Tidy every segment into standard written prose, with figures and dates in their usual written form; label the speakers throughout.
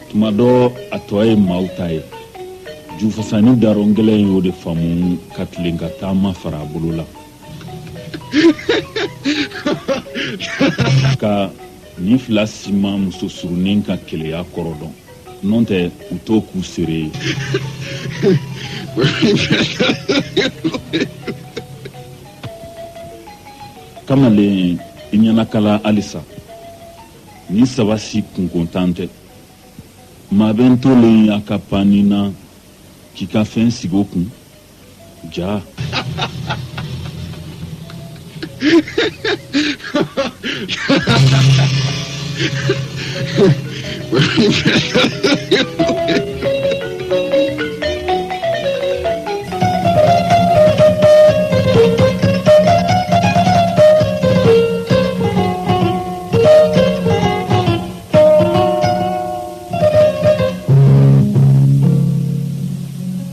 Speaker 1: Tuma dɔ a tɔ ye maaw ta ye jufasani darongɛlɛ y'o de faamu ka tilen ka taama fara a bolo la ka ni fila si ma muso surunin ka keleya kɔrɔ dɔn n'o tɛ u t'o k'u sere ye kamalen I ɲɛnakala halisa ni saba si kunkontan tɛ maa bɛ n tolen a ka panni na k'i ka fɛn sigi o kun ja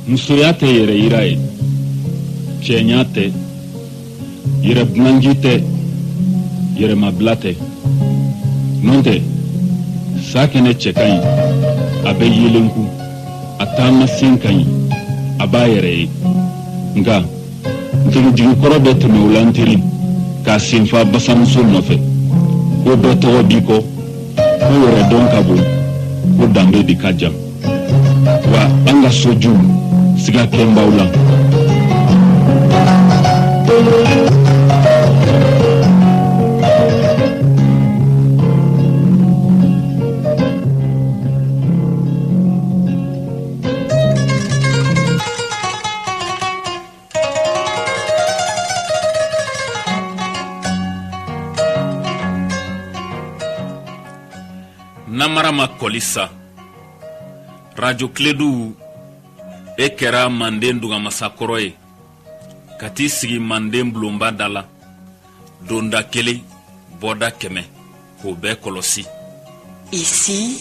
Speaker 1: musoya tɛ yɛrɛ yira ye cɛɲa tɛ yɛrɛ bunanji tɛ yɛrɛmabila tɛ n'o tɛ sa kɛnɛ cɛ ka ɲi a bɛ yelen ku a taama sen ka ɲi a b'a yɛrɛ ye nka ntigijigikɔrɔ bɛ tɛmɛ o la n teri k'a senfa basamuso nɔfɛ ko bɛɛ tɔgɔ b'i kɔ ko yɛrɛ dɔn ka bon ko danbe de ka jan wa an ka sojuw siga kɛnbaw la namara ma kolisa radio Clédou e kɛra manden dugamasakɔrɔ ye ka t'i sigi manden bulonba da la donda kelen bɔda kɛmɛ k'o bɛɛ kɔlɔsi.
Speaker 2: Ici,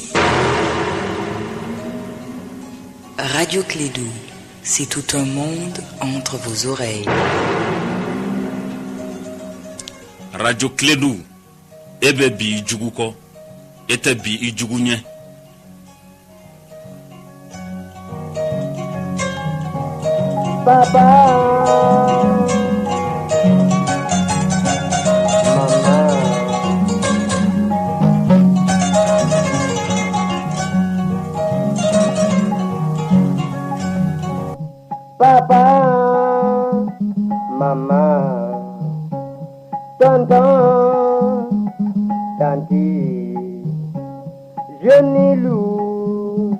Speaker 2: Radio Clédou, c'est tout un monde entre vos oreilles.
Speaker 1: Radio Clédou, e bɛ bi I jugu kɔ, e tɛ bi I jugu ɲɛ.
Speaker 3: Papa, Papa, maman, tonton, tanti, jeune loup,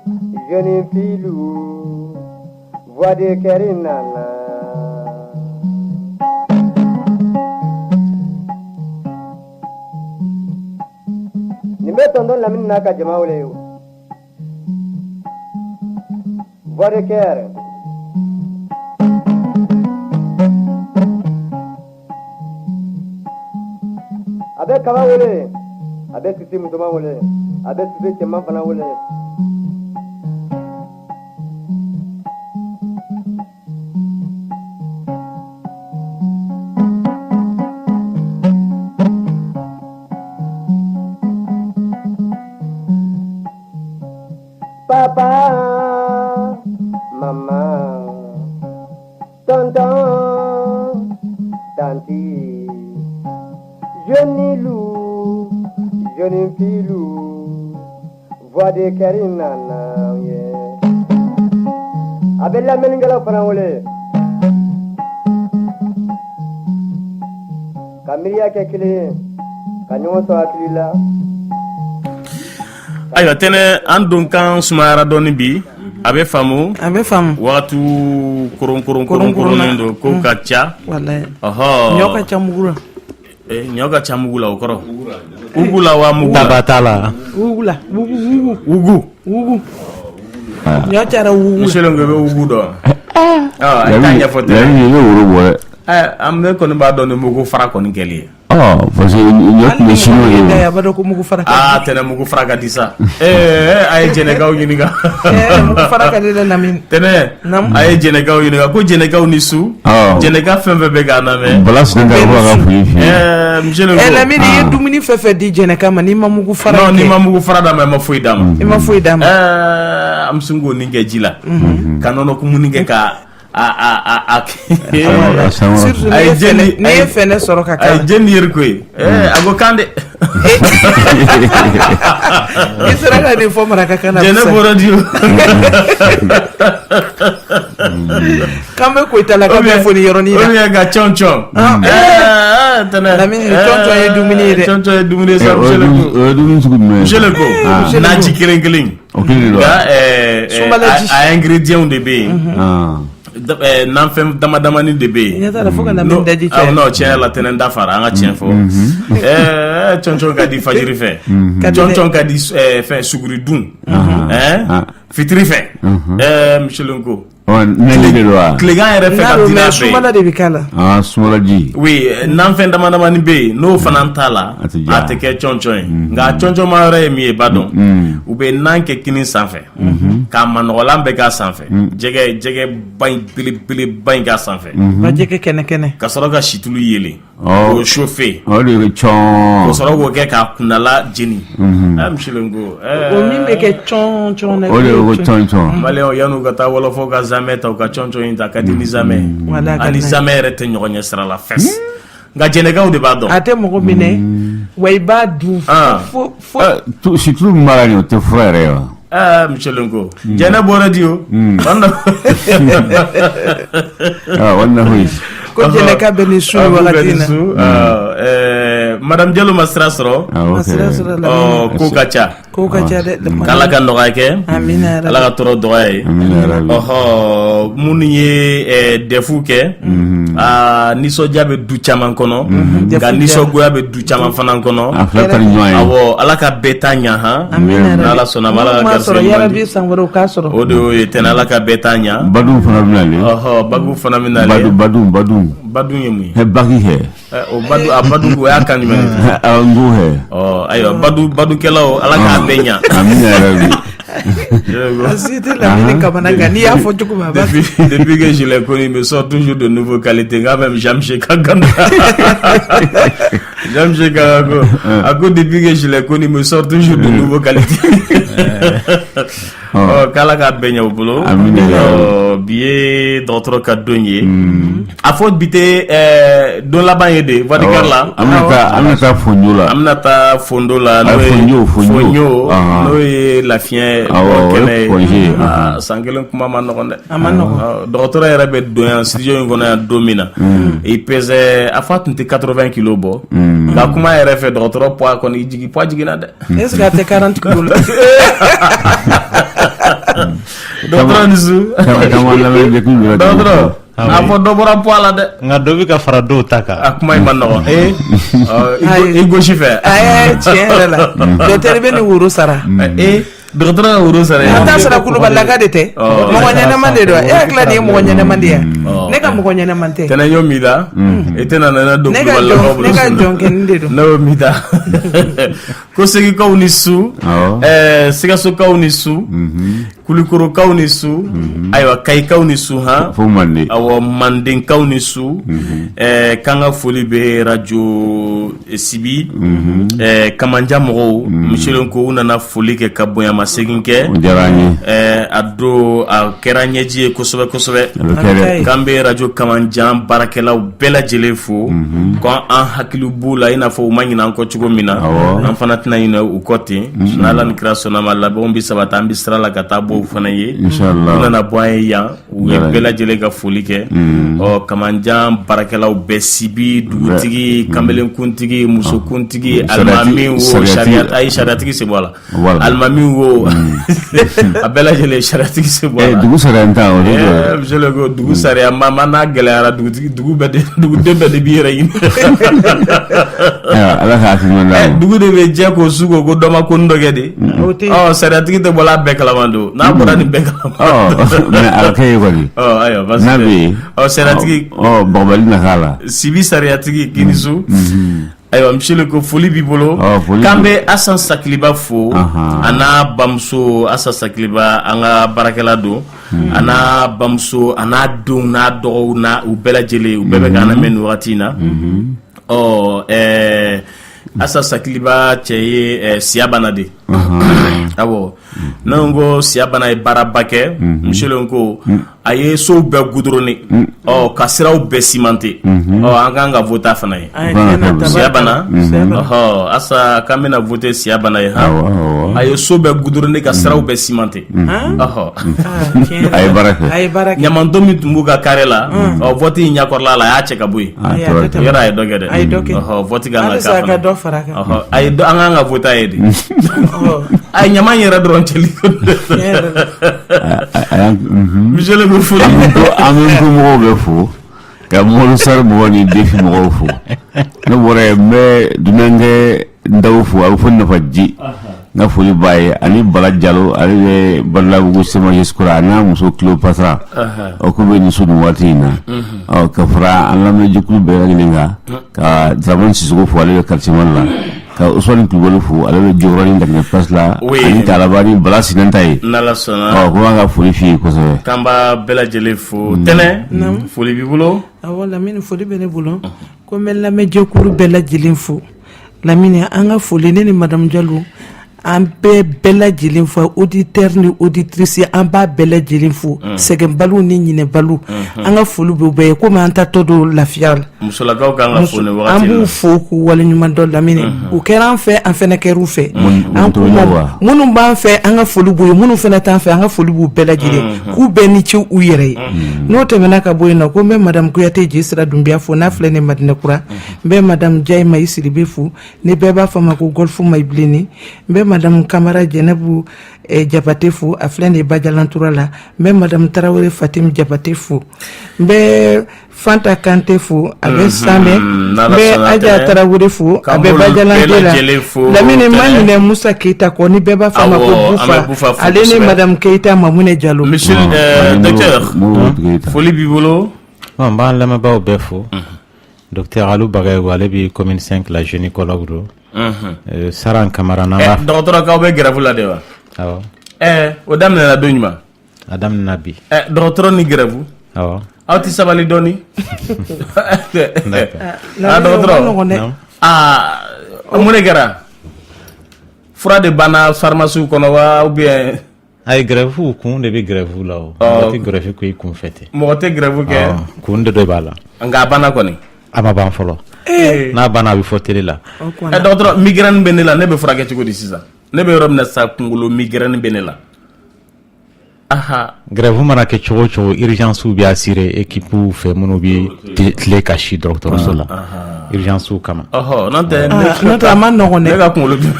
Speaker 3: jeune filou, voix de Kerinana. Nimbe tonton Lamine naka jama wole yo. Voix de Ker. Abe kaba wole, abe sisi mutuma wole, abe sisi cema fana wole. Papa, maman, tonton, tanti, jeune loup, jeune filou, voix de Kerinana, yeah. Abella Meningala Franole, Camilia Kekile, Kanyoso Akila.
Speaker 4: Ayiwa tɛnɛ an don kan sumayara dɔɔni bi a bɛ faamu wagati koronkoronlen don ko ka ca
Speaker 5: ɲɔ ka ca mugu la
Speaker 4: ɲɔ ka ca mugu la o kɔrɔ ugu la wa mugu la
Speaker 5: daba t'a la ugu la ugu ɲɔ cara ugu
Speaker 4: monsieur Longue bɛ ugu dɔn a t'a ɲɛfɔ tɛ an bɛ kɔni b'a dɔn ni mugu fara kɔni kɛli ye
Speaker 6: parce que il chinois
Speaker 5: ya bado ko mugu faraka
Speaker 4: tene mugu faraka disa ay jenekaw yiniga
Speaker 5: mugu faraka de la min
Speaker 4: tene ay jenekaw yiniga ko jenekaw ni su jeneka fembe be gana me
Speaker 6: balas nga wa fi
Speaker 4: mjelo
Speaker 5: la min ye dumuni fefe di jeneka mani ma mugu faraka
Speaker 4: non ni ma mugu farada me ma fuy dam am sungo ninge jila kanono ko muninge ka
Speaker 5: ay jeni ne fene soro ka
Speaker 4: ay jeni yer koy ago kande
Speaker 5: isra ga ni fo mara ka kana
Speaker 4: jene boradio
Speaker 5: kambe ko itala ka be foni yoroni
Speaker 4: o ya ga chonchon tana
Speaker 5: la min chonchon ye dumini de
Speaker 4: chonchon ye dumini sa mjelo ko na ci kirengeling a ingrédients de be nan fem dama ni de be no tiens la tenen da fara nga tien fo chonchon ka di fajiri fe chonchon ka di fe suguri dun fitri fe michelonko Clégan est refait à Dina
Speaker 5: Soumala de Bicala.
Speaker 6: Soumala dit.
Speaker 4: Oui, n'enfin d'Amadamani Bay, no Fanantala, à Teke Chonchoin. Ga Choncho Mare mi badon. Ou be nanke kini sanfe. Kaman Roland Bega sanfe. Jege bain pili bain ga sanfe.
Speaker 5: Ba jege kene.
Speaker 4: Kasoroga shitulu yele. O chauffé.
Speaker 6: O le chon.
Speaker 4: Kasorogo ke ka kunala jeni. Mchilengo.
Speaker 5: O mi meke chon.
Speaker 6: O le chon.
Speaker 4: Maleo yanu gata wala foga zameta o ka choncho inta kadini zame. Ani zame rete nyonya sera la fesse. Nga jenega o de badon.
Speaker 5: Ate mo mine. Way ba du.
Speaker 6: Fo si tu malani o te frère.
Speaker 4: Mchelengo. Jena boradio.
Speaker 6: Wanda hois.
Speaker 5: Ko jeneka benisu walatina.
Speaker 4: Madame Diallo Masrasro.
Speaker 5: Kokacha de
Speaker 4: kala kan do ke
Speaker 5: amina
Speaker 4: ala ka toro do ay munye defu ke niso jabe du chaman kono ga niso goya be du chaman fanan kono awo ala ka betanya ha ala sona mala ka
Speaker 5: soro ya rabbi sangoro ka soro
Speaker 4: odo etena ala ka betanya
Speaker 6: badu fana minale
Speaker 4: bagu fana minale badu yemi
Speaker 6: he bagi he
Speaker 4: o badu go ya kan men
Speaker 6: angu he
Speaker 4: ayo badu kelo ala ka benya
Speaker 6: amina rabbi
Speaker 5: asite la mine kamana gani ya fo tuku baba
Speaker 4: depuis que je l'ai connu il me sort toujours de nouvelles qualités même Jamche Kaganda Jamche Kagago ako depuis que je l'ai connu il me sort toujours de nouvelles qualités kala ka benya bulo bié d'autres ka donye a faut bité don la bagnede vadikar la
Speaker 6: amnata
Speaker 4: fondo la fonyo no la fien sangelen kuma man nokonde docteur era be doyan studio ngona domina il pesait a fait 80 kg bo ga kuma era fait docteur poids kon jigi poids jigina de
Speaker 5: est-ce que t'es 40 kg
Speaker 4: docteur nisu docteur a fo dobora poala de
Speaker 7: nga dobi ka fara do taka
Speaker 4: akuma man no ego chife
Speaker 5: tiens là docteur ben wuro sara
Speaker 4: docteur wuro sara
Speaker 5: ata sara kulu balaga de te mo nyane mande do kla ni mo nyane mande ya ne ka mo nyane mante
Speaker 4: tena yo mida etena na do balaga
Speaker 5: ne ka jonken de do
Speaker 4: no mida ko segi ko unisu siga so ka unisu kulikoro ka unisu aywa kai ka unisu ha
Speaker 6: fo mande
Speaker 4: awo mandin ka unisu kanga foli be radio sibi kamanja mo monsieur ko una foli ke kaboya maseginke
Speaker 6: jarani
Speaker 4: ado a keranyeji kosobe kambe radio kamanja barakela bela jelefo ko an hakilu bula ina fo manyina ko chugo mina an fana tina ina u kote nala ni kreation na mala bombi sabata ambi sala katabo fana ye
Speaker 6: inshallah
Speaker 4: na boye ya u bela jele ga foli ke o kamanja barakela be sibi dugutigi kambelen kuntigi muso kuntigi almami wo shariat ay shariatigi se bola almami wo abela jele shariatigi se bola
Speaker 6: dugu sare nta o
Speaker 4: je le go dugu sare mama na gele dugu bede dugu dembe de biira yin
Speaker 6: ala ha tinna
Speaker 4: dugu de be je ko sugo go doma ko ndogede shariatigi de bola beklamando na boda ni beklamando
Speaker 6: mais alkay ko di
Speaker 4: ayo vas
Speaker 6: nabi
Speaker 4: shariatigi
Speaker 6: bobali na kala
Speaker 4: sibi shariatigi kinisu ayiwa monsieur ko foli b'i bolo k'an bɛ Asan Sakiliba fo a n'a bamuso Asa Sakiliba an ka baarakɛla don a n'a bamuso a n'a denw n'a dɔgɔw n'a u bɛɛ lajɛlen u bɛɛ bɛ k'an lamɛn nin wagati in na Asa Sakiliba cɛ ye siyabana de awɔ ne ko siyabana ye baaraba kɛ monsieur ko a ye sow bɛɛ goudronné ka siraw bɛɛ cimenté an kan ka voter fana ye siyabana Asa k'an bɛna voter siyabana ye a ye so bɛɛ goudronné ka siraw bɛɛ cimenté
Speaker 6: a ye baara kɛ
Speaker 4: ɲamanton min tun b'u ka carré la vote in ɲɛkɔrɔla la a y'a cɛ ka bɔ yen yɔrɔ a ye dɔ kɛ dɛ vote kan ka kɛ fana a ye an kan ka voter ye de a ye ɲaman yɛrɛ dɔrɔn cɛli monsieur le foli
Speaker 6: an bɛ ko mɔgɔw bɛ fo ka Mɔmɔdu Sari mɔgɔw ni Defi mɔgɔw fo ne bɔra yen n bɛ Dunanke Ndaw fo a bɛ fɔ Nafaji n ka foli b'a ye ani Bala Jalo ale bɛ Balabugu Semajesikura a n'a muso Cléopatra o ko bɛ nin so nin waati in na ka fara an lamɛnjɛkulu bɛɛ lajɛlen kan ka Dramane Sisoko fo ale bɛ quartier Mali la ka Usmane Kulubali fo ale bɛ Jɔyɔrɔ Daminɛ place la ani Talaba ni Bala Sinanta ye
Speaker 4: n'Ala sɔnna
Speaker 6: ko an ka foli f'i ye kosɛbɛ
Speaker 4: k'an b'a bɛɛ lajɛlen fo tɛnɛ foli b'i bolo
Speaker 5: awɔ Lamini foli bɛ ne bolo ko n bɛ lamɛnjɛkulu bɛɛ lajɛlen fo Lamini an ka foli ne ni Madame Jalo an bɛɛ bɛɛ lajɛlen fo auditeur ni auditrice an b'a bɛɛ lajɛlen fo sɛgɛnbaliw ni ɲinɛbaliw an ka foli b'u bɛɛ ye komi an ta tɔ don lafiya la
Speaker 4: musolakaw kan ka fo nin wagati
Speaker 5: an b'u fo k'u waleɲuman dɔn Lamini u kɛra an fɛ an fɛnɛ kɛr'u fɛ minnu b'an fɛ an ka foli b'u ye minnu fɛnɛ t'an fɛ an ka foli b'u bɛɛ lajɛlen k'u bɛɛ ni ci u yɛrɛ ye n'o tɛmɛna ka bɔ yen nɔ ko n bɛ Madame Kuyate Jisira Dunbiya fo n'a filɛ ni Madinɛkura n bɛ Madame Jayi Mayi Sidibe fo ni bɛɛ b'a fɔ ma ko Golf Mayi Bilenni n bɛ Madame Kamara Jɛnɛbu Jabate fo a filɛ ni Bajalantura la n bɛ Madame Tarawele Fatim Jabate fo n bɛ Fanta Kante fo a bɛ Samɛ n bɛ Aja Tarawele fo a bɛ Bajalante la Lamini ma ɲinɛ Musa Keita kɔ ni bɛɛ b'a fɔ ma ko Bufa ale ni Madame Keita Mamunɛ Jalo
Speaker 4: monsieur docteur foli b'i bolo
Speaker 7: n b'an lamɛnbaaw bɛɛ fo docteur Alu Bagayogo ale bi commune 5 la gynécologue do Saran Kamara namba
Speaker 4: dɔgɔtɔrɔkaw bɛ grève la de wa
Speaker 7: awɔ
Speaker 4: o daminɛna don jumɛn
Speaker 7: a daminɛna bi
Speaker 4: dɔgɔtɔrɔ ni grève
Speaker 7: awɔ
Speaker 4: aw tɛ sabali dɔɔni dɔgɔtɔrɔ mun de kɛra fura de banna pharmacie kɔnɔ wa ou bien
Speaker 7: a ye grève kun de bɛ grève la o mɔgɔ tɛ grève ko i kun fɛ ten
Speaker 4: mɔgɔ tɛ grève kɛ
Speaker 7: kun de dɔ b'a la
Speaker 4: nka a banna kɔni
Speaker 7: a ma ban fɔlɔ n'a banna a bɛ fɔ télé la
Speaker 4: dɔgɔtɔrɔ migraine bɛ ne la ne bɛ furakɛ cogo di sisan ne bɛ yɔrɔ min na sa kunkolo migraine bɛ ne la
Speaker 7: grève mana kɛ cogo cogo urgence bɛ assurer équipe fɛ minnu bɛ tile ka si dɔgɔtɔrɔso la urgence kama
Speaker 4: n'o tɛ
Speaker 5: a ma nɔgɔn dɛ
Speaker 4: ne ka kunkolo bi
Speaker 6: e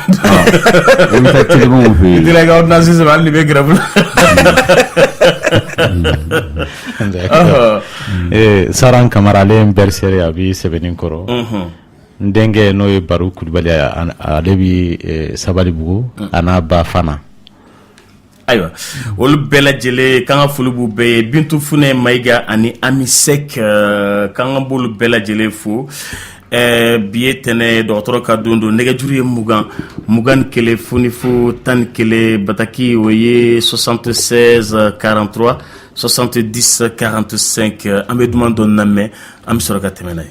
Speaker 6: bɛ taa téléphone fɛ yen
Speaker 4: direct ordonnance sɛbɛn hali ni bɛ grève
Speaker 7: la Saran Kamara ale ye bergerie a bi sɛbɛnni kɔrɔ n denkɛ n'o ye Baro Kulubali ale bi Sabalibugu a n'a ba Fana
Speaker 4: ayiwa olu bɛɛ lajɛlen k'an ka foli b'u bɛɛ ye Bintu Funɛ Mayiga ani Ami Sek k'an ka b'olu bɛɛ lajɛlen fo bi ye tɛnɛ dɔgɔtɔrɔ ka don don nɛgɛjuru ye 21 fonifo 11 bataki o ye 76 43 70 45 an bɛ duman dɔ lamɛn an bɛ sɔrɔ ka tɛmɛ n'a ye.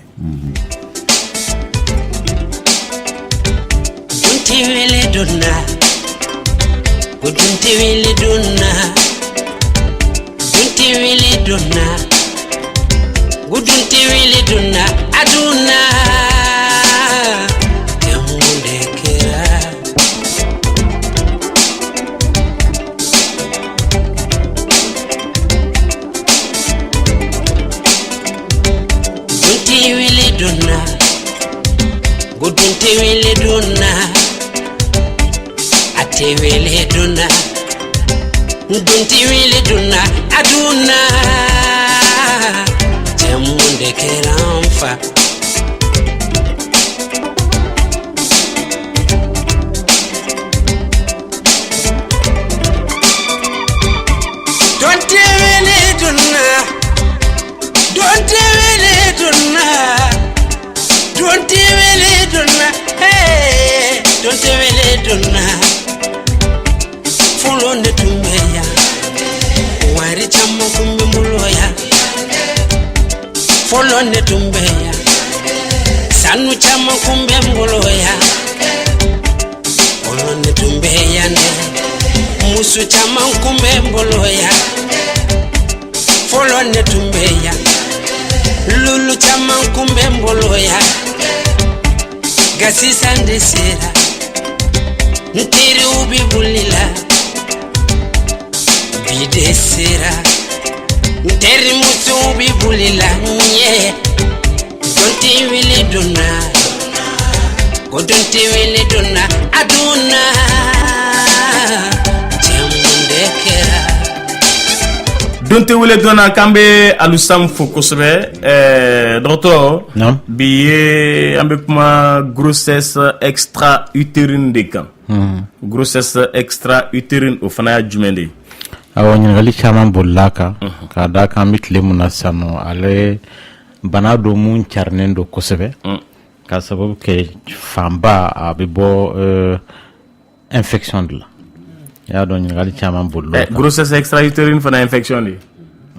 Speaker 8: Gudunti wili dunna aduna yamunde kera gudunti wili dunna ate wili dunna gudunti wili dunna aduna yamunde kera mfa don't really dunna don't really dunna don't really donna donte wele donna fulonde tumbeya wari chammo kumbe muloya fulonde tumbeya sanu chammo kumbe muloya fulonde tumbeya ne musu chammo kumbe muloya fulonde tumbeya lulu chammo kumbe muloya gasi sande sera ntiri ubi bulila bide sera ntiri musu ubi bulila nye donti wili donna go donti wili donna aduna jemundekera
Speaker 4: donte wele donna kambe alusam fokosbe docteur
Speaker 7: non
Speaker 4: biye ambe kuma grossesse extra utérine de kan grossesse extra utérine o fana ya jumende
Speaker 7: awo nyingali chaman bollaka ka da kan mitle munasano ale bana do mun charnen do kosebe ka sababu ke famba abibo infection de la ya do nyingali chaman bollo
Speaker 4: grossesse extra utérine fana infection di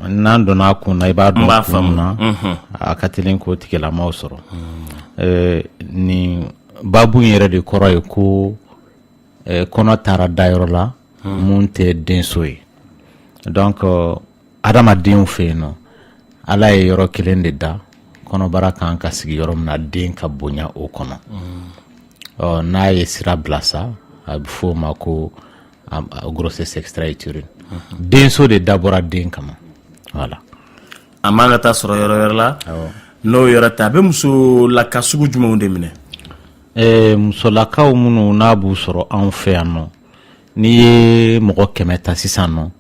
Speaker 7: nan do na ko na ibado na akatelin ko tikela mawsoro ni babu yere de koroy ko kono tara dayro la munte densoy donc adama den feno ala e yoro kilende da kono baraka an ka sigi yoro na den ka bonya o kono na ye sira blasa abfo mako grossesse extra utérine denso de dabora den kama voilà
Speaker 4: amanga ta soro yoro la no yoro ta be muso la kasugu juma onde mine
Speaker 7: muso la ka munu na bu soro an fe ano ni ye mogo kemeta sisano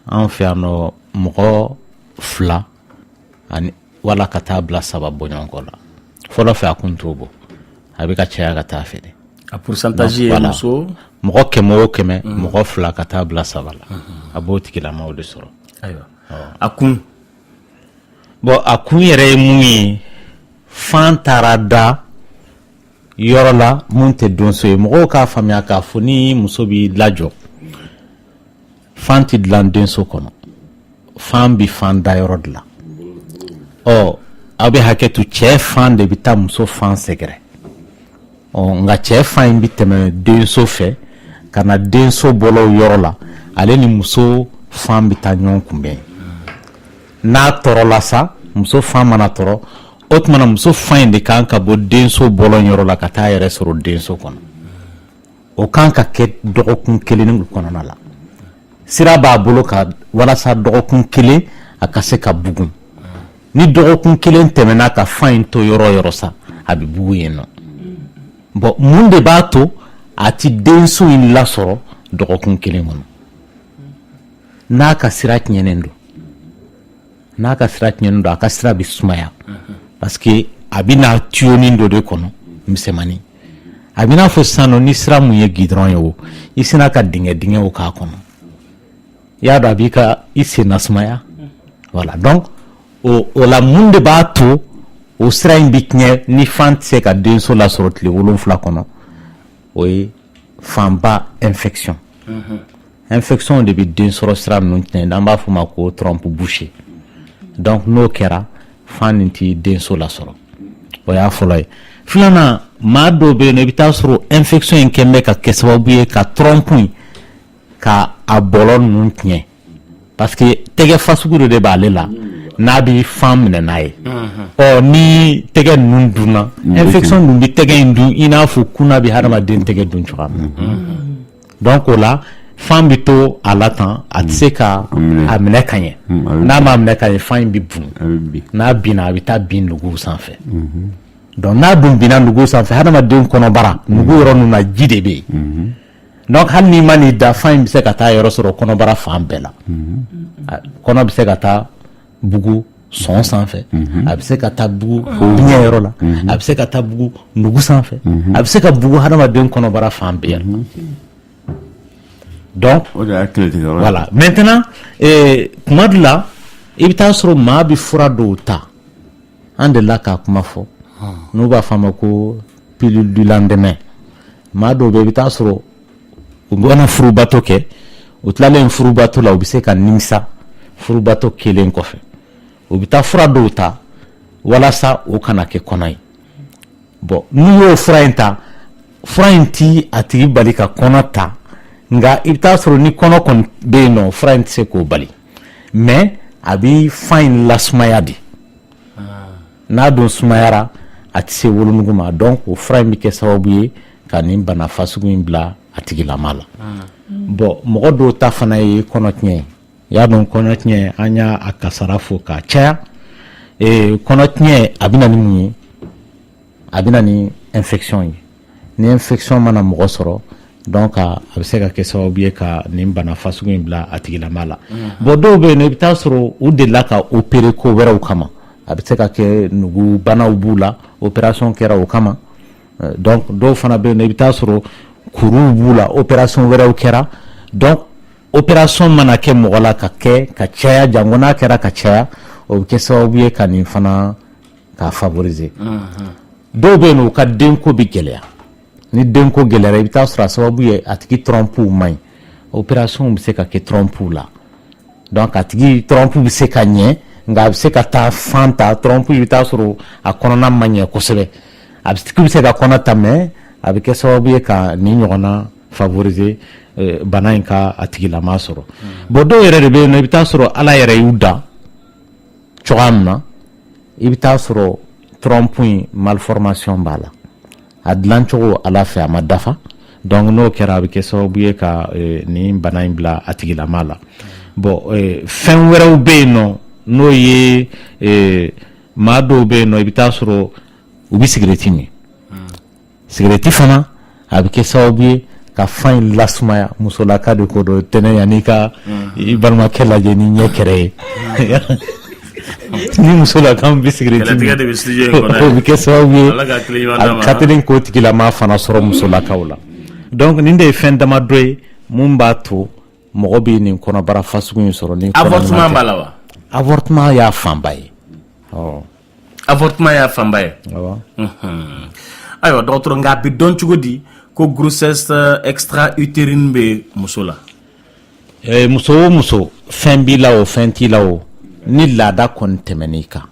Speaker 7: an fe ano mogo fla ani wala kata bla sababu nyongola folo fe akuntubo abika chaya kata fede
Speaker 4: a pourcentage e muso
Speaker 7: mogo keme mogo fla kata bla sabala aboti kila mawde soro
Speaker 4: aywa akun
Speaker 7: bo akun yere mui fantarada yorola munte donso mogo ka famia ka foni muso bi lajo fanti dlandenso kono fambi fanda yorodla abe haketu che fan de bita muso fan segre nga che fan biteme denso fe kana denso bolo yorola ale ni muso fan bita nyon kumbe na torola sa muso fan mana toro otmana muso fan de kan ka bo denso bolo yorola kata yere soro denso kono o kan ka ke dogokun kelin kono na la sira ba bolo ka wala sa dogokun kele akase ka bugun ni dogokun kelen temena ka fan to yoro sa abi bugu yeno bo munde bato ati denso in la soro dogokun kelen mono na ka sira nyenendo aka sira bisumaya parce que abina tuoni ndo de kono msemani abina fo sano ni sira mu ye gidron yo isina ka dinge o ka kono ya da bika isi nasmaya voilà donc o la munde bato o sira imbikne ni fantse ka denso la sorotli wolon fla kono oy famba infection infection de bi denso sira nuntne ndamba fuma ko trompe bouché donc no kera faninti denso la soro o ya folay filana ma do be ne bita soro infection en kembe ka kesababu ka trompe ka abolon nuntne parce que tege fasuguro de balela na bi fam ne nae ni tege nunduna infection ndu bi tege ndu ina fu kuna bi harama den tege dun chwa donc là fam bito alatan atseka amne kanye na ma amne kanye fam bi bu na bina abita bin lugu sanfɛ donc na dun bina lugu sanfɛ harama den kono bara lugu yoro nuna jidebe donc hal ni mani da fam bi se ka ta yoro soro kono bara fam bela kono bi se ka ta bugu son sanfɛ a bi se ka ta bugu biɲɛ yɔrɔ la a bi se ka ta bugu nugu sanfɛ a bi se ka bugu hadamaden kɔnɔ bara fan bɛɛ donc voilà maintenant kuma dɔ la i bɛ taa sɔrɔ maa bi fura dɔw ta an de la k'a kuma fɔ n'u b'a fɔ a ma ko pilule du lendemain maa dɔw bɛ i bɛ taa sɔrɔ u bɛna furubato kɛ u tilalen furubato la u bɛ se ka nimisa furubato kelen kɔfɛ u bɛ taa fura dɔw ta walasa o kana kɛ kɔnɔ ye bon n'u y'o fura in ta fura in ti a tigi bali ka kɔnɔ ta nka i bɛ taa sɔrɔ ni kɔnɔ kɔni bɛ yen nɔ fura in tɛ se k'o bali mais a bɛ fan in lasumaya de n'a dun sumayara a tɛ se wolonugu ma donc o fura in bɛ kɛ sababu ye ka nin bana fasugu in bila a tigilama la bon mɔgɔ dɔw ta fana ye kɔnɔtiɲɛ ye y'a dɔn kɔnɔtiɲɛ an y'a a kasara fo k'a caya kɔnɔtiɲɛ a bɛ na ni mun ye a bɛ na ni infection ye ni infection mana mɔgɔ sɔrɔ donc a bɛ se ka kɛ sababu ye ka nin bana fasugu in bila a tigilama la bon dɔw bɛ yen nɔ i bɛ taa sɔrɔ u delila ka opérer ko wɛrɛw kama a bɛ se ka kɛ nugu banaw b'u la opération kɛra o kama donc dɔw fana bɛ yen nɔ i bɛ taa sɔrɔ kuruw b'u la opération wɛrɛw kɛra donc opération mana kɛ mɔgɔ la ka kɛ ka caya jango n'a kɛra ka caya o bɛ kɛ sababu ye ka nin fana ka favoriser dɔw bɛ yen nɔ u ka denko bɛ gɛlɛya ni denko gɛlɛyara i bɛ taa sɔrɔ a sababu ye a tigi trompew man ɲi opération bɛ se ka kɛ trompew la donc a tigi trompe bɛ se ka ɲɛ nka a bɛ se ka taa fan ta trompe i bɛ taa sɔrɔ a kɔnɔna man ɲɛ kosɛbɛ a tigi bɛ se ka kɔnɔ ta mais a bɛ kɛ sababu ye ka nin ɲɔgɔnna favoriser bana in ka a tigilama sɔrɔ bon dɔw yɛrɛ de bɛ yen nɔ i bɛ taa sɔrɔ ala yɛrɛ y'u da cogoya min na i bɛ taa sɔrɔ trompe in malformation b'a la a dilan cogo ala fɛ a ma dafa donc n'o kɛra a bɛ kɛ sababu ye ka nin bana in bila a tigilama la bon fɛn wɛrɛw bɛ yen nɔ n'o ye maa dɔw bɛ yen nɔ i bɛ taa sɔrɔ u bɛ sigirɛti min sigirɛti fana a bɛ kɛ sababu ye ka fan in lasumaya musolaka de ko dɔ tɛnɛ yanni ka i balimakɛ lajɛ ni ɲɛ kɛrɛ ye ni musolaka bɛ sigirɛti min o bɛ kɛ sababu ye a ka teli k'o tigilama fana sɔrɔ musolakaw la donc nin de ye fɛn damadɔ ye mun b'a to mɔgɔ bɛ nin kɔnɔbara fasugu in sɔrɔ ni
Speaker 4: avortement b'a la wa
Speaker 7: avortement y'a fanba ye
Speaker 4: avortement y'a fanba ye ayiwa dɔgɔtɔrɔ nka a bɛ dɔn cogo di ko grossesse extra utérine bɛ muso la
Speaker 7: muso o muso fɛn b'i la o fɛn t'i la o ni laada kɔni tɛmɛn'i kan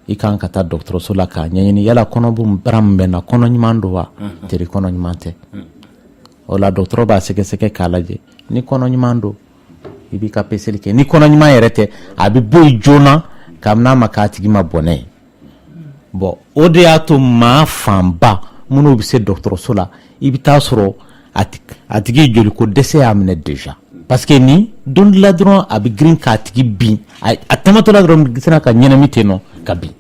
Speaker 7: i kan ka taa dɔgɔtɔrɔso la k'a ɲɛɲini yala kɔnɔbara min bɛ na kɔnɔ ɲuman don wa teri kɔnɔ ɲuman tɛ o la dɔgɔtɔrɔ b'a sɛgɛsɛgɛ k'a lajɛ ni kɔnɔ ɲuman don i b'i ka peseli kɛ ni kɔnɔ ɲuman yɛrɛ tɛ a bɛ bɔ yen joona kabini a ma k'a tigi ma bɔnɛ ye bon o de y'a to maa fanba minnu bɛ se dɔgɔtɔrɔso la i bɛ taa sɔrɔ a tigi joliko dɛsɛ y'a minɛ déjà parce que ni don dɔ la dɔrɔn a bɛ girin k'a tigi bin a tamatɔ la dɔrɔn sera ka ɲɛnɛmi ten nɔ ka bin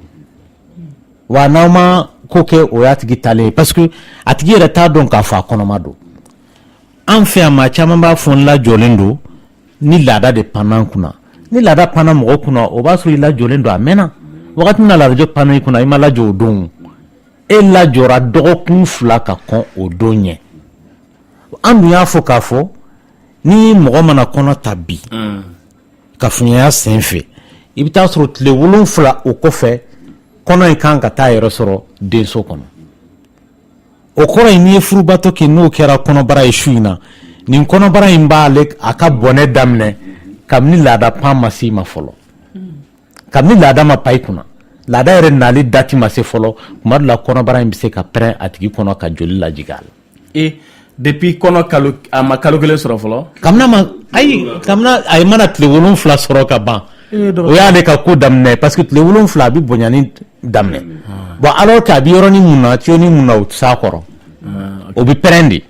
Speaker 7: wa n'aw ma ko kɛ o y'a tigi talen ye parce que a tigi yɛrɛ t'a dɔn k'a fɔ a kɔnɔma don an fɛ yan maa caman b'a fɔ n lajɔlen don ni laada de panna n kunna ni laada panna mɔgɔ kunna o b'a sɔrɔ i lajɔlen don a mɛnna wagati min na laada panna i kunna i ma lajɔ o don e lajɔra dɔgɔkun 2 ka kɔn o don ɲɛ an dun y'a fɔ k'a fɔ ni mɔgɔ mana kɔnɔ ta bi ka fuɲɛya sen fɛ i bɛ taa sɔrɔ tile 7 o kɔfɛ kɔnɔ in kan ka taa yɛrɛ sɔrɔ denso kɔnɔ o kɔrɔ in n'i ye furubato kɛ n'o kɛra kɔnɔbara ye su in na nin kɔnɔbara in b'ale a ka bɔnɛ daminɛ kabini laada pan ma se i ma fɔlɔ kabini laada ma pan i kunna laada yɛrɛ nali dati ma se fɔlɔ tuma dɔ la kɔnɔbara in bɛ se ka pɛrɛn a tigi kɔnɔ ka joli lajigin a la
Speaker 4: depuis kɔnɔ kalo a ma kalo 1 sɔrɔ fɔlɔ
Speaker 7: kabini a mana tile 7 sɔrɔ ka ban o y'ale ka ko daminɛ parce que tile 7 a bɛ bonyani daminɛ bon alors que a bɛ yɔrɔnin mun na tuyaunin mun na o tɛ s'a kɔrɔ o bɛ pɛrɛn de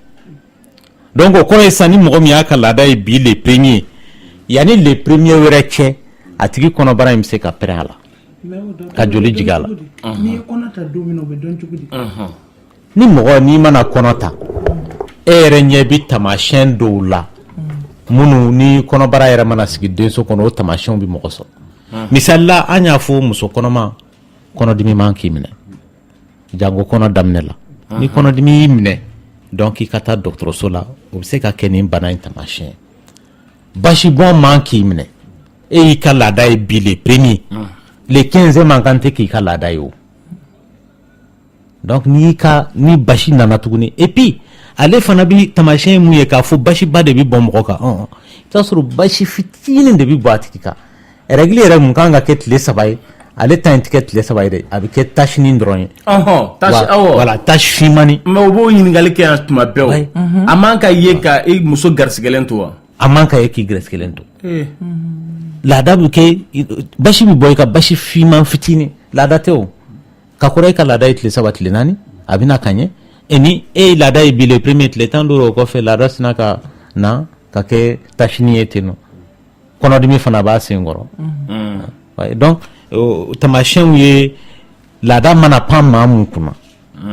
Speaker 7: donc o kɔrɔ ye sisan ni mɔgɔ min y'a ka laada ye bi le premier yanni le premier wɛrɛ cɛ a tigi kɔnɔbara in bɛ se ka pɛrɛn a la ka joli jigin a la ni mɔgɔ n'i mana kɔnɔ ta e yɛrɛ ɲɛ bɛ taamasiyɛn dɔw la minnu ni kɔnɔbara yɛrɛ mana sigi denso kɔnɔ o taamasiyɛnw bɛ mɔgɔ sɔrɔ misali la an y'a fɔ muso kɔnɔma kɔnɔdimi man k'i minɛ jango kɔnɔ daminɛ la ni kɔnɔdimi y'i minɛ donc i ka taa dɔgɔtɔrɔso la o bɛ se ka kɛ nin bana in taamasiyɛn basibɔn man k'i minɛ e y'i ka laada ye bi le premier le 15 man kan tɛ k'i ka laada ye o donc ni basi nana tuguni et puis ale fana bi tamasiyɛn mun ye k'a fɔ basiba de bi bɔ mɔgɔ kan i t'a sɔrɔ basi fitinin de bi bɔ a tigi kan règle yɛrɛ mun kan ka kɛ tile 3 ye ale ta in tɛ kɛ tile 3 ye dɛ a bɛ kɛ tachinin dɔrɔn ye voilà tache finmani
Speaker 4: mais o b'o ɲininkali kɛ yan tuma bɛɛ o a man ka ye ka i muso garisigɛlen to wa
Speaker 7: a man ka ye k'i garisigɛlen to laada bɛ kɛ basi bi bɔ i ka basi finman fitinin laada tɛ o ka kɔrɔ i ka laada ye tile 3 tile 4 a bɛna ka ɲɛ ni e laada ye bi le premier tile 10 o kɔfɛ laada sina ka na ka kɛ tachinin ye ten nɔ kɔnɔdimi fana b'a sen kɔrɔ donc tamasiyɛnw ye laada mana pan maa mun kunna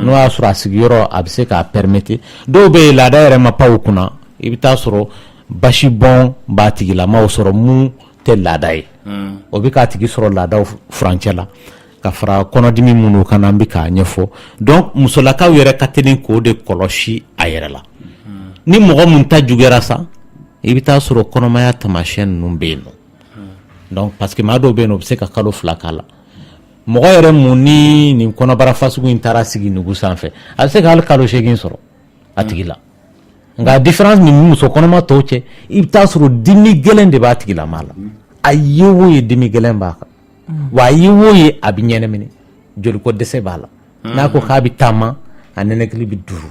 Speaker 7: n'o y'a sɔrɔ a sigiyɔrɔ a bɛ se k'a permettre dɔw bɛ yen laada yɛrɛ ma pan u kunna i bɛ taa sɔrɔ basi bɔn b'a tigilamaw sɔrɔ mun tɛ laada ye o bɛ k'a tigi sɔrɔ laadaw furancɛ la ka fara kɔnɔdimi minnu kan an bɛ k'a ɲɛfɔ donc musolakaw yɛrɛ ka teli k'o de kɔlɔsi a yɛrɛ la ni mɔgɔ mun ta juguyara sa i bɛ taa sɔrɔ kɔnɔmaya tamasiyɛn ninnu bɛ yen nɔ donc parce que maa dɔw bɛ yen nɔ o bɛ se ka kalo 2 k'a la mɔgɔ yɛrɛ mun ni nin kɔnɔbara fasugu in taara sigi nugu sanfɛ a bɛ se ka hali kalo 8 sɔrɔ a tigi la nka différence min muso kɔnɔma tɔw cɛ i bɛ taa sɔrɔ dimi gɛlɛn de b'a tigilama la a ye o ye dimi gɛlɛn b'a kan wa a ye o ye a bɛ ɲɛnɛmini joliko dɛsɛ b'a la n'a ko k'a bɛ taama a nɛnɛkili bɛ duru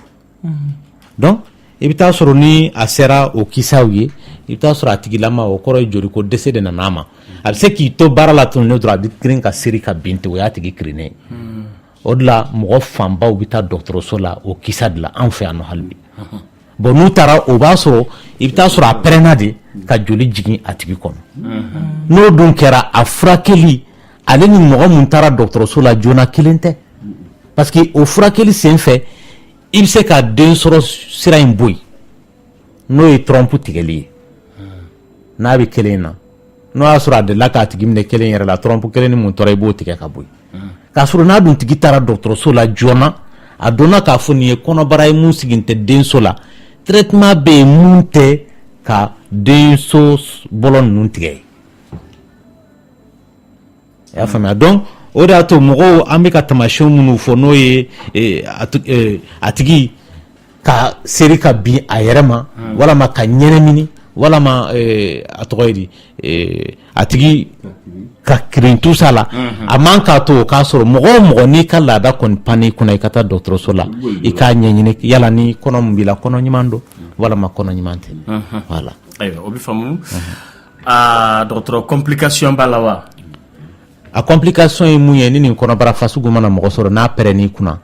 Speaker 7: donc i bɛ taa sɔrɔ ni a sera o kisaw ye i bɛ taa sɔrɔ a tigilama o kɔrɔ ye joliko dɛsɛ de nana a ma a bɛ se k'i to baara la tun ne dɔrɔn a bɛ girin ka seri ka bin ten o y'a tigi kirinnen o de la mɔgɔ fanbaw bɛ taa dɔgɔtɔrɔso la o kisa de la an fɛ yan nɔ hali bi bon n'u taara o b'a sɔrɔ i bɛ taa sɔrɔ a pɛrɛnna de ka joli jigin a tigi kɔnɔ n'o dun kɛra a furakɛli ale ni mɔgɔ mun taara dɔgɔtɔrɔso la joona kelen tɛ parce que o furakɛli sen fɛ i bɛ se ka den sɔrɔ sira in bɔ yen n'o ye trompe tigɛli ye n'a bɛ kelen na n'o y'a sɔrɔ a delila k'a tigi minɛ kelen yɛrɛ la trompe kelen ni mun tora i b'o tigɛ ka bɔ yen k'a sɔrɔ n'a dun tigi taara dɔgɔtɔrɔso la joona a donna k'a fɔ nin ye kɔnɔbara ye mun sigilen tɛ denso la traitement bɛ yen mun tɛ ka denso bɔlɔ ninnu tigɛ ye i y'a faamuya donc o de y'a to mɔgɔw an bɛ ka tamasiyɛnw minnu fɔ n'o ye a tigi ka seri ka bin a yɛrɛ ma walama ka ɲɛnɛmini walama a tɔgɔ ye di a tigi ka kirin tusa la a man k'a to o k'a sɔrɔ mɔgɔ o mɔgɔ n'i ka laada kɔni pan n'i kunna i ka taa dɔgɔtɔrɔso la i k'a ɲɛɲini yala ni kɔnɔ min b'i la kɔnɔ ɲuman don walama kɔnɔ ɲuman tɛ voilà
Speaker 4: ayiwa o bɛ faamu dɔgɔtɔrɔ complication b'a la wa
Speaker 7: a complication ye mun ye ni nin kɔnɔbara fasugu mana mɔgɔ sɔrɔ n'a pɛrɛnn'i kunna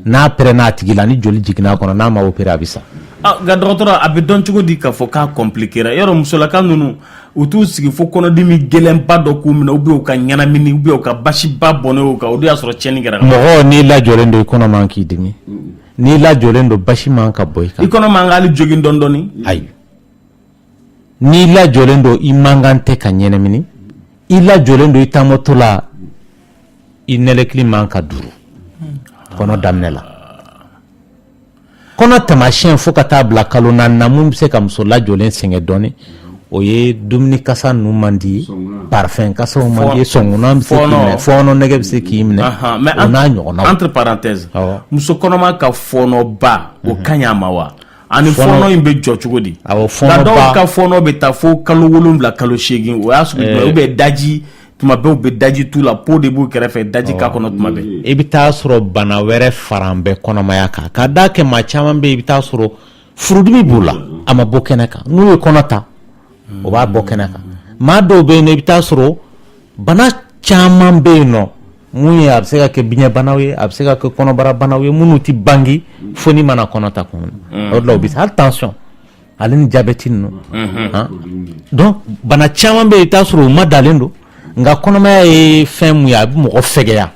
Speaker 7: n'a pɛrɛnna a tigi la ni joli jiginna a kɔnɔ n'a ma opérer a bɛ sa
Speaker 4: nka dɔgɔtɔrɔ a bɛ dɔn cogo di k'a fɔ k'a compliquera yɔrɔ musolaka ninnu u t'u sigi fo kɔnɔdimi gɛlɛnba dɔ k'u minɛ ou bien u ka ɲɛnamini ou bien u ka basiba bɔnnen o kan o de y'a sɔrɔ tiɲɛni kɛra
Speaker 7: mɔgɔ n'i lajɔlen don i kɔnɔ man k'i dimi n'i lajɔlen don basi man ka bɔ i kan
Speaker 4: i kɔnɔ man ka hali jogin dɔɔni
Speaker 7: ayi n'i lajɔlen don i man kan tɛ ka ɲɛnamini i lajɔlen don i taamatɔ la i nɛlɛkili man ka duru kɔnɔ daminɛ la kɔnɔ tamasiyɛn fo ka taa bila kalo 4 mun bɛ se ka muso lajɔlen sɛgɛn dɔɔni o ye dumuni kasa ninnu man di parfum kasaw man di sɔngunan bɛ se k'i minɛ fɔɔnɔ nɛgɛ bɛ se k'i minɛ o n'a ɲɔgɔnnaw
Speaker 4: entre parenthèses muso kɔnɔma ka fɔɔnɔba o ka ɲi a ma wa ani fɔɔnɔ in bɛ jɔ cogo di nka dɔw ka fɔɔnɔ bɛ taa fo kalo 7 kalo 8 o y'a sugu jumɛn ou bien daji tuma bɛɛ u bɛ daji tu la po de b'u kɛrɛfɛ daji k'a kɔnɔ tuma bɛɛ
Speaker 7: i bɛ taa sɔrɔ bana wɛrɛ fara an bɛ kɔnɔmaya kan ka d'a kɛ maa caman bɛ yen i bɛ taa sɔrɔ furudimi b'u la a ma bɔ kɛnɛ kan n'u ye kɔnɔ ta o b'a bɔ kɛnɛ kan maa dɔw bɛ yen nɔ i bɛ taa sɔrɔ bana caman bɛ yen nɔ mun ye a bɛ se ka kɛ biɲɛ banaw ye a bɛ se ka kɛ kɔnɔbara banaw ye minnu tɛ bange fo ni mana kɔnɔ ta kun o de la o bɛ se hali tension ale ni jabɛti ninnu donc bana caman bɛ yen i bɛ taa sɔrɔ u ma dalen don nka kɔnɔmaya ye fɛn mun ye a bɛ mɔgɔ fɛgɛya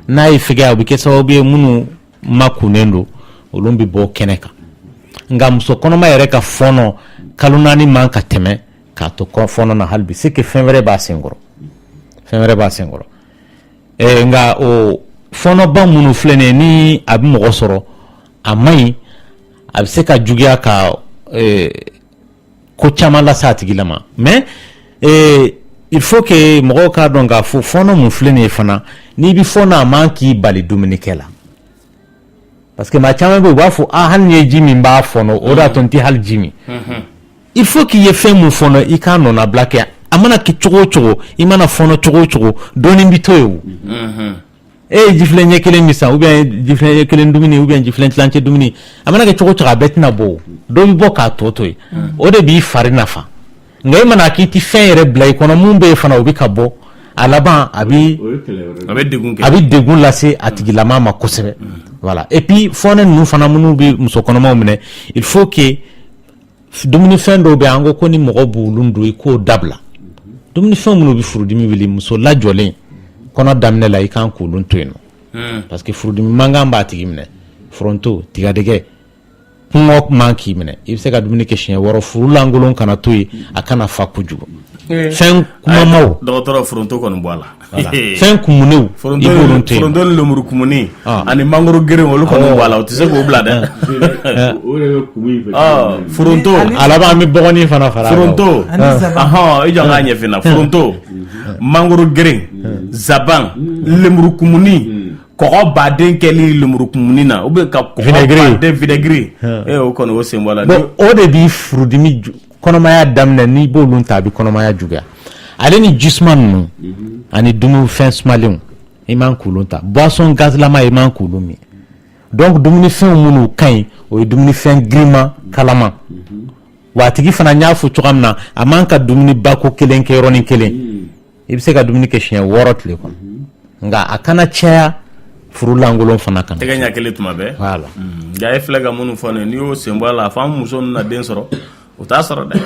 Speaker 7: n'a ye fɛgɛya o bɛ kɛ sababu ye minnu ma kunnen don olu bɛ bɔ kɛnɛ kan nka muso kɔnɔma yɛrɛ ka fɔɔnɔ kalo 4 man ka tɛmɛ k'a to fɔɔnɔ na hali bi c'est que fɛn wɛrɛ b'a senkɔrɔ nka o fɔɔnɔba minnu filɛ nin ye ni a bɛ mɔgɔ sɔrɔ a man ɲi a bɛ se ka juguya ka ko caman lase a tigi la ma mais il faut que mɔgɔw k'a dɔn k'a fɔ fɔɔnɔ mun filɛ nin ye fana n'i bɛ fɔɔnɔ a man k'i bali dumunikɛ la parce que ma caman bɛ yen u b'a fɔ hali n'i ye ji min b'a fɔnɔ o de y'a to n tɛ hali ji min il faut qu'il y ait fɛn mun fɔnɔ i k'a nɔnabila kɛ a mana kɛ cogo o cogo i mana fɔnɔ cogo o cogo dɔɔnin bi to yen o e ye jifilen ɲɛ kelen min san ou bien jifilen ɲɛ kelen dumuni ou bien jifilen tilancɛ dumuni a mana kɛ cogo o cogo a bɛɛ tɛna bɔ o dɔ bi bɔ k'a tɔ to yen o de b'i fari nafa nka e mana k'i ti fɛn yɛrɛ bila i kɔnɔ mun bɛ yen fana o bɛ ka bɔ a laban a bɛ degun lase a tigilama ma kosɛbɛ voilà et puis fɔnɛ ninnu fana minnu bɛ muso kɔnɔmaw minɛ il faut que dumunifɛn dɔw bɛ yen an ko ni mɔgɔ b'olu dun i k'o dabila dumunifɛn minnu bɛ furudimi wuli muso lajɔlen kɔnɔ daminɛ la i kan k'olu to yen nɔ parce que furudimi mankan b'a tigi minɛ foronto tigadɛgɛ kɔngɔ man k'i minɛ i bɛ se ka dumuni kɛ siɲɛ 6 furu lankolon kana to yen a kana fa kojugu fɛn kumamaw
Speaker 4: dɔgɔtɔrɔ foronto kɔni bɔ a la
Speaker 7: fɛn kumunenw i b'olu to yen
Speaker 4: foronto ni lemuru kumuni ani mangoro geren olu kɔni bɔ a la o tɛ se k'o bila dɛ foronto
Speaker 7: a laban an bɛ bɔgɔnin fana fara
Speaker 4: foronto i jɔ n k'a ɲɛfin na foronto mangoro geren zaban lemuru kumuni kɔgɔ baden kɛli lemuru kumuni na ou bien ka kɔgɔ baden vinaigre o kɔni o sen bɔ a la
Speaker 7: o de b'i furudimi kɔnɔmaya daminɛ n'i b'olu ta a bɛ kɔnɔmaya juguya ale ni jisuma ninnu ani dumunifɛn sumalenw i man k'olu ta boisson gazlama i man k'olu min donc dumunifɛnw minnu ka ɲi o ye dumunifɛn girinma kalama wa a tigi fana n y'a fɔ cogoya min na a man ka dumuni bako kelen kɛ yɔrɔnin kelen i bɛ se ka dumuni kɛ siɲɛ 6 tile kɔnɔ nka a kana caya furu lankolon fana kan
Speaker 4: tɛgɛ ɲɛ kelen tuma bɛɛ
Speaker 7: voilà
Speaker 4: nka e filɛ ka minnu fɔ ne n'i y'o sen bɔ a la a fɔ an muso ninnu na den sɔrɔ o t'a sɔrɔ dɛ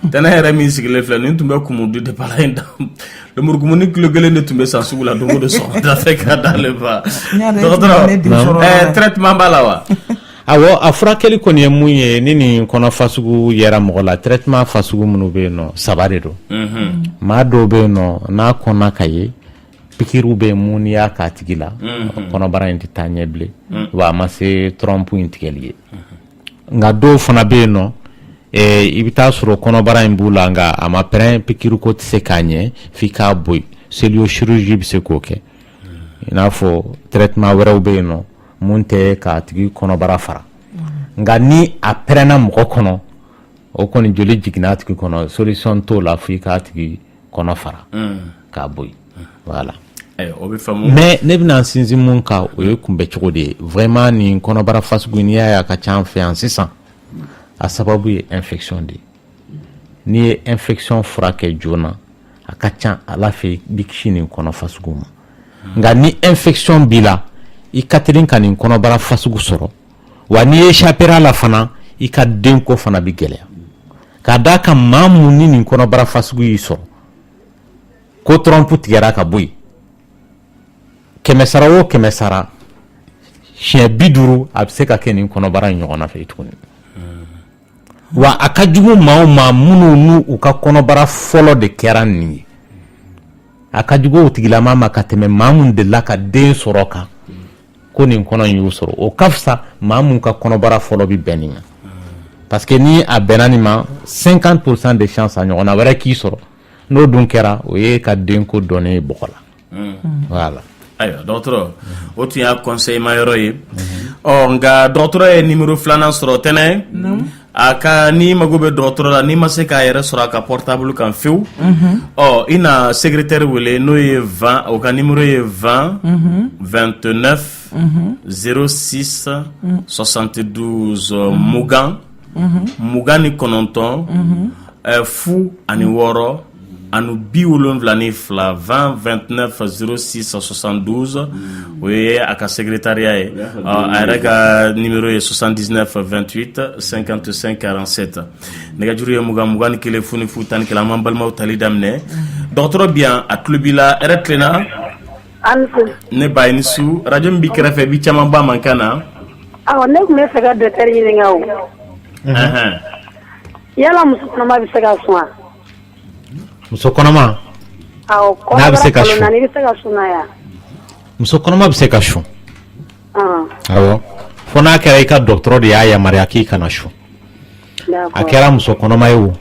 Speaker 4: tɛnɛ yɛrɛ min sigilen filɛ nin tun bɛ kumudu de bala in da lemurukumuni kilo 1 de tun bɛ san sugu la don o don sɔgɔmada fɛ ka d'ale fa dɔgɔtɔrɔ traitement b'a la wa
Speaker 7: awɔ a furakɛli kɔni ye mun ye ni nin kɔnɔ fasugu yɛrɛ mɔgɔ la traitement fasugu minnu bɛ yen nɔ 3 de don maa dɔw bɛ yen nɔ n'a kɔnna ka ye pikiriw bɛ yen mun n'i y'a k'a tigi la kɔnɔbara in tɛ taa ɲɛ bilen wa a ma se trompe in tigɛli ye nka dɔw fana bɛ yen nɔ i bɛ taa sɔrɔ kɔnɔbara in b'u la nka a ma pɛrɛn pikiri ko tɛ se k'a ɲɛ f'i k'a bɔ yen cellulose bɛ se k'o kɛ i n'a fɔ traitement wɛrɛw bɛ yen nɔ mun tɛ k'a tigi kɔnɔbara fara nka ni a pɛrɛnna mɔgɔ kɔnɔ o kɔni joli jiginna a tigi kɔnɔ solution t'o la f'i k'a tigi kɔnɔ fara k'a bɔ yen voilà mais ne bɛna sinsin mun kan o ye kunbɛ cogo de ye vraiment nin kɔnɔbara fasugu n'i y'a ye a ka ca an fɛ yan sisan a sababu ye infection de ye n'i ye infection furakɛ joona a ka ca ala fɛ i bɛ kisi nin kɔnɔ fasugu ma nka ni infection b'i la i ka teli ka nin kɔnɔbara fasugu sɔrɔ wa n'i ye échappé la fana i ka denko fana bɛ gɛlɛya k'a d'a kan maa mun ni nin kɔnɔbara fasugu y'i sɔrɔ ko trompe tigɛra ka bɔ yen 100 o 100 siɲɛ 50 a bɛ se ka kɛ nin kɔnɔbara in ɲɔgɔnna fɛ tuguni wa a ka jugu maa o maa minnu n'u u ka kɔnɔbara fɔlɔ de kɛra nin ye a ka jugu o tigilama ma ka tɛmɛ maa min delila ka den sɔrɔ kan ko nin kɔnɔ in y'u sɔrɔ o ka fisa maa min ka kɔnɔbara fɔlɔ bɛ bɛn nin ma parce que ni a bɛnna nin ma 50% de chance a ɲɔgɔnna wɛrɛ k'i sɔrɔ n'o dun kɛra o ye ka denko dɔnnen ye bɔgɔ la voilà
Speaker 4: ayiwa dɔgɔtɔrɔ o tun y'a conseil ma yɔrɔ ye nka dɔgɔtɔrɔ ye numéro 2nan sɔrɔ tɛnɛ a ka ni mago bɛ dɔgɔtɔrɔ la n'i ma se k'a yɛrɛ sɔrɔ a ka portable kan fewu i na secrétaire wele n'o ye 20 o ka numéro ye 20 29 06 72 mugan mugan ni kɔnɔntɔn fu ani 6 ani 72 20 29 06 72 o ye a ka secrétariat ye a yɛrɛ ka numéro ye 79 28 55 47 nɛgɛjuru ye 20 ni kelen fu ni fu tan ni kelen an b'an balimaw tali daminɛ dɔgɔtɔrɔ bi yan a tulo b'i la hɛrɛ tilenna ne ba i ni su radio min b'i kɛrɛfɛ i bi caman ba man kan na
Speaker 9: ne tun bɛ fɛ ka docteur ɲininka o yala muso kɔnɔma bɛ se ka sɔn wa
Speaker 7: muso kɔnɔma n'a bɛ se ka sun muso kɔnɔma bɛ se ka sun awɔ fo n'a kɛra i ka dɔgɔtɔrɔ de y'a yamaruya k'i kana sun a kɛra muso kɔnɔma ye o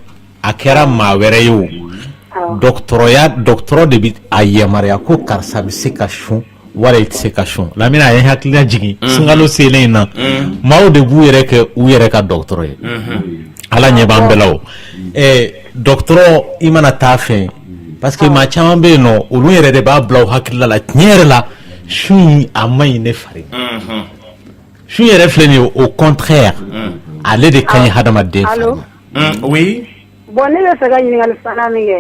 Speaker 7: a kɛra maa wɛrɛ ye o dɔgɔtɔrɔ de bɛ a yamaruya ko karisa bɛ se ka sun wala i tɛ se ka sun Lamine a ye hakilina jigin sunkalo selen in na maaw de b'u yɛrɛ kɛ u yɛrɛ ka dɔgɔtɔrɔ ye Ala ɲɛ b'an bɛɛ la o dɔgɔtɔrɔ i mana taa fɛ parce que maa caman bɛ yen nɔ olu yɛrɛ de b'a bila u hakilila la tiɲɛ yɛrɛ la sun a man ɲi ne fari sun yɛrɛ filɛ nin ye au contraire ale de ka ɲi hadamaden fari
Speaker 4: oui
Speaker 9: bon ne bɛ fɛ ka ɲininkali filanan min kɛ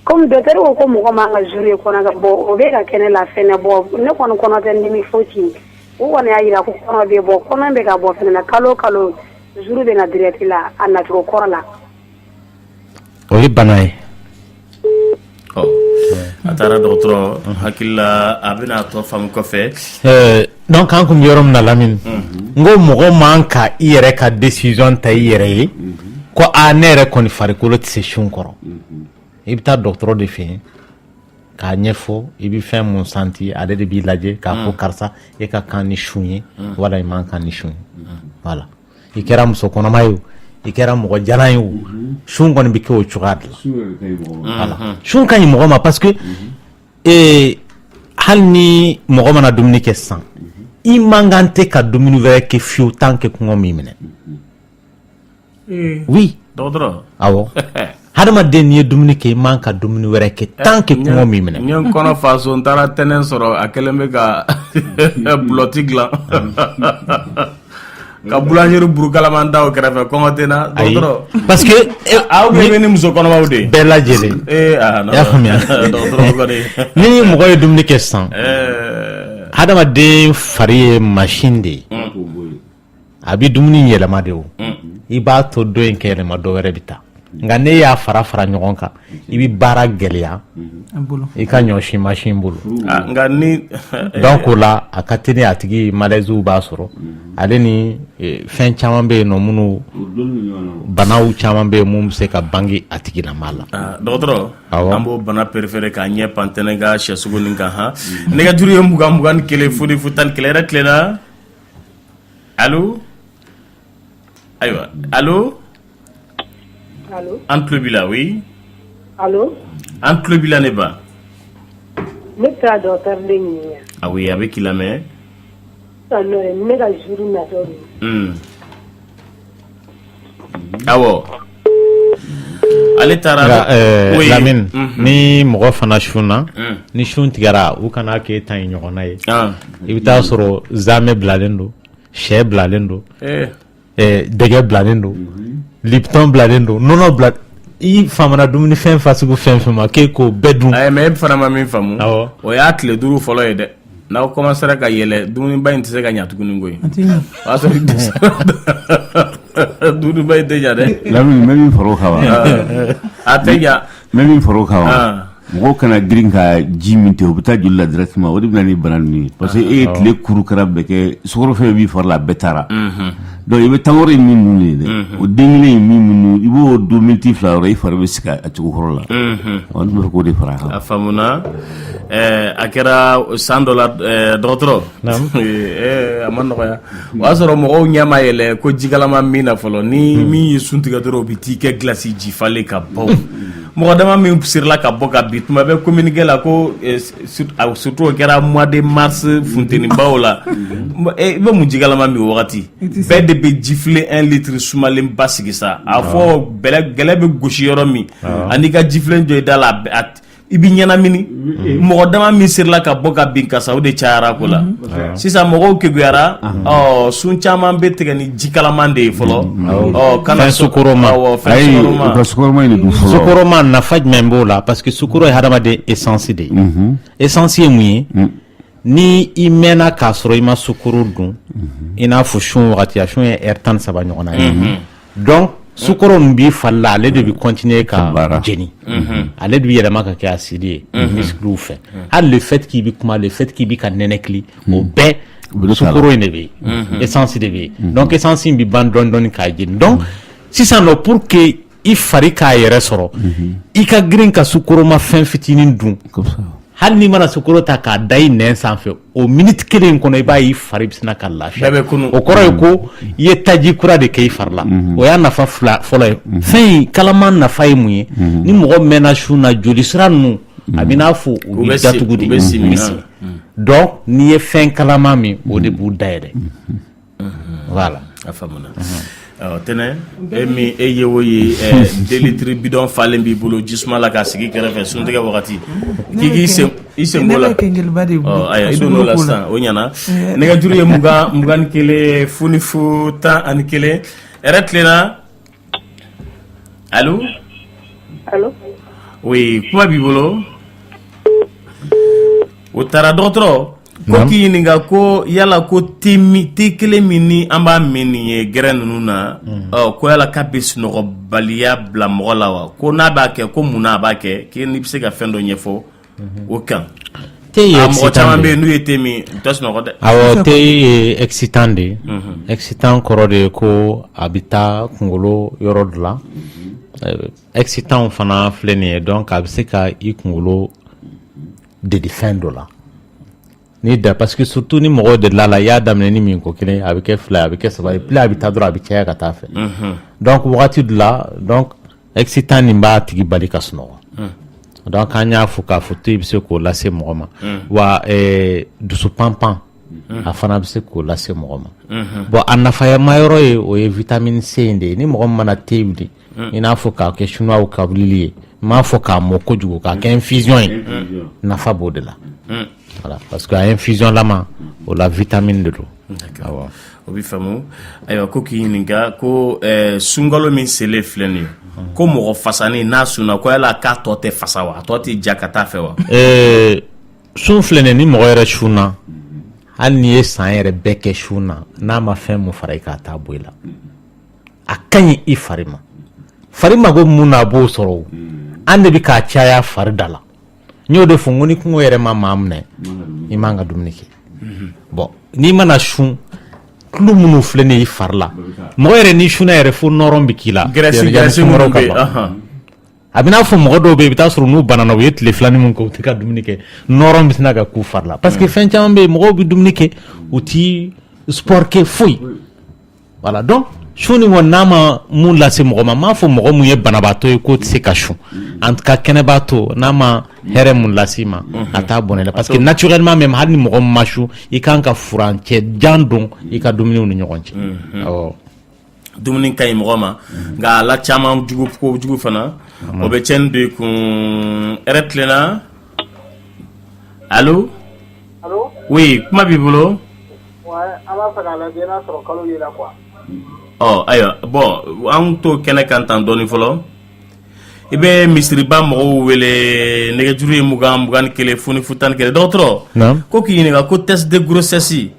Speaker 9: comme docteur ko ko mɔgɔ man ka jour kɔnɔ ka bɔ o bɛ ka kɛnɛ la fɛnɛ bɔ ne kɔni kɔnɔ tɛ ndimi fosi o kɔni y'a yira ko kɔnɔ bɛ bɔ kɔnɔ bɛ ka bɔ fɛnɛ na kalo kalo jour bɛ na direct la a nacogo kɔrɔ la
Speaker 7: o ye bana ye
Speaker 4: a taara dɔgɔtɔrɔ hakilila a bɛna tɔ faamu kɔfɛ
Speaker 7: donc an kun bɛ yɔrɔ min na Lamine n ko mɔgɔ man ka i yɛrɛ ka décision ta i yɛrɛ ye ko ne yɛrɛ kɔni farikolo tɛ se sun kɔrɔ i bɛ taa dɔgɔtɔrɔ de fɛ yen k'a ɲɛfɔ i bɛ fɛn mun santi ale de b'i lajɛ k'a fɔ karisa e ka kan ni sun ye wala i man kan ni sun ye voilà i kɛra muso kɔnɔma ye o i kɛra mɔgɔ jalan ye o sun kɔni bɛ kɛ o cogoya de la voilà sun ka ɲi mɔgɔ ma parce que hali ni mɔgɔ mana dumuni kɛ sisan i man kan tɛ ka dumuni wɛrɛ kɛ fiyewu tant que kɔngɔ m'i minɛ oui
Speaker 4: dɔgɔtɔrɔ
Speaker 7: awɔ hadamaden n'i ye dumuni kɛ i man ka dumuni wɛrɛ kɛ tant que kɔngɔ m'i minɛ
Speaker 4: n ye n kɔnɔ fa so n taara tɛnɛn sɔrɔ a kɛlen bɛ ka bulɔti dilan ka boulangerie burukalaman da o kɛrɛfɛ kɔngɔ tɛ n na dɔgɔtɔrɔ
Speaker 7: parce que
Speaker 4: aw bɛ ni muso kɔnɔmaw de
Speaker 7: bɛɛ lajɛlen i y'a faamuya ni mɔgɔ ye dumuni kɛ sisan hadamaden fari ye machine de ye a bɛ dumuni yɛlɛma de o i b'a to dɔ in kɛ yɛlɛma dɔ wɛrɛ bɛ taa nka ne y'a fara ɲɔgɔn kan i bɛ baara gɛlɛya i ka ɲɔsi machine bolo
Speaker 4: nka ni
Speaker 7: donc o la a ka teli a tigi malaise b'a sɔrɔ ale ni fɛn caman bɛ yen nɔ minnu banaw caman bɛ yen mun bɛ se ka bange a tigi la maa la
Speaker 4: dɔgɔtɔrɔ an b'o bana préféré k'a ɲɛ pantɛnɛ ka sɛsugu nin kan han nɛgɛjuru ye 21 foni fo 11 yɛrɛ tilenna allo ayiwa allo
Speaker 9: allo
Speaker 4: an tulo b'i la oui
Speaker 9: allo
Speaker 4: an tulo b'i la ne ba
Speaker 9: ne ka docteur de ɲininka
Speaker 4: ah oui a bɛ k'i lamɛn
Speaker 9: ne ka jour natɔ don
Speaker 7: awɔ ale taara Lamine ni mɔgɔ fana sunna ni sun tigɛra u kana k'e ta in ɲɔgɔnna ye i bɛ taa sɔrɔ zamɛ bilalen don sɛ bilalen don dɛgɛ bilalen don Lipton bilalen don nɔnɔ bila i famana dumuni fɛn fasugu fɛn fɛn ma k'e k'o bɛɛ dun
Speaker 4: mais e fana ma min faamu o y'a tile 5 fɔlɔ ye dɛ n'aw commencera ka yɛlɛ dumuniba in tɛ se ka ɲɛ tuguni koyi o y'a sɔrɔ dumuniba in tɛ ɲɛ dɛ
Speaker 6: Lamine mɛ min far'o kan wa
Speaker 4: a tɛ ɲɛ
Speaker 6: mɛ min far'o kan wa mɔgɔw kana girin ka ji min ten o bɛ taa joli la directement o de bɛ na ni bana ninnu ye parce que e ye tile kuru kɛra bɛɛ kɛ sukaro fɛn b'i fari la a bɛɛ taara donc i bɛ tangɔrɔ in min ninnu ye dɛ o den kelen in min minnu i b'o don miniti 2 yɔrɔ i fari bɛ sigi a cogo kɔrɔ la ɔ ne bɛ fɛ k'o de fara a kan
Speaker 4: a faamuna a kɛra san dɔ la dɔgɔtɔrɔ a ma nɔgɔya o y'a sɔrɔ mɔgɔw ɲɛ ma yɛlɛ ko jikalama min na fɔlɔ ni min ye sun tigɛ dɔrɔn o bɛ t'i kɛ gilasi ji falen ka bɔ mɔgɔ dama min sirila ka bɔ ka bin tuma bɛ communiqué la ko surtout o kɛra mois de mars funtenibaw la i bɛ mun jikalama min o wagati bɛɛ de bɛ jifile 1 litre sumalenba sigi sa a fɔ gɛlɛ bɛ gosi yɔrɔ min ani ka jifilen jɔ i da la i bɛ ɲɛnamini mɔgɔ dama min sirila ka bɔ ka bin kasa o de cayara ko la sisan mɔgɔw kekuyara sun caman bɛ tigɛ ni jikalaman de ye fɔlɔ
Speaker 7: kana sukoroma sukoroma nafa jumɛn b'o la parce que sukoro ye hadamaden essence de ye essence ye mun ye ni i mɛnna k'a sɔrɔ i ma sukoro dun i n'a fɔ sun wagati a sun ye heure 13 ɲɔgɔnna ye donc sukoro min b'i fari la ale de bɛ continuer ka jeni ale de bɛ yɛlɛma ka kɛ acide ye muscles fɛ hali le fait k'i bɛ kuma le fait k'i bɛ ka nɛnɛkili o bɛɛ sukoro in de bɛ yen essence de bɛ yen donc essence in bɛ ban dɔɔni k'a jeni donc sisan nɔ pour que i fari k'a yɛrɛ sɔrɔ i ka girin ka sukoroma fɛn fitinin dun hali n'i mana sukoro ta k'a da i nɛn sanfɛ o minute kelen kɔnɔ i b'a ye i fari bɛ sina ka lafiya o kɔrɔ ye ko i ye taji kura de kɛ i fari la o y'a nafa fɔlɔ ye fɛn in kalaman nafa ye mun ye ni mɔgɔ mɛnna sun na joli sira ninnu a bɛ n'a fɔ u bɛ datugu de donc n'i ye fɛn kalama min o de b'u dayɛlɛ voilà
Speaker 4: a faamuna tɛnɛ e ye o ye 2 litres bidon falen b'i bolo jisuma la k'a sigi kɛrɛfɛ suntigɛ wagati k'i sen b'o la i donn'o la sisan o ɲɛna nɛgɛjuru ye 21 funifu 11 hɛrɛ tilenna allo oui kuma b'i bolo o taara dɔgɔtɔrɔ ko k'i ɲininka ko yala ko te kelen min ni an b'a min nin ye gɛrɛ ninnu na ko yala k'a bɛ sunɔgɔbaliya bila mɔgɔ la wa ko n'a b'a kɛ ko mun n'a b'a kɛ k'i bɛ se ka fɛn dɔ ɲɛfɔ o kan mɔgɔ caman bɛ yen n'u ye te min u tɛ sunɔgɔ dɛ
Speaker 7: awɔ te ye excitant de excitant kɔrɔ de ye ko a bɛ taa kunkolo yɔrɔ dɔ la excitant fana filɛ nin ye donc a bɛ se ka i kunkolo deli fɛn dɔ la ni da parce que surtout ni mɔgɔ de la i y'a daminɛ ni min ko kelen a bɛ kɛ 2 a bɛ kɛ 3 plus a bɛ taa dɔrɔn a bɛ caya ka taa fɛ donc wagati dɔ la donc excitant nin b'a tigi bali ka sunɔgɔ donc an y'a fɔ k'a fɔ to i bɛ se k'o lase mɔgɔ ma wa dusu panpan a fana bɛ se k'o lase mɔgɔ ma bon a nafayama yɔrɔ ye o ye vitamine C in de ye ni mɔgɔ min mana te wuli i n'a fɔ k'a kɛ chinois ka wulili ye n m'a fɔ k'a mɔ kojugu k'a kɛ infusion ye nafa b'o de la voilà parce que a infusion lama o la vitamine de do
Speaker 4: d'accord o bi famu ayiwa ko k'i ɲininka ko sunkalo min sele filɛ nin ye ko mɔgɔ fasani n'a sunna ko yala k'a tɔ tɛ fasa wa a tɔ tɛ ja ka taa fɛ wa
Speaker 7: sun filɛ nin ni mɔgɔ yɛrɛ sunna hali n'i ye san yɛrɛ bɛɛ kɛ sun na n'a ma fɛn mun fara i k'a taa bɔ i la a ka ɲi i fari ma ko mun na a b'o sɔrɔ an de bɛ k'a caya fari da la n y'o de fɔ n ko ni kungo yɛrɛ ma maa minɛ i man ka dumuni kɛ bon n'i mana sun tulu minnu filɛ nin ye i fari la mɔgɔ yɛrɛ n'i sunna yɛrɛ fo nɔrɔ bɛ k'i la
Speaker 4: gɛrɛsi minnu bɛ yen
Speaker 7: a bɛ n'a fɔ mɔgɔ dɔw bɛ yen i bɛ taa sɔrɔ n'u banana u ye tile 2 min kɛ u tɛ ka dumuni kɛ nɔrɔ bɛ sina ka k'u fari la parce que fɛn caman bɛ yen mɔgɔw bɛ dumuni kɛ u ti sport kɛ foyi voilà donc sun nin kɔni n'a ma mun lase mɔgɔ ma n m'a fɔ mɔgɔ mun ye banabaatɔ ye k'o tɛ se ka sun en tout cas kɛnɛbaatɔ n'a ma hɛrɛ mun lase ma a t'a bɔnɛ la parce que naturellement même hali ni mɔgɔ min ma sun i kan ka furancɛ jan don i ka dumuniw ni ɲɔgɔn cɛ awɔ
Speaker 4: dumuni ka ɲi mɔgɔ ma nka a la caman jugu fana o bɛ tiɲɛni don i kun hɛrɛ tilenna allo oui kuma b'i bolo
Speaker 10: an b'a fɛ k'a lajɛ n'a sɔrɔ kalo yera quoi
Speaker 4: ayiwa bon an to kɛnɛ kan tan dɔɔni fɔlɔ i bɛ misiriba mɔgɔw wele nɛgɛjuru ye 21 funifu 11 dɔgɔtɔrɔ ko k'i ɲininka ko test de grossesse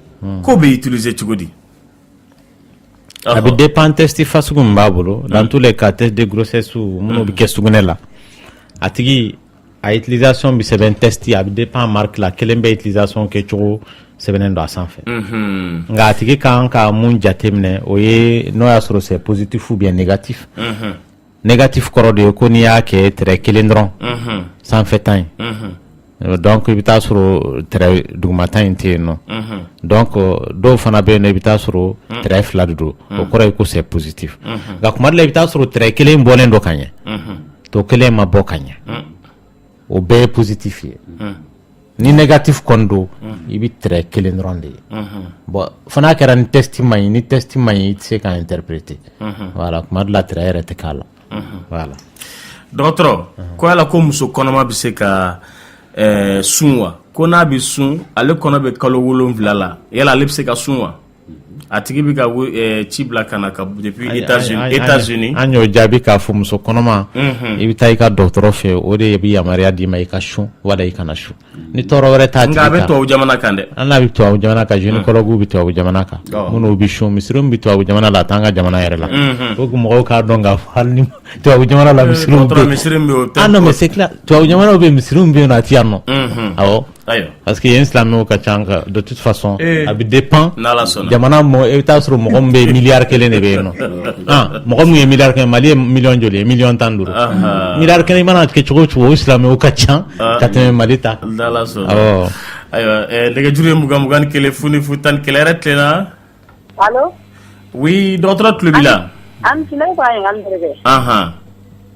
Speaker 4: ko bɛ utiliser cogo di
Speaker 7: a bɛ dépend test fasugu min b'a bolo dans tous les cas test de grossesse minnu bɛ kɛ sugunɛ la a tigi a utilisation bɛ sɛbɛn test a bɛ dépend marque la kelen bɛ utilisation kɛ cogo sɛbɛnnen don a sanfɛ nka a tigi kan ka mun jateminɛ o ye n'o y'a sɔrɔ c'est positif ou bien négatif négatif kɔrɔ de ye ko n'i y'a kɛ tɛrɛ kelen dɔrɔn sanfɛta in donc i bɛ taa sɔrɔ tɛrɛ dugumata in tɛ yen nɔ donc dɔw fana bɛ yen nɔ i bɛ taa sɔrɔ tɛrɛ 2 de don o kɔrɔ ye ko c'est positif nka kuma dɔ la i bɛ taa sɔrɔ tɛrɛ kelen bɔlen dɔ ka ɲɛ to kelen ma bɔ ka ɲɛ o bɛɛ ye positif ye ni négatif kɔni don i bɛ tɛrɛ kelen dɔrɔn de ye bon fana kɛra ni test ma ɲi ni test ma ɲi i tɛ se k'a interpréter voilà kuma dɔ la tɛrɛ yɛrɛ tɛ k'a la voilà
Speaker 4: dɔgɔtɔrɔ ko yala ko muso kɔnɔma bɛ se ka sun wa ko n'a bɛ sun ale kɔnɔ bɛ kalo 7 la yala ale bɛ se ka sun wa a tigi bɛ ka ci bila ka na depuis États-Unis
Speaker 7: an y'o jaabi k'a fɔ muso kɔnɔma i bɛ taa i ka dɔgɔtɔrɔ fɛ o de bɛ yamaruya d'i ma i ka sun wala i kana sun ni tɔɔrɔ wɛrɛ t'a tigi kan
Speaker 4: nka a bɛ tubabu jamana kan dɛ
Speaker 7: an n'a bɛ tubabu jamana kan gynécologue bɛ tubabu jamana kan minnu bɛ sun misiriw bɛ tubabu jamana la a t'an ka jamana yɛrɛ la faut que mɔgɔw k'a dɔn k'a fɔ hali ni tubabu jamana la misiriw bɛ yen ah non mais c'est clair tubabu jamana bɛ misiriw bɛ yen nɔ a ti yan nɔ awɔ parce que yen silamɛw ka ca de toute façon a bɛ dépend jamana i bɛ taa sɔrɔ mɔgɔ min bɛ yen miliyari 1 de bɛ yen nɔ mɔgɔ min ye miliyari 1 Mali ye miliyɔn joli ye miliyɔn 15 miliyari 1 i mana kɛ cogo o cogo o silamɛw ka ca ka tɛmɛ Mali ta
Speaker 4: awɔ ayiwa nɛgɛjuru ye 21 funifu 11 yɛrɛ tilenna
Speaker 9: allo
Speaker 4: oui dɔgɔtɔrɔ tulo b'i la
Speaker 9: an tile ko ayi an terikɛ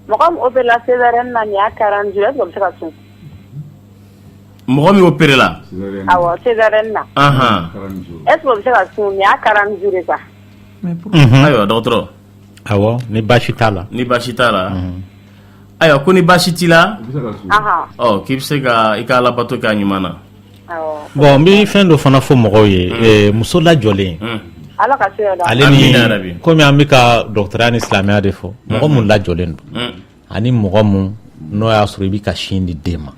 Speaker 9: mɔgɔ min opéré la césarienne na nin y'a 40 jours est-ce que o bɛ se ka sun
Speaker 4: mɔgɔ min opéré la
Speaker 9: awɔ césarienne na est ce que o bɛ se ka sun nin y'a 40 jours quoi
Speaker 4: ayiwa dɔgɔtɔrɔ
Speaker 7: awɔ ni baasi t'a la
Speaker 4: ayiwa ko ni baasi t'i la k'i bɛ se ka i ka alabato k'a ɲuman na
Speaker 7: bon n bɛ fɛn dɔ fana fɔ mɔgɔw ye muso lajɔlen ale ni komi an bɛ ka dɔgɔtɔrɔya ni silamɛya de fɔ mɔgɔ mun lajɔlen don ani mɔgɔ mun n'o y'a sɔrɔ i bɛ ka sin di den ma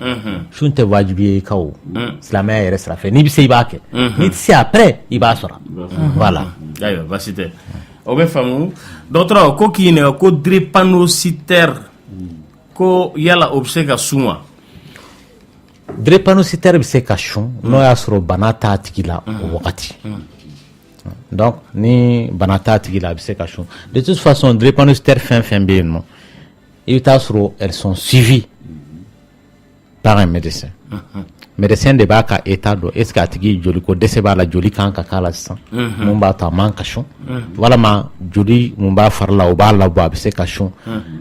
Speaker 7: sun tɛ wajibi ye i ka o silamɛya yɛrɛ sira fɛ n'i bɛ se i b'a kɛ n'i tɛ se après i b'a sɔrɔ voilà
Speaker 4: ayiwa baasi tɛ o bɛ faamu dɔgɔtɔrɔ ko k'i ɲininka ko drépanocytaire ko yala o bɛ se ka sun wa
Speaker 7: drépanocytaire bɛ se ka sun n'o y'a sɔrɔ bana t'a tigi la o wagati donc ni bana t'a tigi la a bɛ se ka sun de toute façon drépanocytaire fɛn fɛn bɛ yen nɔ i bɛ taa sɔrɔ elles sont suivies par un médecin médecin de b'a ka état dɔn est ce que a tigi joli ko dɛsɛ b'a la joli kan ka k'a la sisan mun b'a to a man ka sun walama joli mun b'a fari la o b'a labɔ a bɛ se ka sun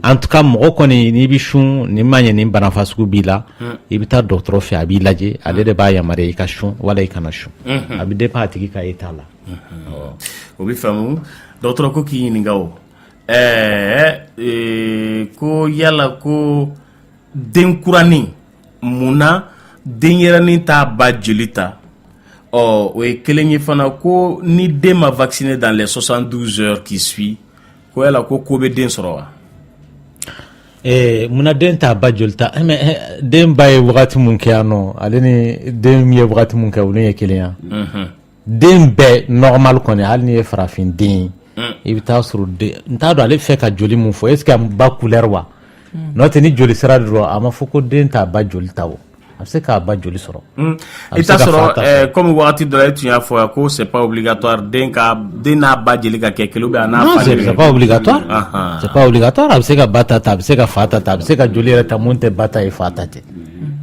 Speaker 7: en tout cas mɔgɔ kɔni n'i bɛ sun ni ma ɲɛ ni bana fasugu b'i la i bɛ taa dɔgɔtɔrɔ fɛ a b'i lajɛ ale de b'a yamaruya i ka sun wala i kana sun a bɛ dépend a tigi ka état la
Speaker 4: o bɛ faamu dɔgɔtɔrɔ ko k'i ɲininka o ko yala ko denkuranin munna denyɛrɛnin t'a ba joli ta o ye kelen ye fana ko ni den ma vacciné dans les 72 heures qui suit ko yala ko bɛ den sɔrɔ wa
Speaker 7: munna den t'a ba joli ta den ba ye wagati mun kɛ yan nɔ ale ni den ye wagati mun kɛ olu ye kelen ya den bɛɛ normal kɔni hali ni ye farafin den i bɛ taa sɔrɔ n t'a dɔn ale fɛ ka joli mun fɔ est ce que a ba couleur wa n'o tɛ ni joli sira dɔrɔn a ma fɔ ko den t'a ba joli ta o a bɛ se k'a ba joli sɔrɔ
Speaker 4: i t'a sɔrɔ comme wagati dɔ la i tun y'a fɔ ko c'est pas obligatoire den n'a ba jeli ka kɛ kelen ou bien a n'a fa
Speaker 7: c'est pas obligatoire c'est pas obligatoire a bɛ se ka ba ta a bɛ se ka fa ta a bɛ se ka joli yɛrɛ ta mun tɛ ba ta ye fa ta tɛ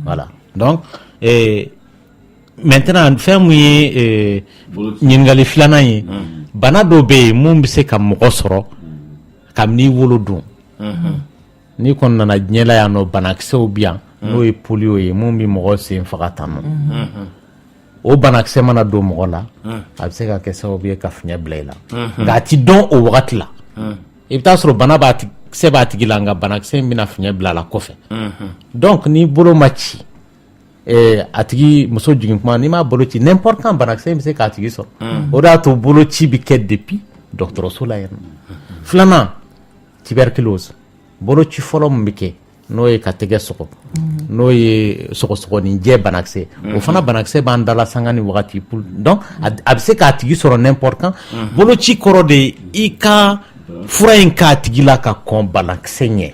Speaker 7: voilà donc maintenant fɛn mun ye ɲininkali filanan ye bana dɔ bɛ yen mun bɛ se ka mɔgɔ sɔrɔ kabini wolo don n'i kɔni nana diɲɛ la yan nɔ banakisɛw bɛ yan n'o ye polio ye mun bɛ mɔgɔ sen faga tan nɔ o banakisɛ mana don mɔgɔ la a bɛ se ka kɛ sababu ye ka fiɲɛ bila i la nka a ti dɔn o wagati la i bɛ taa sɔrɔ banakisɛ b'a tigi la nka banakisɛ in bɛna fiɲɛ bila a la kɔfɛ donc n'i bolo ma ci a tigi muso jigin kuma n'i m'a bolo ci n'importe quand banakisɛ in bɛ se k'a tigi sɔrɔ o de y'a to bolo ci bɛ kɛ depuis dɔgɔtɔrɔso la yan filanan tuberculose bolo ci fɔlɔ min bɛ kɛ n'o ye ka tɛgɛ sɔgɔ n'o ye sɔgɔsɔgɔninjɛ banakisɛ o fana banakisɛ b'an dala sanga ni wagati donc a bɛ se k'a tigi sɔrɔ n'importe quand bolo ci kɔrɔ de i ka fura in k'a tigi la ka kɔn banakisɛ ɲɛ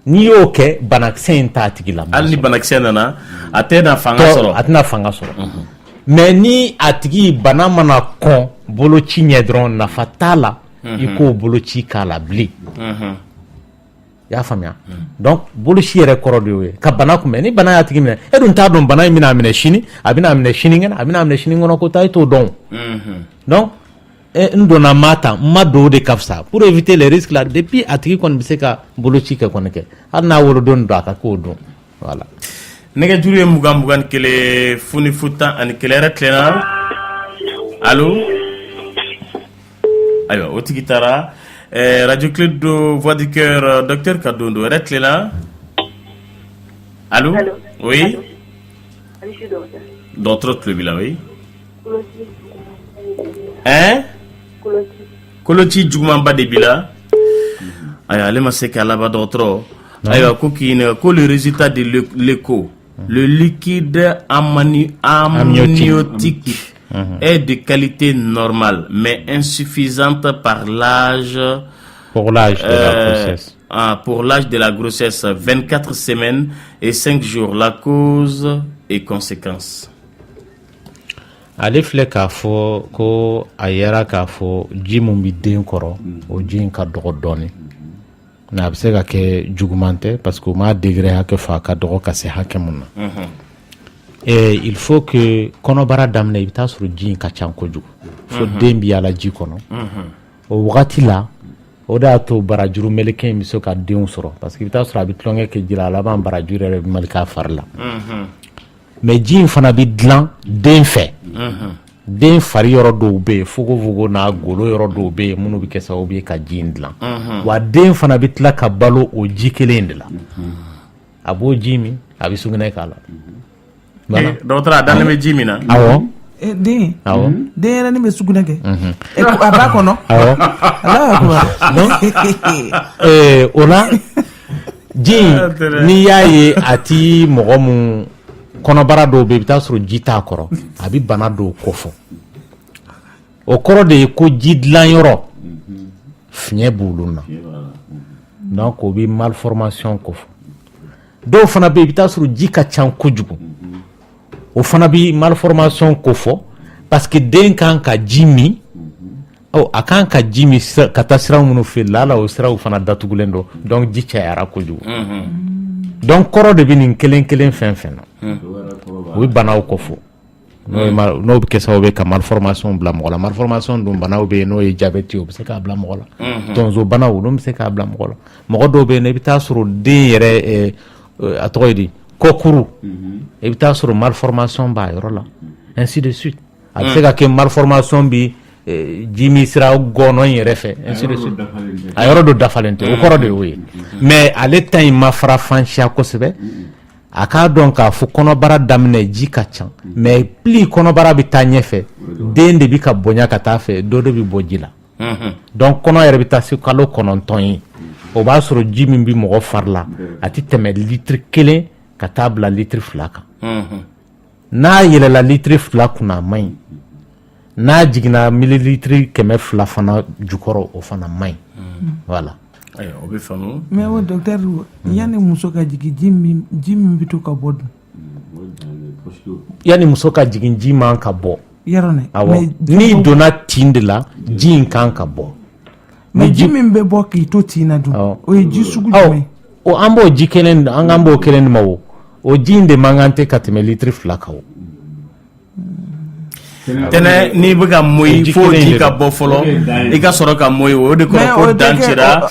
Speaker 7: n'i y'o kɛ banakisɛ in t'a tigi la
Speaker 4: hali ni banakisɛ nana a tɛna
Speaker 7: fanga sɔrɔ mais ni a tigi bana mana kɔn boloci ɲɛ dɔrɔn nafa t'a la i k'o boloci k'a la bilen i y'a faamuya donc boloci yɛrɛ kɔrɔ de y'o ye ka bana kunbɛn ni bana y'a tigi minɛ e dun t'a dɔn bana in bɛna minɛ sini a bɛna minɛ sinikɛnɛ a bɛna minɛ sinikɔnɔ ko taa i t'o dɔn donc n donna maa ta n ma don o de ka fisa pour éviter les risques là depuis a tigi kɔni bɛ se ka boloci kɛ kɔni kɛ hali n'a wolodon don a ka k'o dɔn voilà
Speaker 4: nɛgɛjuru ye 20 ni kelen foni futan ani kelen yɛrɛ tilenna allo ayiwa o tigi taara radio Clédou voix du cœur docteur Kadondo yɛrɛ tilenna allo oui dɔgɔtɔrɔ tulo b'i la oui koloci jugumanba de b'i la ayiwa ale ma se k'a laban dɔgɔtɔrɔ ayiwa ko k'i ɲininka ko le résultat de l'écho le liquide amniotique est de qualité normale mais insuffisante pour l'âge de la grossesse. Pour l'âge de la grossesse, 24 semaines et 5 jours. La cause et conséquence.
Speaker 7: Ale filɛ k'a fɔ ko a yɛra k'a fɔ ji mun bɛ den kɔrɔ o ji in ka dɔgɔ dɔɔni nka a bɛ se ka kɛ juguman tɛ parce que o m'a degré hakɛ fɔ a ka dɔgɔ ka se hakɛ mun na il faut que kɔnɔbara daminɛ i bɛ taa sɔrɔ ji in ka ca kojugu fo den bɛ yaala ji kɔnɔ o wagati la o de y'a to barajuru meleke in bɛ se ka denw sɔrɔ parce que i bɛ taa sɔrɔ a bɛ tulonkɛ kɛ ji la a laban barajuru yɛrɛ bɛ mali k'a fari la mais ji in fana bi dilan den fɛ den fari yɔrɔ dɔw bɛ yen fogofogo n'a golo yɔrɔ dɔw bɛ yen minnu bɛ kɛ sababu ye ka ji in dilan wa den fana bɛ tila ka balo o ji kelen in de la a b'o ji min a bɛ sugunɛ k'a la
Speaker 4: dɔgɔtɔrɔ a dannen bɛ ji min na
Speaker 7: awɔ
Speaker 5: den yɛrɛ ni bɛ sugunɛ kɛ a b'a kɔnɔ
Speaker 7: o la ji n'i y'a ye a ti mɔgɔ mun kɔnɔbara dɔw bɛ yen i bɛ taa sɔrɔ ji t'a kɔrɔ a bɛ bana dɔw kofɔ o kɔrɔ de ye ko ji dilan yɔrɔ fiɲɛ b'olu na donc o bɛ malformation kofɔ dɔw fana bɛ yen i bɛ taa sɔrɔ ji ka ca kojugu o fana bɛ malformation kofɔ parce que den kan ka ji min a kan ka ji min ka taa sira minnu fɛ lala o siraw fana datugulen don donc ji cayara kojugu donc kɔrɔ de bɛ nin kelen kelen fɛn fɛn na o ye banaw kofɔ n'o bɛ kɛ sababu ye ka malformation bila mɔgɔ la malformation dun banaw bɛ yen n'o ye diabète o bɛ se k'a bila mɔgɔ la tonso banaw olu bɛ se k'a bila mɔgɔ la mɔgɔ dɔw bɛ yen i bɛ taa sɔrɔ den yɛrɛ a tɔgɔ ye di kɔkuru i bɛ taa sɔrɔ malformation b'a yɔrɔ la ainsi de suite a bɛ se ka kɛ malformation bi ji mi sira gɔnɔ in yɛrɛ fɛ ainsi de suite a yɔrɔ dɔ dafalen tɛ o kɔrɔ de y'o ye mais ale ta in ma fara fansiya kosɛbɛ a k'a dɔn k'a fɔ kɔnɔbara daminɛ ji ka ca mais plus kɔnɔbara bɛ taa ɲɛfɛ den de bɛ ka bonya ka taa fɛ dɔ de bɛ bɔ ji la donc kɔnɔ yɛrɛ bɛ taa se kalo 9 ye o b'a sɔrɔ ji min bɛ mɔgɔ fari la a tɛ tɛmɛ litre 1 ka taa bila litre 2 kan n'a yɛlɛla litre 2 kunna a man ɲi n'a jiginna mililitre 200 fana jukɔrɔ o fana man ɲi voilà.
Speaker 4: o bɛ faamu.
Speaker 5: mais o docteur yanni muso ka jigin ji min bɛ to ka bɔ dun.
Speaker 7: yanni muso ka jigin ji man ka bɔ.
Speaker 5: yɔrɔ ne.
Speaker 7: awɔ n'i donna tin de la ji in kan ka bɔ.
Speaker 5: mais ji min bɛ bɔ k'i to tin na dun o ye ji sugu jumɛn.
Speaker 7: o an b'o ji kelen an k'an b'o kelen de ma o ji in de man kan tɛ ka tɛmɛ litre 2 kan o.
Speaker 4: tɛnɛ n'i bɛ ka moyi fo ji ka bɔ fɔlɔ i ka sɔrɔ ka moyi o de kɔrɔ ko dan cira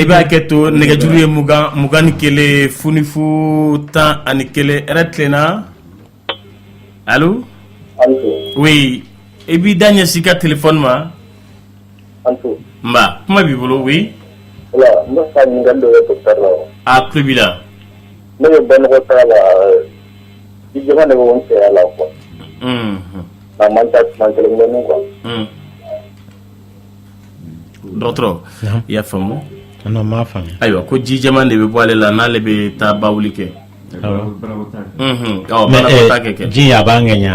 Speaker 4: i b'a kɛ to nɛgɛjuru ye 21 funifu 11 ɛrɛ tilenna allo oui i b'i da ɲɛsin i ka téléphone ma nba kuma b'i bolo oui a tulo b'i la
Speaker 10: ne bɛ banɔgɔ taga la i jama de bɛ n cɛya la quoi a man ta man kelen kelen quoi
Speaker 4: dɔgɔtɔrɔ i y'a faamu
Speaker 7: non m'a faamu
Speaker 4: ayiwa ko ji jɛman de bɛ bɔ ale la n'ale bɛ taa bawuli kɛ
Speaker 7: banakɔtaa kɛ ji a b'a ŋɛɲa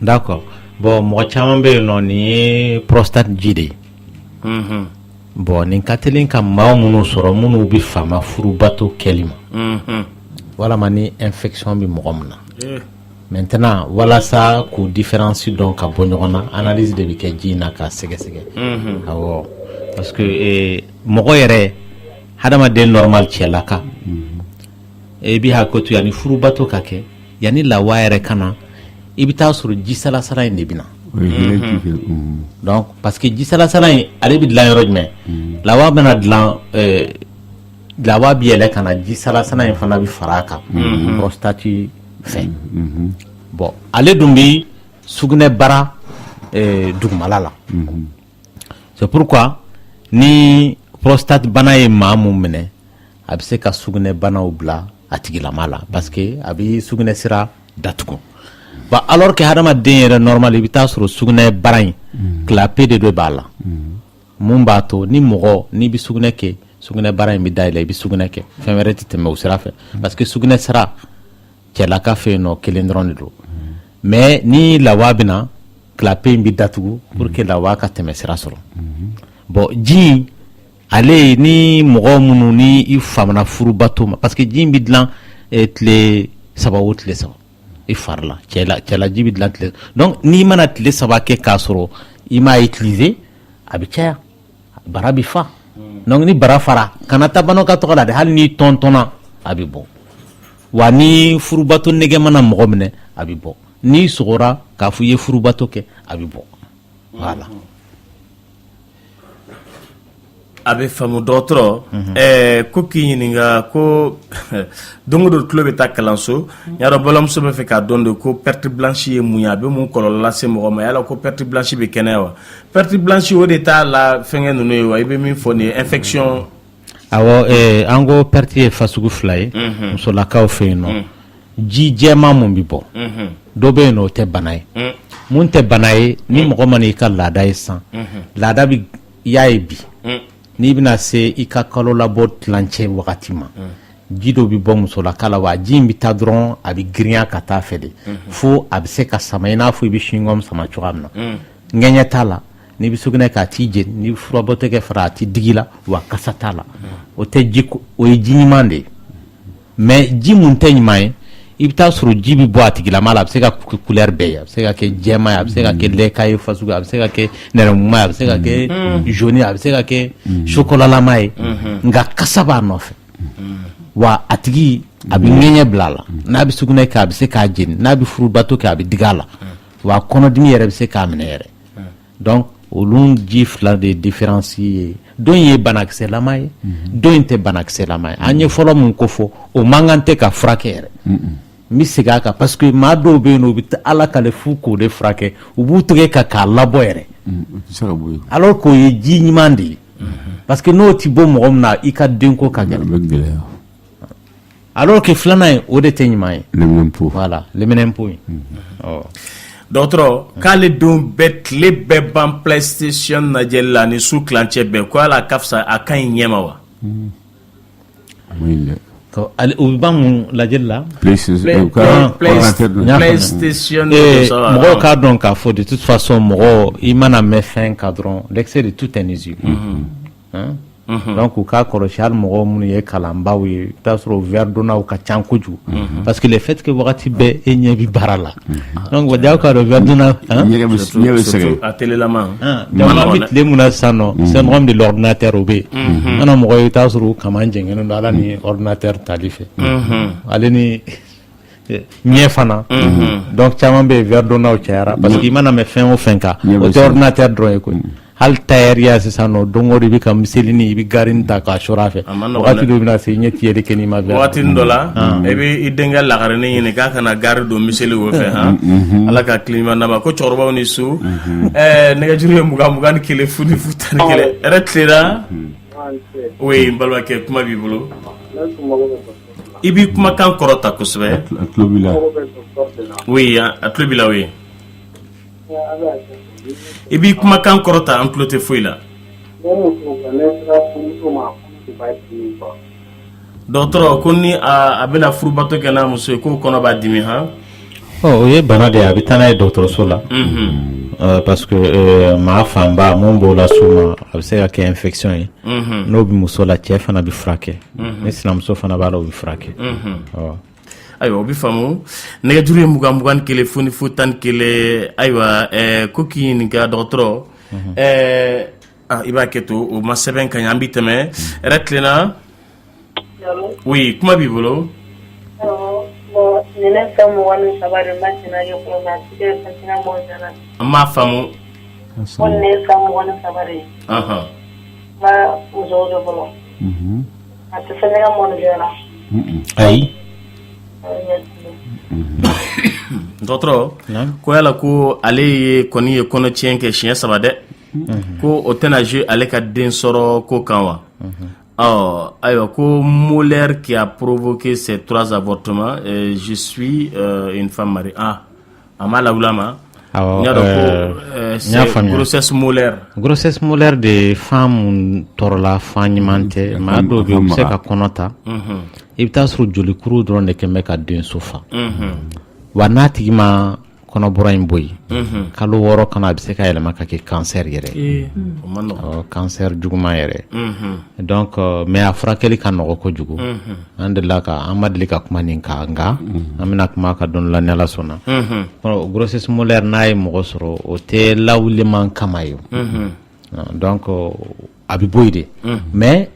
Speaker 7: d'accord bon mɔgɔ caman bɛ yen nɔ nin ye prostate ji de ye bon nin ka teli ka maa minnu sɔrɔ minnu bɛ fama furubato kɛli ma walama ni infection bɛ mɔgɔ min na maintenant walasa k'o différence dɔn ka bɔ ɲɔgɔn na analyse de bɛ kɛ ji in na k'a sɛgɛsɛgɛ awɔ parce que mɔgɔ yɛrɛ hadamaden normal cɛlaka i bɛ hakɛ to yanni furubato ka kɛ yanni lawa yɛrɛ ka na i bɛ taa sɔrɔ ji salasala in de bɛ na donc parce que ji salasala in ale bɛ dilan yɔrɔ jumɛn lawa bɛna dilan lawa bɛ yɛlɛ ka na ji salasala in fana bɛ fara a kan prostate fɛ bon ale dun bɛ sugunɛbara dugumala la c'est pourquoi ni prostate bana ye maa mun minɛ a bɛ se ka sugunɛbanaw bila a tigilama la parce que a bɛ sugunɛ sira datugu bon alors que hadamaden yɛrɛ normal i bɛ taa sɔrɔ sugunɛbara in clapet de dɔ b'a la mun b'a to ni mɔgɔ n'i bɛ sugunɛ kɛ sugunɛbara in bɛ dayɛlɛ i bɛ sugunɛ kɛ fɛn wɛrɛ tɛ tɛmɛ o sira fɛ parce que sugunɛ sira cɛlaka fɛ yen nɔ kelen dɔrɔn de don mais ni lawa bɛ na clapet in bɛ datugu pour que lawa ka tɛmɛ sira sɔrɔ bon ji ale ni mɔgɔ minnu ni i famana furubato ma parce que ji in bɛ dilan tile 3 o tile 3 i fari la cɛla ji bɛ dilan tile donc n'i mana tile 3 kɛ k'a sɔrɔ i m'a utiliser a bɛ caya bara bɛ fa donc ni bara fara kana taa banaw ka tɔgɔ la dɛ hali n'i tɔntɔnna a bɛ bɔ wa ni furubato nɛgɛ mana mɔgɔ minɛ a bɛ bɔ n'i sɔgɔra k'a fɔ i ye furubato kɛ a bɛ bɔ voilà
Speaker 4: a bɛ faamu dɔgɔtɔrɔ ko k'i ɲininka ko don o don tulo bɛ taa kalanso y'a dɔn balimamuso bɛ fɛ k'a dɔn de ko perte blanche ye mun ye a bɛ mun kɔlɔlɔ lase mɔgɔ ma yala ko perte blanche bɛ kɛnɛya wa perte blanche o de t'a la fɛnkɛ ninnu ye wa i bɛ min fɔ nin ye infection.
Speaker 7: awɔ an ko perte ye fasugu fila ye musolakaw fɛ yen nɔ ji jɛman mun bɛ bɔ dɔ bɛ yen nɔ o tɛ bana ye mun tɛ bana ye ni mɔgɔ ma n'i ka laada ye san laada bɛ y'a ye bi n'i bɛna se i ka kalo labɔ tilancɛ wagati ma ji dɔ bɛ bɔ musolaka la wa ji in bɛ taa dɔrɔn a bɛ girinya ka taa fɛ de fo a bɛ se ka sama i n'a fɔ i bɛ chewing-gum sama cogoya min na ŋɛɲɛ t'a la n'i bɛ sugunɛ k'a t'i jeni n'i bɛ furabɔtɔ kɛ fara a t'i digi la wa kasa t'a la o ye ji ɲuman de ye mais ji mun tɛ ɲuman ye i bɛ taa sɔrɔ ji bɛ bɔ a tigilama la a bɛ se ka couleur bɛɛ ye a bɛ se ka kɛ jɛman ye a bɛ se ka kɛ lɛka ye fasugu a bɛ se ka kɛ nɛrɛmuguma ye a bɛ se ka kɛ jaune a bɛ se ka kɛ chocolat-lama ye nka kasa b'a nɔfɛ wa a tigi a bɛ ŋɛɲɛ bila a la n'a bɛ sugunɛ kɛ a bɛ se k'a jeni n'a bɛ furubato kɛ a bɛ digi a la wa kɔnɔdimi yɛrɛ bɛ se k'a minɛ yɛrɛ donc olu ji fila de différence ye dɔ in ye banakisɛlama ye dɔ in tɛ banakisɛlama ye an ye fɔlɔ mun ko fɔ o man kan tɛ ka furakɛ yɛrɛ n bɛ segin a kan parce que maa dɔw bɛ yen nɔ u bɛ ala kale fu k'o de furakɛ u b'u tigɛ k'a labɔ yɛrɛ alors k'o ye ji ɲuman de ye parce que n'o ti bɔ mɔgɔ min na i ka denko ka gɛlɛn alors que filanan ye o de tɛ ɲuman ye voilà leminɛnpo ye
Speaker 4: dɔgɔtɔrɔ k'ale denw bɛɛ tile bɛɛ ban PlayStation lajɛli la ni su tilancɛ bɛɛ ko ala ka fisa a ka ɲi ɲɛma wa
Speaker 7: u bɛ ban mun lajɛli la
Speaker 4: PlayStation
Speaker 7: mɔgɔw k'a dɔn k'a fɔ de toute façon mɔgɔ i mana mɛn fɛn kan dɔrɔn l'excès de tout est nuisible donc u k'a kɔlɔsi hali mɔgɔ minnu ye kalanbaw ye i bɛ t'a sɔrɔ verre donnaw ka ca kojugu parce que le fait que wagati bɛɛ e ɲɛ bɛ baara la donc wajaw k'a dɔn verre donna
Speaker 6: ɲɛ bɛ sɛgɛn
Speaker 4: a télélama
Speaker 7: jamana bɛ tile mun na sisan nɔ c'est normal de l'ordinateur o bɛ yen mana mɔgɔ ye i bɛ t'a sɔrɔ u kama jɛngɛnen don ala ni ordinateur tali fɛ ale ni ɲɛ fana donc caman bɛ yen verre donnaw cayara parce que i mana mɛn fɛn o fɛn kan o tɛ ordinateur dɔrɔn ye koyi hali tailleur sisan nɔ don o don i bɛ ka miselini i bɛ garini ta k'a sɔrɔ a fɛ wagati dɔ bɛna se ɲɛ tiyɛli kɛ n'i ma verre
Speaker 4: wagati dɔ la i bɛ i denkɛ lakarini ɲini k'a kana gari don miseli o fɛ ala ka kilima nama ko cɛkɔrɔbaw ni su nɛgɛjuru ye 21 ni 1 fu ni fu 11 yɛrɛ tilela oui n balimakɛ kuma b'i bolo i b'i kumakan kɔrɔta kosɛbɛ oui a tulo b'i la oui i b'i kumakan kɔrɔta an tulo tɛ foyi la dɔgɔtɔrɔ ko ni a bɛna furubato kɛ n'a muso ye k'o kɔnɔ b'a dimi han
Speaker 7: o ye bana de ye a bɛ taa n'a ye dɔgɔtɔrɔso la parce que maa fanba mun b'o la s'u ma a bɛ se ka kɛ infection ye n'o bɛ muso la cɛ fana bɛ furakɛ ni sinamuso fana b'a la o bɛ furakɛ
Speaker 4: ayiwa o bɛ faamu nɛgɛjuru ye 21 ni 1 fu ni fu 11 ayiwa ko k'i ɲininka dɔgɔtɔrɔ i b'a kɛ to o ma sɛbɛn ka ɲɛ an bɛ tɛmɛ yɛrɛ tilenna oui kuma b'i bolo an m'a faamu
Speaker 7: ayi
Speaker 4: dɔgɔtɔrɔ ko yala ko ale ye kɔni ye kɔnɔtiɲɛ kɛ siɲɛ 3 dɛ ko o tɛna jouer ale ka den sɔrɔ ko kan wa ayiwa ko Muller qui a provoqué ces 3 avortements je suis une femme mariée a m'a lawula ma c'est grossesse
Speaker 7: Muller de femme tɔrɔla fan ɲuman tɛ maa dɔw bɛ u bɛ se ka kɔnɔ ta i bɛ taa sɔrɔ jolikuru dɔrɔn de kɛn bɛ ka denso fa wa n'a tigi ma kɔnɔbɔra in bɔ yen kalo 6 kana a bɛ se ka yɛlɛma ka kɛ cancer yɛrɛ cancer juguman yɛrɛ donc mais a furakɛli ka nɔgɔ kojugu an ma deli ka kuma nin kan nka an bɛna kuma ka dɔn la ni Ala sɔnna grossesse Muller n'a ye mɔgɔ sɔrɔ o tɛ lawuliman kama ye donc a bɛ bɔ yen de mais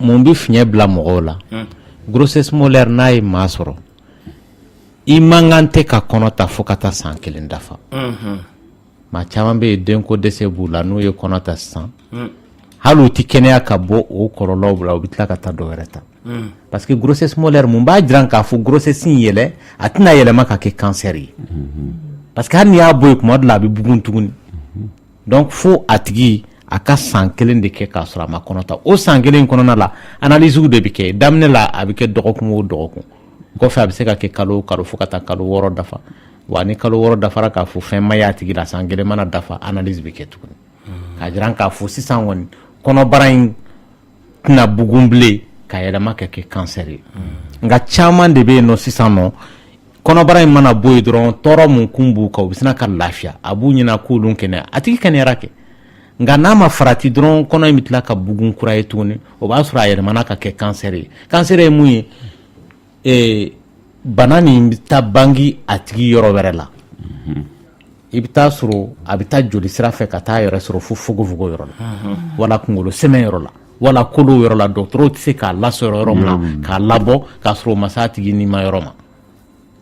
Speaker 7: mun bɛ fiɲɛ bila mɔgɔw la grossesse Muller n'a ye maa sɔrɔ i man kan tɛ ka kɔnɔ ta fo ka taa san 1 dafa maa caman bɛ yen denko dɛsɛ b'u la n'u ye kɔnɔ ta sisan halu ti kɛnɛya ka bɔ o kɔrɔlɔw la o bi tila ka taa dɔ wɛrɛ ta parce que grossesse molaire mun b'a jiran k'a fɔ grossesse in yɛlɛ a tɛna yɛlɛma ka kɛ cancer ye parce que hali n'i y'a bɔ yen kuma dɔ la a bɛ bugun tuguni donc fo a tigi a ka san 1 de kɛ k'a sɔrɔ a ma kɔnɔ ta o san 1 kɔnɔna la analyse de bɛ kɛ daminɛ la a bɛ kɛ dɔgɔkun o dɔgɔkun kɔfɛ a bɛ se ka kɛ kalo o kalo fo ka taa kalo 6 dafa wa ni kalo 6 dafara k'a fɔ fɛn ma y'a tigi la san 1 mana dafa analyse bɛ kɛ tuguni k'a jiran k'a fɔ sisan kɔni kɔnɔbara in tɛna bugun bilen ka yɛlɛma ka kɛ cancer ye nka caman de bɛ yen nɔ sisan nɔ kɔnɔbara in mana bɔ yen dɔrɔn tɔɔrɔ mun kun b'u kan u bɛ sina ka lafiya a b'u ɲɛna k'olu kɛnɛya a tigi kɛnɛyara kɛ nka n'a ma farati dɔrɔn kɔnɔ in bɛ tila ka bugun kura ye tuguni o b'a sɔrɔ a yɛlɛmana ka kɛ cancer ye cancer ye mun ye bana nin bɛ taa bangi a tigi yɔrɔ wɛrɛ la i bɛ taa sɔrɔ a bɛ taa joli sira fɛ ka taa yɛrɛ sɔrɔ fo fogofogo yɔrɔ la wala kunkolo sɛmɛ yɔrɔ la wala kolo yɔrɔ la dɔgɔtɔrɔw tɛ se k'a lasɔrɔ yɔrɔ min na k'a labɔ k'a sɔrɔ o ma se a tigi ni ma yɔrɔ ma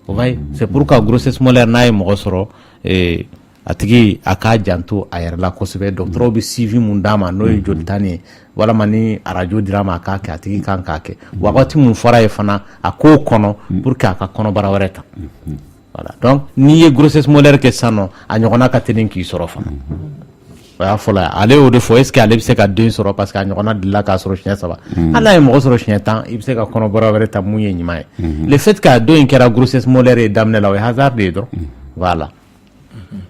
Speaker 7: o b'a ye c'est pour que grossesse molaire n'a ye mɔgɔ sɔrɔ a tigi a k'a janto a yɛrɛ la kosɛbɛ dɔgɔtɔrɔw bɛ suivi mun d'a ma n'o ye jolita nin ye walama ni arajo dira ma a k'a kɛ a tigi kan k'a kɛ wagati mun fɔra ye fana a k'o kɔnɔ pour que a ka kɔnɔbara wɛrɛ ta voilà donc n'i ye grossesse molaire kɛ sisan nɔ a ɲɔgɔnna ka teli k'i sɔrɔ fana o y'a fɔlɔ ye ale y'o de fɔ est ce que ale bɛ se ka den sɔrɔ parce que a ɲɔgɔnna delila k'a sɔrɔ siɲɛ 3 hali ye mɔgɔ sɔrɔ siɲɛ 10 i bɛ se ka kɔnɔbara wɛrɛ ta mun ye ɲuman ye le fait que a dɔ in kɛra grossesse molaire ye daminɛ la o ye hasard de ye dɔrɔn voilà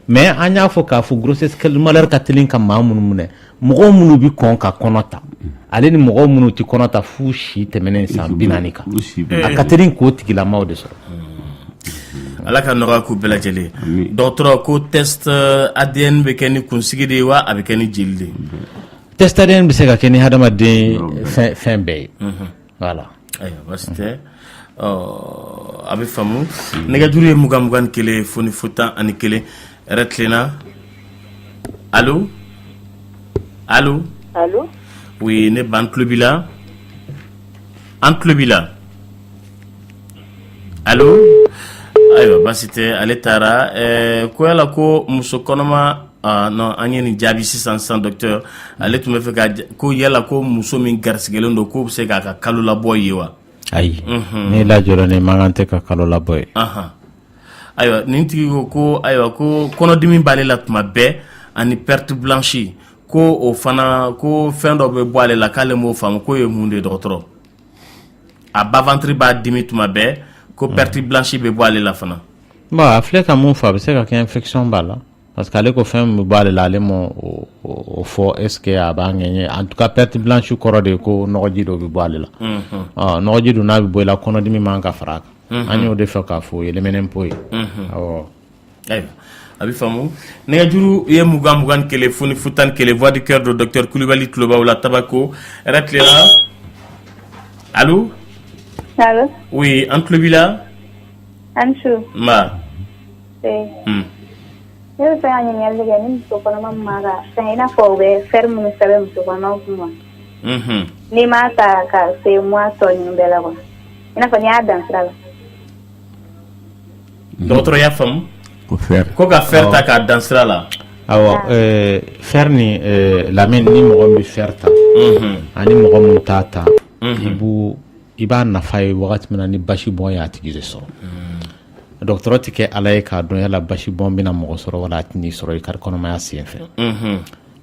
Speaker 7: mais an y'a fɔ k'a fɔ grossesse molaire ka teli ka maa minnu minɛ mɔgɔ minnu bɛ kɔn ka kɔnɔ ta ale ni mɔgɔ minnu tɛ kɔnɔ ta f'u si tɛmɛnen san 40 kan a ka teli k'o tigilamaw de sɔrɔ
Speaker 4: ala ka nɔgɔya k'u bɛɛ lajɛlen dɔgɔtɔrɔ ko test ADN bɛ kɛ ni kunsigi de ye wa a bɛ kɛ ni jeli de ye
Speaker 7: test ADN bɛ se ka kɛ ni hadamaden fɛn bɛɛ ye voilà
Speaker 4: ayiwa baasi tɛ a bɛ faamu nɛgɛjuru ye 21 fo ni 41 yɛrɛ tilenna allo allo
Speaker 9: allo
Speaker 4: oui ne ban tulo b'i la an tulo b'i la allo ayiwa baasi tɛ ale taara ko yala ko muso kɔnɔma non an ye nin jaabi sisan docteur ale tun bɛ fɛ ka ko yala ko muso min garisigɛlen don k'o bɛ se k'a ka kalo labɔ ye wa
Speaker 7: ayi ne lajɔra ne man kan tɛ ka kalo labɔ ye
Speaker 4: ayiwa nin tigi ko ayiwa ko kɔnɔdimi b'ale la tuma bɛɛ ani perte blanche ko o fana ko fɛn dɔ bɛ bɔ ale la k'ale m'o faamu k'o ye mun de ye dɔgɔtɔrɔ a bas ventre b'a dimi tuma bɛɛ ko perte blanche bɛ bɔ ale la fana
Speaker 7: bon a filɛ ka mun fɔ a bɛ se ka kɛ infection b'a la parce que ale ko fɛn min bɛ bɔ ale la ale m'o fɔ est ce que a b'a ŋɛɲɛ en tout cas perte blanche kɔrɔ de ye ko nɔgɔji dɔ bɛ bɔ ale la nɔgɔji dun n'a bɛ bɔ i la kɔnɔdimi man ka fara a kan an y'o de fɛ k'a fɔ yɛlɛmɛnen po ye awɔ
Speaker 4: ayiwa a bɛ faamu nɛgɛjuru ye 21 fo ni 41 voix du cœur de docteur Kulibali tulo b'aw la Tabako yɛrɛ tilela allo
Speaker 11: allo
Speaker 4: oui an tulo b'i la
Speaker 11: Ansu
Speaker 4: nba
Speaker 11: ne bɛ fɛ ka ɲininkali kɛ ni muso kɔnɔma min ma ka fɛn i n'a fɔ u bɛ fɛɛrɛ minnu sɛbɛn muso kɔnɔmaw kun wa n'i m'a ta ka se mois tɔ ninnu bɛɛ la quoi i n'a fɔ n'i y'a dan sira la
Speaker 4: dɔgɔtɔrɔ y'a faamu ko ka fɛɛrɛ ta k'a dan sira la
Speaker 7: awɔ fɛɛrɛ ni lamɛn ni mɔgɔ min bɛ fɛɛrɛ ta ani mɔgɔ min t'a ta i b'a nafa ye wagati min na ni basi bɔn y'a tigi de sɔrɔ dɔgɔtɔrɔ tɛ kɛ ala ye k'a dɔn yala basi bɔn bɛna mɔgɔ sɔrɔ wala a tɛn'i sɔrɔ i ka kɔnɔmaya sen fɛ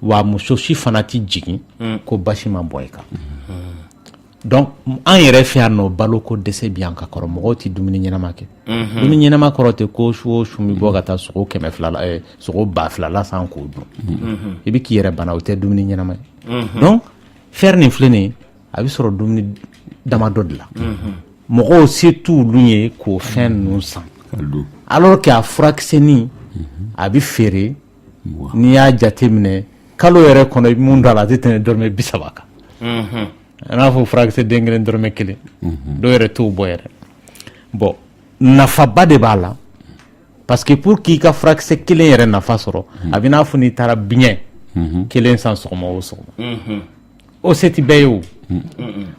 Speaker 7: wa muso si fana tɛ jigin ko basi ma bɔ i kan donc an yɛrɛ fɛ yan nɔ baloko dɛsɛ bɛ yan ka kɔrɔ mɔgɔw tɛ dumuni ɲɛnama kɛ dumuni ɲɛnama kɔrɔ tɛ ko su o su bɛ bɔ ka taa sogo 200 la sogo 2000 la san k'o dun i bɛ k'i yɛrɛ bana o tɛ dumuni ɲɛnama ye donc fɛɛrɛ nin filɛ nin ye a bɛ sɔrɔ dumuni damadɔ de la mɔgɔw se t'olu ye k'o fɛn ninnu san alors que a furakisɛnin a bɛ feere n'i y'a jate minɛ kalo yɛrɛ kɔnɔ i bɛ mun don a la a tɛ tɛmɛ dɔrɔmɛ 30 kan n'a fɔ furakisɛ den kelen dɔrɔmɛ 1 dɔw yɛrɛ t'o bɔ yɛrɛ bon nafaba de b'a la parce que pour k'i ka furakisɛ kelen yɛrɛ nafa sɔrɔ a bɛ n'a fɔ n'i taara biɲɛ kelen san sɔgɔma o sɔgɔma o se tɛ bɛɛ ye o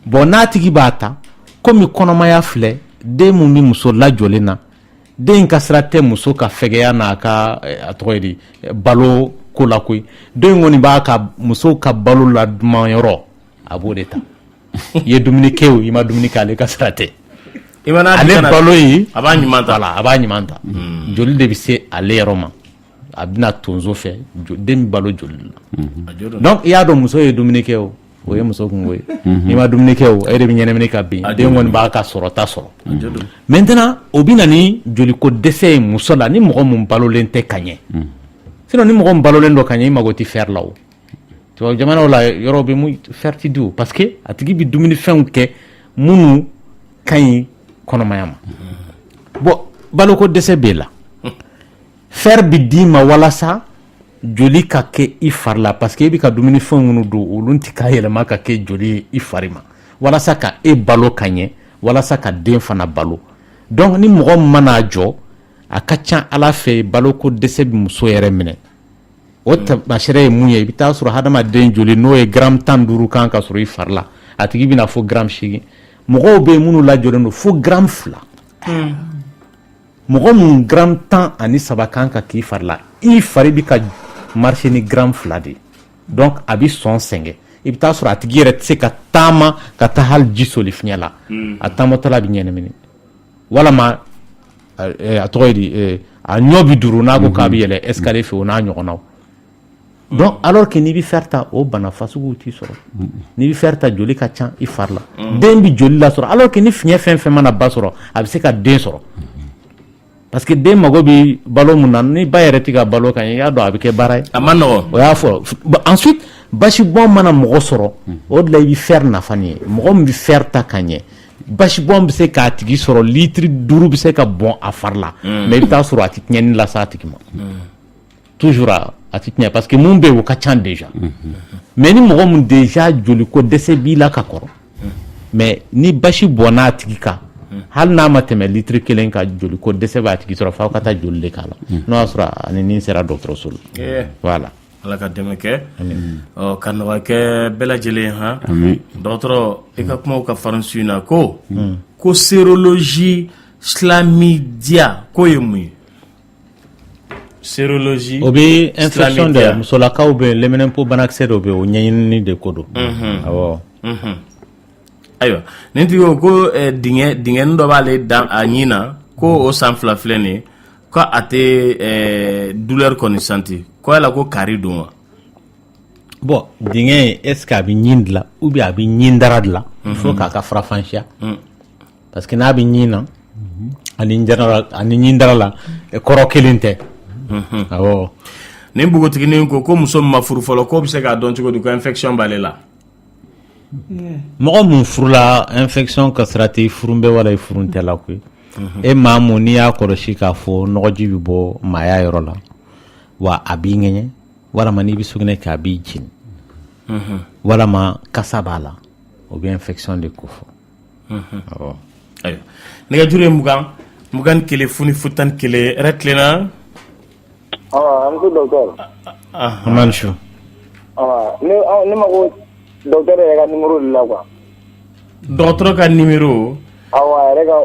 Speaker 7: bon n'a tigi b'a ta komi kɔnɔmaya filɛ den mun bɛ muso lajɔlen na den ka sira tɛ muso ka fɛgɛya n'a ka a tɔgɔ ye di balo ko la koyi den kɔni b'a ka muso ka balo la duman yɔrɔ a b'o de ta i ye dumuni kɛ o i ma dumuni kɛ ale ka sira tɛ ale balo ye
Speaker 4: a b'a ɲuman ta
Speaker 7: a b'a ɲuman ta joli de bɛ se ale yɔrɔ ma a bɛna tonso fɛ den bɛ balo joli la donc i y'a dɔn muso ye dumuni kɛ o ye muso kungo ye n'i ma dumuni kɛ o e de bɛ ɲɛnamini ka bin den kɔni b'a ka sɔrɔta sɔrɔ maintenant o bɛ na ni joliko dɛsɛ ye muso la ni mɔgɔ mun balolen tɛ ka ɲɛ sinon ni mɔgɔ min balolen dɔ ka ɲɛ i mago tɛ fer la o tubabu jamanaw la yɔrɔ bɛ mun fer ti di o parce que a tigi bɛ dumunifɛnw kɛ minnu ka ɲi kɔnɔmaya ma bon baloko dɛsɛ b'e la fer bɛ d'i ma walasa joli ka kɛ i fari la parce que e bɛ ka dumunifɛnw minnu don olu tɛ ka yɛlɛma ka kɛ joli ye i fari ma walasa ka e balo ka ɲɛ walasa ka den fana balo donc ni mɔgɔ min mana jɔ a ka ca ala fɛ baloko dɛsɛ bɛ muso yɛrɛ minɛ o tamasira ye mun ye i bɛ taa sɔrɔ hadamaden joli n'o ye gramme 15 kan ka sɔrɔ i fari la a tigi bɛna fo gramme 8 mɔgɔw bɛ yen minnu lajɔlen don fo gramme 2 mɔgɔ mun gramme 13 kan ka k'i fari la i fari bɛ ka marcher ni gramme 2 de donc a bɛ sɔn sɛngɛ i bɛ taa sɔrɔ a tigi yɛrɛ tɛ se ka taama ka taa hali ji soli fiɲɛ la a taamatɔla bɛ ɲɛnamini walama a tɔgɔ ye di a ɲɔ bɛ duru n'a ko k'a bɛ yɛlɛ escalier fɛ o n'a ɲɔgɔnnaw donc alors que n'i bɛ fer ta o bana fasuguw t'i sɔrɔ n'i bɛ fer ta joli ka ca i fari la den bɛ joli la sɔrɔ alors que ni fiɲɛ fɛn fɛn mana ba sɔrɔ a bɛ se ka den sɔrɔ parce que den mago bɛ balo mun na ni ba yɛrɛ tɛ ka balo ka ɲɛ i y'a dɔn a bɛ kɛ baara ye
Speaker 4: a ma nɔgɔn
Speaker 7: o y'a fɔ ensuite basibɔn mana mɔgɔ sɔrɔ o de la i bɛ fer nafa nin ye mɔgɔ min bɛ fer ta ka ɲɛ basibɔn bɛ se k'a tigi sɔrɔ litiri 5 bɛ se ka bɔn a fari la mais i bɛ taa sɔrɔ a tɛ tiɲɛni lase a tigi ma toujours a tɛ tiɲɛ parce que mun bɛ yen o ka ca déjà mais ni mɔgɔ min déjà joliko dɛsɛ b'i la ka kɔrɔ mais ni basi bɔnna a tigi kan hali n'a ma tɛmɛ litiri 1 ka joliko dɛsɛ b'a tigi sɔrɔ f'aw ka taa joli de k'a la n'o y'a sɔrɔ ani nin sera dɔgɔtɔrɔso la voilà
Speaker 4: ala ka dɛmɛ kɛ ka nɔgɔya kɛ bɛɛ lajɛlen han dɔgɔtɔrɔ i ka kumaw ka farin su in na ko sérologie chlamydia ko ye mun ye sérologie
Speaker 7: o bɛ infection de musolakaw bɛ lɛminɛnpo banakisɛ dɔ bɛ o ɲɛɲinini de ko don awɔ
Speaker 4: ayiwa nin tigi ko dingɛni dɔ b'ale dan a ɲin na ko o san 2 filɛ nin ye ko a tɛ douleur kɔni santi ko yala ko kari don wa
Speaker 7: bon dingɛ est ce que a bɛ ɲin dilan ou bien a bɛ ɲin dara dilan il faut k'a ka farafansiya parce que n'a bɛ ɲin na ani ɲin dara la kɔrɔ kelen tɛ awɔ
Speaker 4: nin npogotiginin ko muso min ma furu fɔlɔ ko bɛ se k'a dɔn cogo di ko infection b'ale la
Speaker 7: mɔgɔ mun furula infection ka sira tɛ furun bɛɛ wala i furun tɛ la koyi e maa mun n'i y'a kɔlɔsi k'a fɔ nɔgɔji bɛ bɔ maaya yɔrɔ la wa a b'i ŋɛɲɛ walama n'i bɛ sugunɛ kɛ a b'i jeni walama kasa b'a la o bɛ infection de ko fɔ awɔ
Speaker 4: ayiwa nɛgɛjuru ye 21 fo ni 41 yɛrɛ tilenna
Speaker 3: an ko docteur
Speaker 7: Aman su
Speaker 3: ne ma ko docteur yɛrɛ ka numéro de la quoi
Speaker 4: docteur ka numéro
Speaker 3: yɛrɛ ka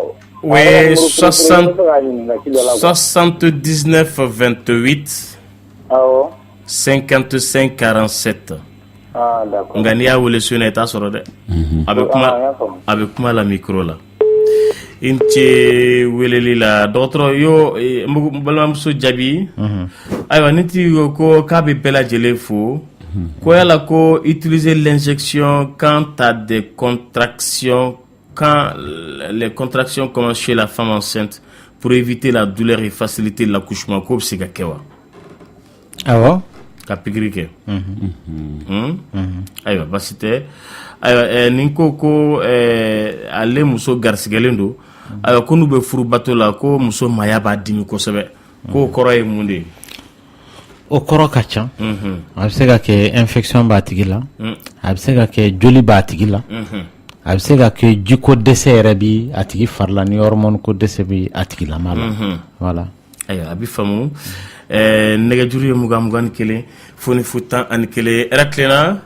Speaker 4: oui 79 28 55 47
Speaker 3: d'accord
Speaker 4: nka n'i y'a wele su in na i t'a sɔrɔ dɛ a bɛ kuma la micro la i ce weleli la dɔgɔtɔrɔ yo balimamuso jaabi ayiwa ni tigi ko k'a bɛ bɛɛ lajɛlen fo ko yala ko utiliser l'injection quand t'as des contractions quand les contractions commencent chez la femme enceinte pour éviter la douleur et faciliter l'accouchement ko bɛ se ka kɛ wa
Speaker 7: awɔ
Speaker 4: ka pikiri kɛ ayiwa basi tɛ ayiwa nin ko ale muso garisigɛlen don ayiwa ko n'u bɛ furu bato la ko muso maya b'a dimi kosɛbɛ ko kɔrɔ ye mun de ye
Speaker 7: o kɔrɔ ka ca a bɛ se ka kɛ infection b'a tigi la a bɛ se ka kɛ joli b'a tigi la a bɛ se ka kɛ jiko dɛsɛ yɛrɛ bi a tigi fari la ni hormone ko dɛsɛ bi a tigi lama la voilà
Speaker 4: ayiwa a bɛ faamu nɛgɛjuru ye 21 fo ni 41 yɛrɛ tilenna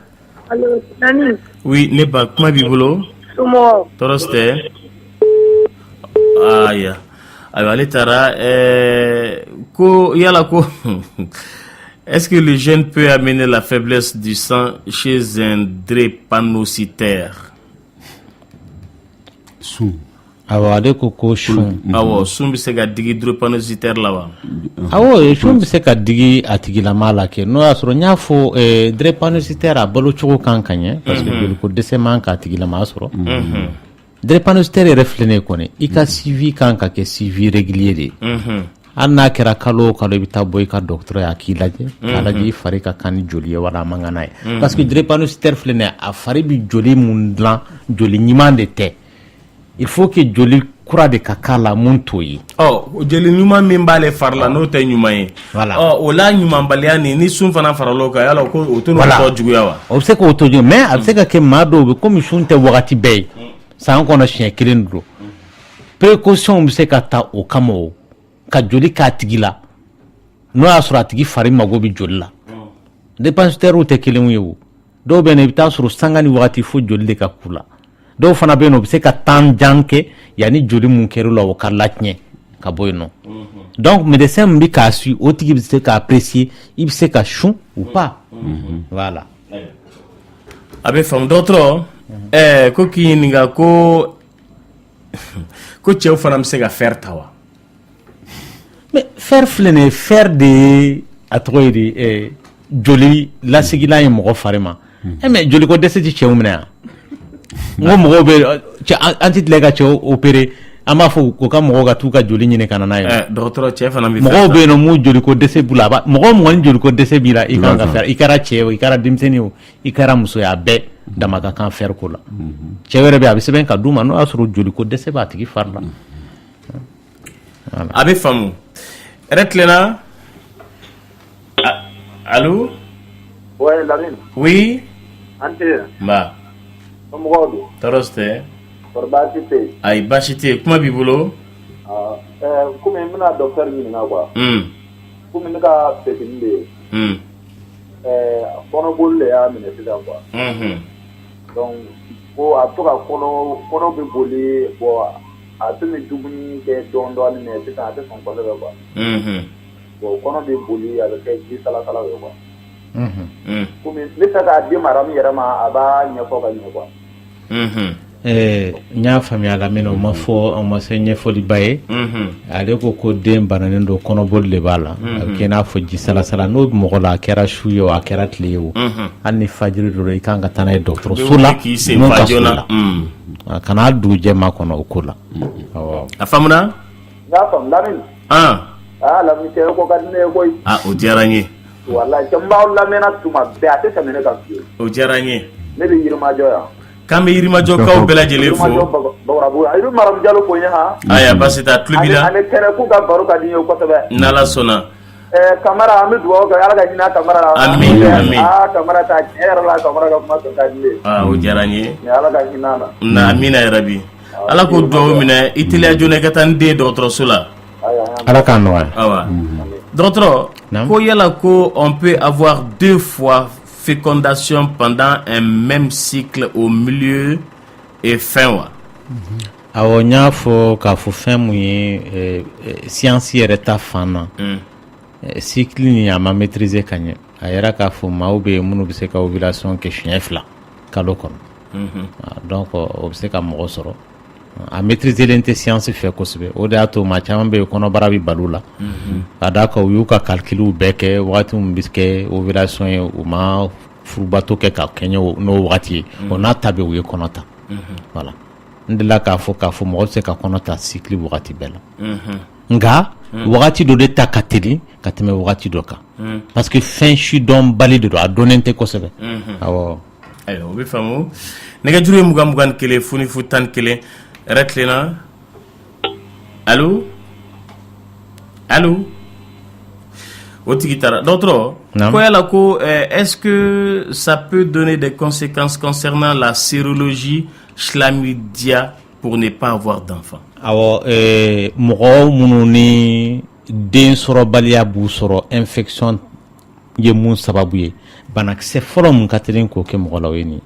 Speaker 9: allo Nani
Speaker 4: oui ne ba kuma b'i bolo
Speaker 9: somɔgɔw
Speaker 4: tɔɔrɔ si tɛ ayiwa ale taara ko yala ko Est-ce que le jeûne peut amener la faiblesse du sang chez un drépanocytaire?
Speaker 7: Awade koko shun.
Speaker 4: Awo sun bi se ka digi drépanocytaire la wa.
Speaker 7: Awo shun bi se ka digi atigila mala ke no asoro nya fo drépanocytaire a balo chogo kan kanye parce que joli ko dese man ka atigila ma asoro. Drépanocytaire reflene kone ika suivi kan ka ke suivi régulier de. Anna kera kalo bi taboy ka docteur ya ki laje kala ji fari ka kan joli wala mangana parce que drépanocytaire flene a fari bi joli mundlan joli nyimande te. Il faut que joli kura de kakala muntoyi.
Speaker 4: Joli nyuma min bale farla no te nyuma yi.
Speaker 7: Voilà.
Speaker 4: O la nyuma baliani ni sun fana faralo ka yala ko o to no to juguya wa.
Speaker 7: O se ko to juguya mais a se ka ke mado be comme sun te wakati bay. Sa on kono chien kilindro. Précaution be se ka ta o kamo ka joli ka tigila. No asura tigi fari mago bi joli la. Dépense terre te kilin yewu. Do be ne bita suru sangani wakati fo joli de ka kula. Do fana be no be se ka tan janke yani joli mun kero la o karlatnye ka boyno. Donc médecin mbi ka su o tigi be se ka apprécier il se ka chou ou pas. Voilà.
Speaker 4: Abe fam d'autres ko ki ninga ko chew fana se ka faire tawa.
Speaker 7: Mais faire flene faire de atroidi joli la sigila yi mo farema. Mais joli ko dese ci chew mena. Ngo mo be antit lega cho opéré ama fo ko kam mo ga tu ka joli nyine kana nayo
Speaker 4: docteur chef na mi
Speaker 7: mo be no mu joli ko dese bula ba mo mo joli ko dese bila ikanga fer ikara chewo ikara dimseni o ikara muso ya be damaga kan fer ko la chewere be abise ben ka duma no asuru joli ko dese ba tigi farla
Speaker 4: abe famu retlena allô
Speaker 10: ouais Lamine
Speaker 4: oui
Speaker 10: ante
Speaker 4: ma
Speaker 10: Mogodo.
Speaker 4: Toroste.
Speaker 10: Forbachite.
Speaker 4: Ay bachite kuma bi bolo?
Speaker 10: Kuma mina docteur ni na kwa. Kuma nika petinde. Kono bolle ya mine sida kwa. Donc ko atoka kono be bolé bo atumi dubuni ke dondo ni ne sita ate son kono kwa. Bo kono be bolé avec qui sala kwa. Kuma lita ka di maram yerama aba nyako ka nyako.
Speaker 7: Nya famia la meno ma fo on ma senye foli baye ale ko dem bananen do kono bolle bala kena fo ji sala sala no mo la kera shuyo akera tliyo anni fajiri do ikanga tanay docteur sula no fajona kana du je ma kono okula
Speaker 4: afamuna
Speaker 10: na fam lamin la mi te ko kadne koy
Speaker 4: o jaranye
Speaker 10: wallahi tamba la mena tuma be ate samene ka
Speaker 4: o jaranye
Speaker 10: ne be yirma joya
Speaker 4: kambe yirima joka o bela jele fo
Speaker 10: bawrabu ayu maram jalo ko nya
Speaker 4: aya basita tlubila
Speaker 10: ane kere ku ga baro ka dinyo ko sebe
Speaker 4: nala sona
Speaker 10: kamera amidu o ga ala ga hina kamera
Speaker 4: amin
Speaker 10: kamera ta kera la kamera ga ma ka dile
Speaker 4: o jaranye
Speaker 10: ala ga hina
Speaker 4: na amina ya rabbi ala ko do mina itilia jone katan de docteur sula
Speaker 7: ala kan no
Speaker 4: awa docteur ko yala ko on peut avoir deux fois fécondation pendant un même cycle au milieu et fin wa
Speaker 7: awo nya fo ka fo fin mu science yere ta fana cycle ni ama maîtriser kanye ayera ka fo maube munu bise ka ovulation ke chefla kalo kon donc o bise ka mo soro a maîtriser l'inte science fait ko sebe o da to ma chama be kono barabi balula ada ko yuka calculu beke watu mbiske ovulation e o ma furubato ke ka kenyo no wati on a tabe wi konota voilà ndela ka fo mo se ka konota cycle wati bela nga wati do de takateli kateme wati doka parce que fin chi don balide do a donente ko sebe awo
Speaker 4: ayo be famu nega jure mugan kele funi futan kele retlena allô D'autres, est-ce que ça peut donner des conséquences concernant la sérologie chlamydia pour ne pas avoir d'enfant?
Speaker 7: Alors, moro mununi den soro balia bu soro infection ye mun sababu ye banak se folo mun katelin ko ke moro laweni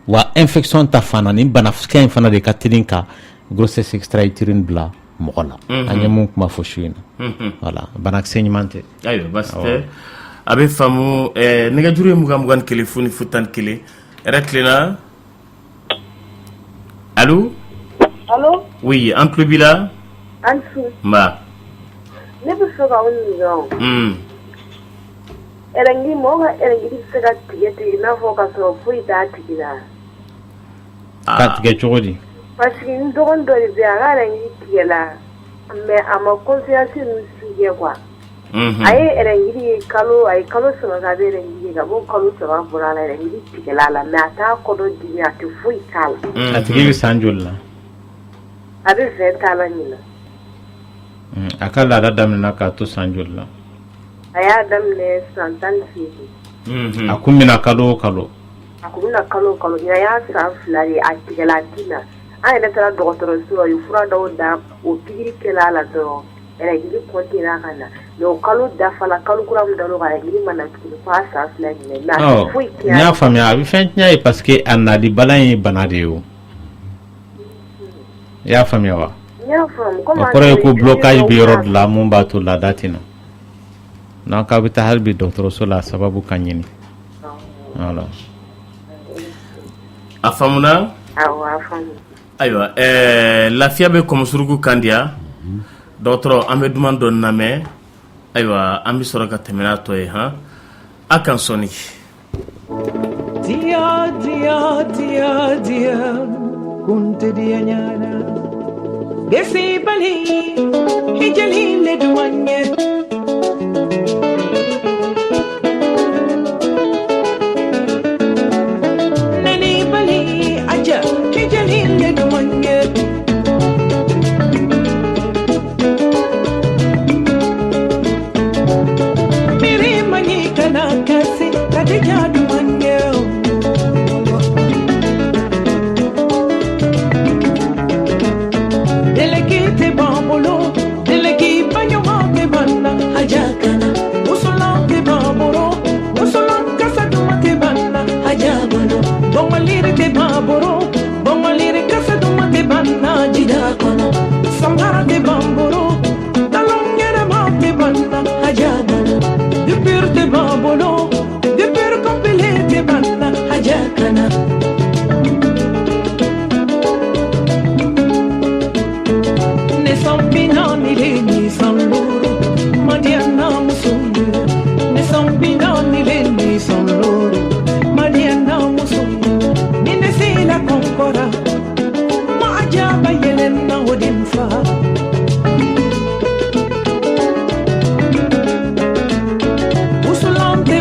Speaker 7: wa infection ta fana ni banafska fana de katelin ka grossesse extra-utérine bla mɔgɔ la an ye mun kuma fɔ su in na voilà banakisɛ ɲuman tɛ
Speaker 4: ayiwa basi tɛ a bɛ faamu nɛgɛjuru ye 21 fo ni 41 yɛrɛ tilenna allo
Speaker 12: allo
Speaker 4: oui an tulo b'i la
Speaker 12: an su
Speaker 4: nba
Speaker 12: ne bɛ fɛ ka o ɲininka ɛrɛngi mɔgɔ ka ɛrɛngi bɛ se ka tigɛ tigɛ i n'a fɔ ka sɔrɔ foyi t'a tigi la
Speaker 7: ka tigɛ cogo di
Speaker 12: parce que n dɔgɔnin dɔ de bɛ yen a ka ɛrɛngi tigɛla mais a ma confiance ninnu si kɛ quoi a ye ɛrɛngi ye kalo 3 ka bɛ ɛrɛngi ye ka bɔ kalo 3 bɔra a la ɛrɛngi tigɛla la mais a t'a kɔdɔ dimi a tɛ foyi k'a la
Speaker 7: a tigi bɛ san joli la
Speaker 12: a bɛ 20 ans la ɲinan
Speaker 7: a ka laada daminɛna k'a to san joli la
Speaker 12: a y'a daminɛ san 18
Speaker 7: a kun bɛna kalo o kalo
Speaker 12: a kun bɛna kalo o kalo ɲinan y'a san 2 ye a tigɛla a ti na an yɛrɛ taara dɔgɔtɔrɔso la u ye fura dɔw da o pikiri kɛla a la dɔrɔn ɛrɛgili kɔntera ka na mais o kalo dafala kalo kura min dar'o kan ɛrɛgili ma na tuguni fo a san 2 ɲinɛ mais a tɛ foyi kɛ
Speaker 7: n y'a faamuya a bɛ fɛn tiɲɛ ye parce que a nali bana ye bana de ye o i y'a faamuya wa
Speaker 12: n y'a faamu
Speaker 7: o kɔrɔ ye ko blocage bɛ yɔrɔ dɔ la mun b'a to laada tɛ na donc a bɛ taa hali bi dɔgɔtɔrɔso la a sababu ka ɲini voilà
Speaker 4: a faamuna
Speaker 12: awɔ a faamu
Speaker 4: ayiwa lafiya bɛ kɔmɔsuruku kan diya dɔgɔtɔrɔ an bɛ duman dɔ lamɛn ayiwa an bɛ sɔrɔ ka tɛmɛ n'a tɔ ye han a kan sɔnni
Speaker 13: dia dia dia dia kunte dia nyana gesi bali hijali le duanye nani bali aja hijali le duanye miri mani kana kasi kadija duanye Delegate bambolo, delegate banyo te banna hajakana. Usolan te bambolo, usolan kasa duma te banna hajabano. Bongalire te bambolo, bongalire kasa duma te banna jidakono. Samara te bambolo, talongere ma te banna hajabano. Dupur te bambolo, dupur compile te banna hajakana. Ni san loro Mariana musundu ne san binani le ni san loro Mariana musundu ni ne sila konkora ma ajaba yelena odin fa usulante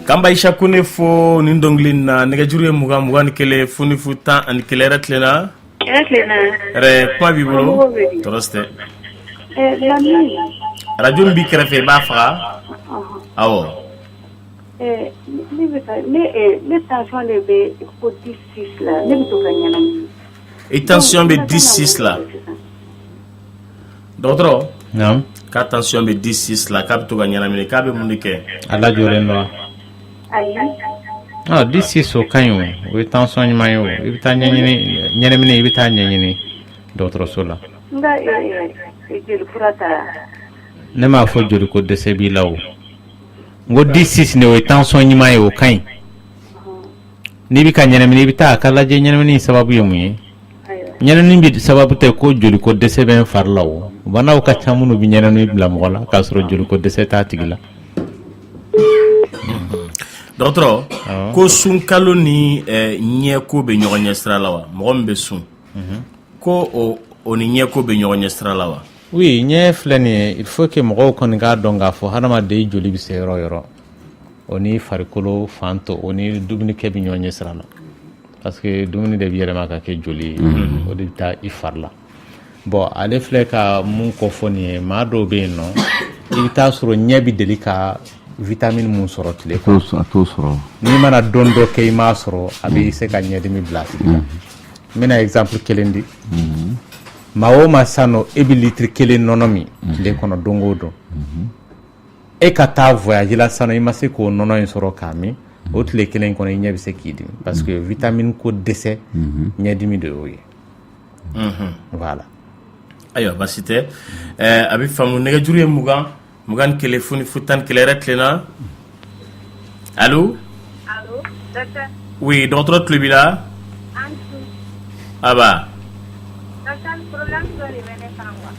Speaker 4: Kamba Isha Kune fo ni ndonglin na negajuru muga ni kele funi futa ani kele ratlena re kwa bibolo toroste radio mbi krefe ba fa awo
Speaker 9: les tensions de be ko 16 là ne to kanyana
Speaker 4: et tension be 16 là d'autres
Speaker 7: non
Speaker 4: ka tension be 16 là ka to kanyana mi ka be munike
Speaker 7: ala jorenwa ah this is so kanyo we tension ni mayo ibita nyene mine ibita nyene d'autres sola
Speaker 9: nda jeli furata
Speaker 7: ne ma fo joli ko dese bi lawo ngo this is ne we tension ni mayo kan ni bi ka nyene mine ibita kala je nyene mine sababu yomu nyene ni bi sababu te ko joli ko dese ben far lawo bana ka chamunu bi nyene ni bla mola ka soro joli ko dese ta tigila
Speaker 4: Docteur, ko sun kalo ni nye ko be nyonya stralawa mo be sun ko o ni nye ko be nyonya stralawa
Speaker 7: oui nye flani il faut que mo ko nga donga fo hanama de joli bi se yoro oni farikolo fanto oni dubni ke bi nyonya strala parce que dubni de biere maka ke joli o de ta ifarla bon ale fleka mun ko foni ma do be no ita suro nyebi delika vitamine mun soro tile ko
Speaker 6: to soro
Speaker 7: ni mana dondo kay ma soro abi se ka nyedi mi blati mina exemple kelendi mawo masano ebi litre kelen nonomi le kono dongo do e ka ta voyage la sano imase ko nono en soro kami o tile kelen kono nyebi se kidi parce que vitamine ko décès nyedi mi de oyi voilà
Speaker 4: ayo basite abi famu nega juriye mugan téléphone futan claret lena allô
Speaker 11: docteur
Speaker 4: oui docteur Tlubila aba
Speaker 11: docteur problème do le bene sangwa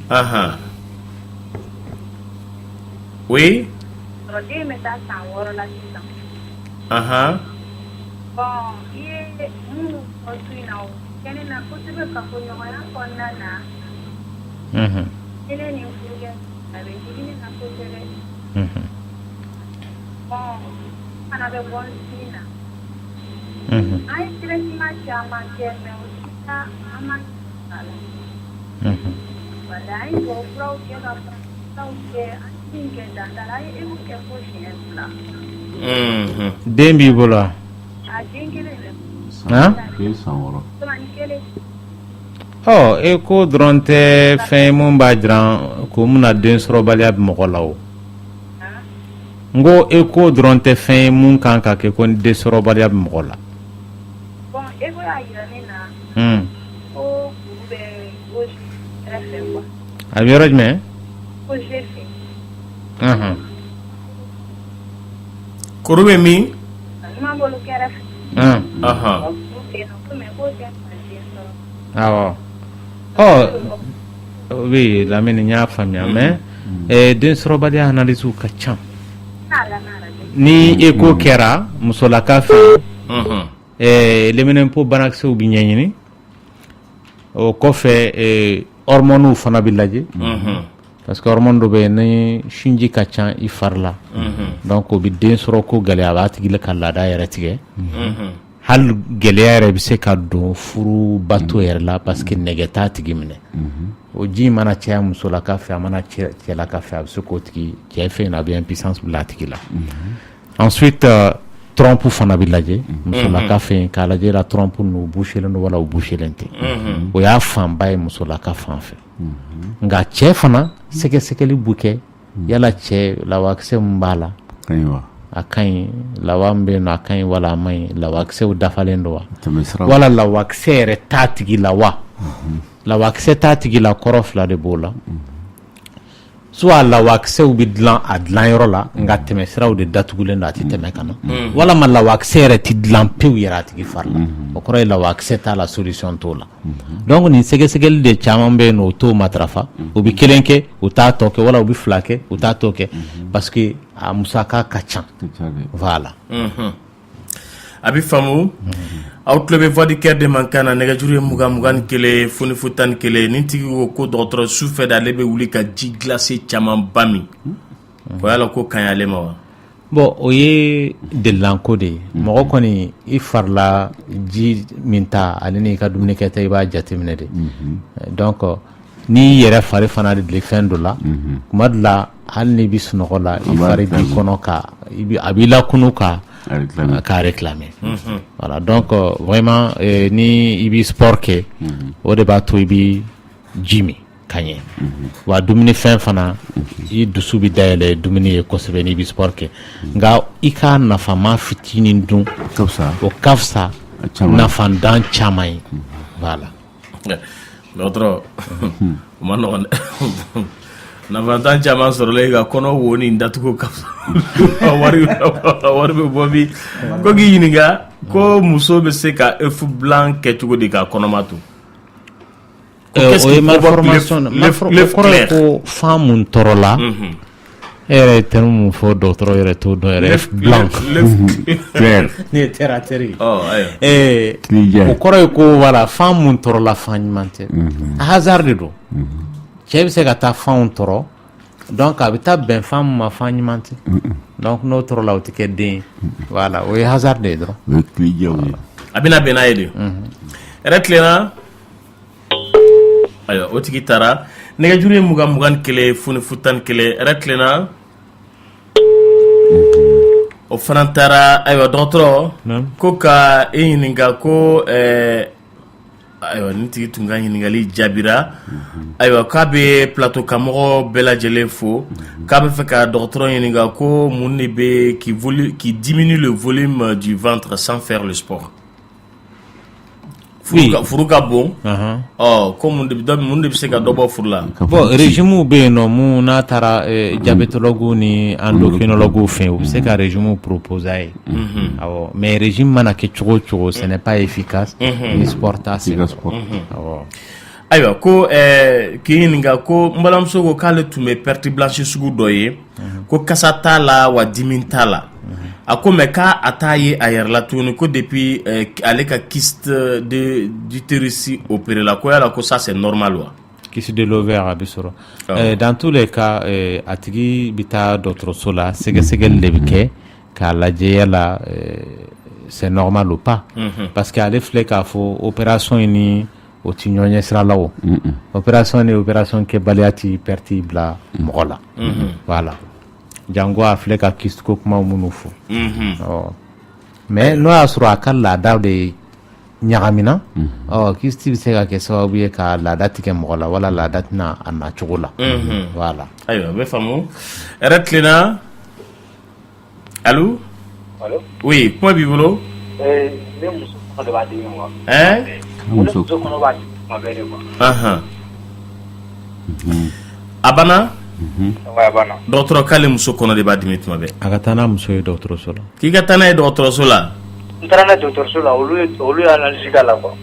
Speaker 4: aha oui
Speaker 11: rodi meta sangworo la sita
Speaker 4: aha
Speaker 11: bon ye munu otuina o kenena kutube ka kunyo ya konna na ene ni fuge avec une nakotere bon ana be bon sina ai traitement chama keme usita ama sala badai go flow ke na flow ke antinge dandalai e mu ke ko shela
Speaker 7: dembi bola
Speaker 11: a dingile
Speaker 7: ha
Speaker 6: ke saworo
Speaker 7: oh e ko dronte fe mun bajran ko muna den soro balia be mogolawo ngo e ko dronte fe mun kan ka ke ko de soro balia be mogola
Speaker 11: bon e ko ayira nina o be o refe quoi
Speaker 7: aviraj me
Speaker 11: o jefe
Speaker 4: korube mi
Speaker 11: ma bolu kere
Speaker 4: aha
Speaker 7: awo oui la mine nya famia mais den soro balia analyse ka cham ni eko kera musola ka fe le minen po banak se ubi nyanyini o ko fe hormone fana bilaje parce que hormone do be ni shinji ka chan i farla donc o bi den soro ko gale abati gile kala da yere tige hal gelere bi se ka do furu bato yer la parce que negeta tigi mine o ji mana cha musola ka fe mana cha la ka fe ab se ko tigi che fe na bien puissance la tigi la ensuite trompe fana bilaje musola ka fe kala je la trompe no boucher le no wala o boucher lente o ya fam bay musola ka fan fe nga che fana seke seke li buke yala che la wakse mbala
Speaker 6: kanywa
Speaker 7: akan la wambe no akan wala mai la wakse udafalendo wa wala la wakse re tatigi la wa la wakse tatigi la korofla de bola soit la wakse ubidlan adlan yorola nga temesra u de datugule na titeme kana wala ma la wakse re tidlan pe yirati gi farla o koro la wakse ta la solution to la donc ni sege segel de chamambe no to matrafa ubi kelenke uta toke wala ubi flake uta toke parce que a musaka kachan voilà
Speaker 4: Abi famu aw tulo voix du cœur de Mankana nɛgɛjuru ye 20 kelen foni fu 11 ni tigi ko dɔgɔtɔrɔ su fɛ d'ale bɛ wuli ka ji glacé caman ba min ko yala ko kan y'ale ma wa
Speaker 7: bon o ye delilanko de ye mɔgɔ kɔni i farila ji min ta ale ni ka dumuni kɛta i b'a jateminɛ de donc ni yɛrɛ fari fana de deli fɛn dɔ la kuma dɔ la hali ni bi sunɔgɔ la i fari b'i kɔnɔ ka a b'i lakunu ka réclamer voilà donc vraiment ni i bi sport kɛ o de b'a to i bi ji min ka ɲɛ wa dumuni fɛn fana i dusu bi dayɛlɛ dumuni ye kosɛbɛ ni bi sport kɛ nka i ka nafama fitinin dun o ka fisa nafandan caman ye voilà
Speaker 4: dɔgɔtɔrɔ o ma nɔgɔn dɛ nafandan caman sɔrɔla i ka kɔnɔ wo ni datugu ka fisa wari bɛ bɔ bi ko k'i ɲininka ko muso bɛ se ka œuf blanc kɛ cogo di ka kɔnɔma to
Speaker 7: o ye malformation kɔrɔ ko fan mun tɔɔrɔ la e yɛrɛ ye terme mun fɔ dɔgɔtɔrɔ yɛrɛ t'o dɔn yɛrɛ œuf blanc ni ye terre à terre o kɔrɔ ye ko voilà fan mun tɔɔrɔ la fan ɲuman tɛ hasard de don cɛ bɛ se ka taa fanw tɔɔrɔ donc a bɛ taa bɛn fan mun ma fan ɲuman tɛ donc n'o tɔɔrɔ la o tɛ kɛ den voilà o ye hasard de ye dɔrɔn
Speaker 4: a bɛna bɛn n'a ye de yɛrɛ tilenna ayiwa o tigi taara nɛgɛjuru ye 20 kelen foni fu 11 yɛrɛ tilenna o fana taara ayiwa dɔgɔtɔrɔ ko ka e ɲininka ko ayiwa nin tigi tun ka ɲininkali jaabira ayiwa k'a bɛ plateau kan mɔgɔ bɛɛ lajɛlen fo k'a bɛ fɛ ka dɔgɔtɔrɔ ɲininka ko mun de bɛ qui diminue le volume du ventre sans faire le sport furu ka bon ko mun de bɛ se ka dɔ bɔ furu la
Speaker 7: bon régime bɛ yen nɔ mun n'a taara diabétologue ni endocrinologue fɛ u bɛ se ka régime proposer a ye awɔ mais régime mana kɛ cogo o cogo ce n'est pas efficace ni sport t'a se awɔ
Speaker 4: ayiwa ko k'i ɲininka ko n balimamuso ko k'ale tun bɛ perte blanche sugu dɔ ye ko kasa t'a la wa dimi t'a la a ko mais k'a t'a ye a yɛrɛ la tuguni ko depuis ale ka kyste d'utérus opéré la ko yala ko ça c'est normal wa
Speaker 7: kyste de l'ovaire a bɛ sɔrɔ dans tous les cas a tigi bɛ taa dɔgɔtɔrɔso la sɛgɛsɛgɛli de bɛ kɛ k'a lajɛ yala c'est normal ou pas parce que ale filɛ k'a fɔ opération in ni o ti ɲɔgɔn ɲɛ sira la o opération ni opération kɛbaliya ti perte bila mɔgɔ la voilà jango a filɛ ka kyste ko kuma minnu fɔ mais n'o y'a sɔrɔ a ka laada de ɲagamina kyste bɛ se ka kɛ sababu ye ka laada tigɛ mɔgɔ la wala laada tɛna a na cogo la voilà
Speaker 4: ayiwa bɛ faamu yɛrɛ tilenna allo oui kuma b'i bolo
Speaker 10: ne muso kɔnɔ de b'a dimi quoi muso kɔnɔ b'a dimi kuma bɛɛ de quoi
Speaker 4: a banna dɔgɔtɔrɔ k'ale muso kɔnɔ de b'a dimi tuma bɛɛ
Speaker 7: a ka taa n'a muso ye dɔgɔtɔrɔso la
Speaker 4: k'i ka taa n'a ye dɔgɔtɔrɔso la
Speaker 10: n taara n'a ye dɔgɔtɔrɔso la olu ye analyse k'a la quoi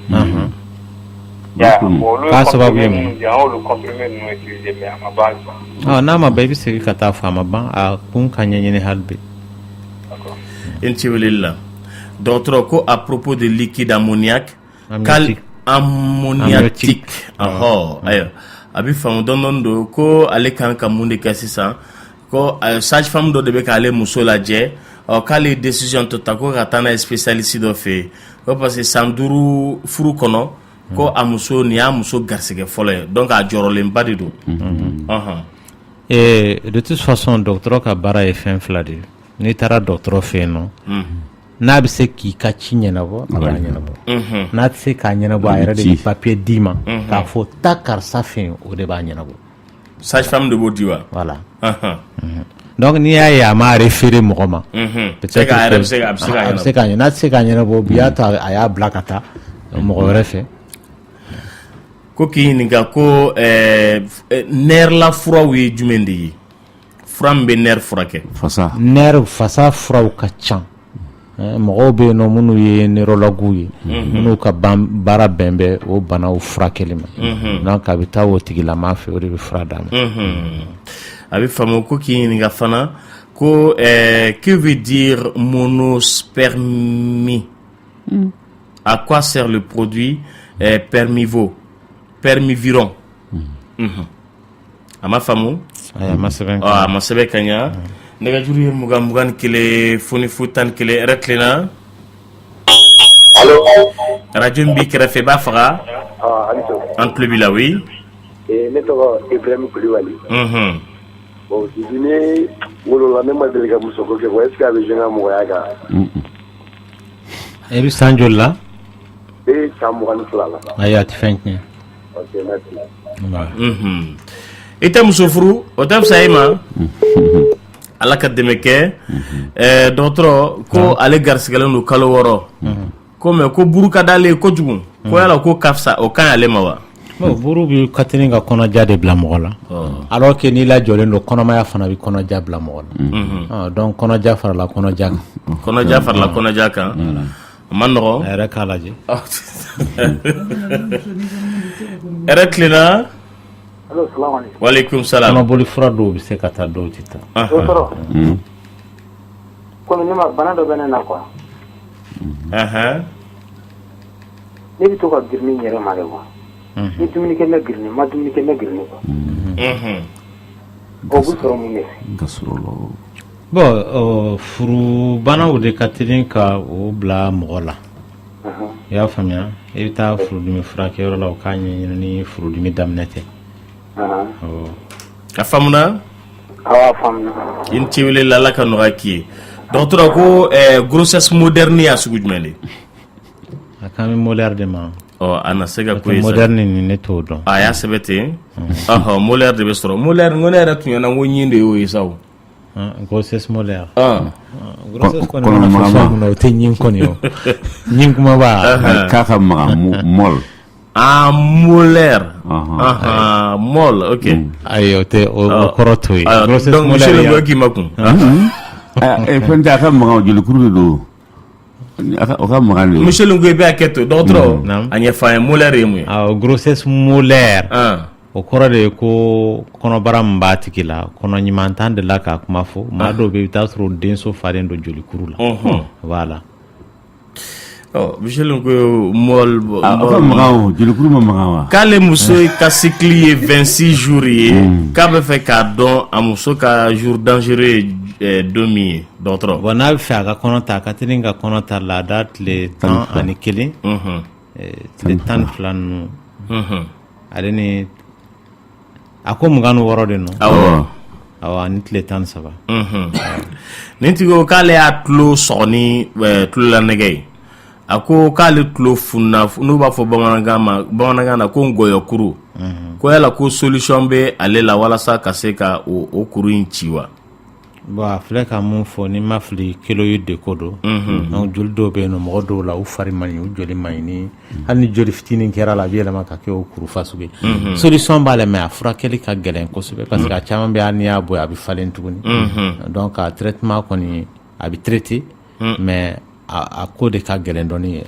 Speaker 7: k'a sababu ye mun
Speaker 10: ye an y'olu comprimé ninnu utiliser mais a ma ban quoi
Speaker 7: n'a ma ban i bɛ segin ka taa fɔ a ma ban a kun ka ɲɛɲini hali bi
Speaker 4: i ni ce weleli la dɔgɔtɔrɔ ko à propos de liquide ammoniaque ammoniatique ayiwa a bɛ faamu dɔɔni don ko ale kan ka mun de kɛ sisan ko sage femme dɔ de bɛ k'ale muso lajɛ k'ale décision to ta ko ka taa n'a ye spécialiste dɔ fɛ yen ko parce que san 5 furu kɔnɔ ko a muso nin y'a muso garisɛgɛ fɔlɔ ye donc a jɔrɔlenba de don
Speaker 7: de toute façon dɔgɔtɔrɔ ka baara ye fɛn fila de ye n'i taara dɔgɔtɔrɔ fɛ yen nɔ n'a bɛ se k'i ka ci ɲɛnabɔ a b'a ɲɛnabɔ n'a tɛ se k'a ɲɛnabɔ a yɛrɛ de bɛ papier d'i ma k'a fɔ taa karisa fɛ yen o de b'a ɲɛnabɔ
Speaker 4: sage femme de b'o di wa
Speaker 7: voilà donc n'i y'a ye a ma référé mɔgɔ ma peut-être
Speaker 4: a bɛ se k'a
Speaker 7: ɲɛnabɔ n'a tɛ se k'a ɲɛnabɔ bi y'a ta a y'a bila ka taa mɔgɔ wɛrɛ fɛ
Speaker 4: ko k'i ɲininka ko nerf la furaw ye jumɛn de ye fura min bɛ nerf furakɛ
Speaker 7: nerf fasa furaw ka ca mɔgɔw bɛ yen nɔ minnu ye neurologues ye minnu ka baara bɛn bɛ o banaw furakɛli ma donc a bɛ taa o tigilama fɛ o de bɛ fura d'a ma
Speaker 4: a bɛ faamu ko k'i ɲininka fana ko que veut dire monospermie À quoi sert le produit Permiviron. Ama famu ma sebe kanya nega juri mugan kele foni futan kele reklena radio mbi krefe ba faga en plebila oui
Speaker 14: ne to Ibrahim Koulibaly bon dine wolo la même delega musoko ke est-ce que avec jenga mo yaga
Speaker 7: ebi sanjola
Speaker 14: samugan fulala
Speaker 7: ayati fenkne
Speaker 14: ok merci
Speaker 4: ite musofuru otam sayma ala ka demeke docteur ko ale garsigalen no kalo woro ko me ko buruka dale ko jugun ko yala ko kafsa o kan ale mawa
Speaker 7: buru bi katini ga kono jade bla mola alors que ni la jole no kono maya fana bi kono ja bla mola donc kono ja fara la kono ja kan man no era kala je era klina.
Speaker 10: Allo, salam alaikum.
Speaker 4: Wa alaikum salam.
Speaker 7: Kono boli fura do bi se kata do tita
Speaker 10: kono nyama bana do bena na quoi ne bi to ka girni nyere male wa ni tumini ke na girni ma tumini ke na girni ko o bu soro mu ne
Speaker 6: gasuro
Speaker 7: bo furu bana o de katrin ka o bla mola ya famia evita furu dimi fura ke ro la o kanye ni furu dimi damnete
Speaker 4: ka famuna
Speaker 10: awa famna
Speaker 4: in tiwele la ka noaki docteur ko grossesse moderne ya sugujmele
Speaker 7: akami moderne
Speaker 4: ana sega ko
Speaker 7: moderne ni neto don
Speaker 4: aya sebete moderne de bestro moderne ngone ra tunya na wonyinde yo isaw
Speaker 7: grossesse moderne grossesse ko na te nyin ko yo nyin kuma ba
Speaker 6: ka ka mol
Speaker 4: molaire mol ok
Speaker 7: ayo te o korotoy
Speaker 4: grossesse moderne donc monsieur makun
Speaker 6: fenda ka maga julu kuru do aka maga le
Speaker 4: monsieur le ngwe be aketo docteur anya fa molaire yemu
Speaker 7: grossesse molaire o korode ko kono baram batikila kono nyimantande la ka kuma fo ma do be tasro denso farendo julu kuru la voilà
Speaker 4: monsieur le ngwe mol
Speaker 6: maga julu kuru maga
Speaker 4: kale muso ka cyclier 26 jours ka be fait ka don amuso ka jour dangereux domi d'autres
Speaker 7: bona fa ka konota ka tininga konota la date le temps ani kelen le temps flan aleni ako muganu worode no awa ni le temps ça va
Speaker 4: nitigo kale atlo soni tlo la negay ako kale tlo funna no ba fo bamananga na ko ngoyo kuru ko yala ko solution be ale la wala sa kaseka o kuru inchiwa
Speaker 7: ba fleka mun fo ni mafli kilo yidde kodo no juldo be no modo la u fari mani u joli mayni hani joli fitini kera la biela maka ke o kuru fasuge solution bale me afra keli ka gelen ko sube parce que a chama be ania boy abi falen tuguni donc a traitement koni abi traité mais a code ka gelen doni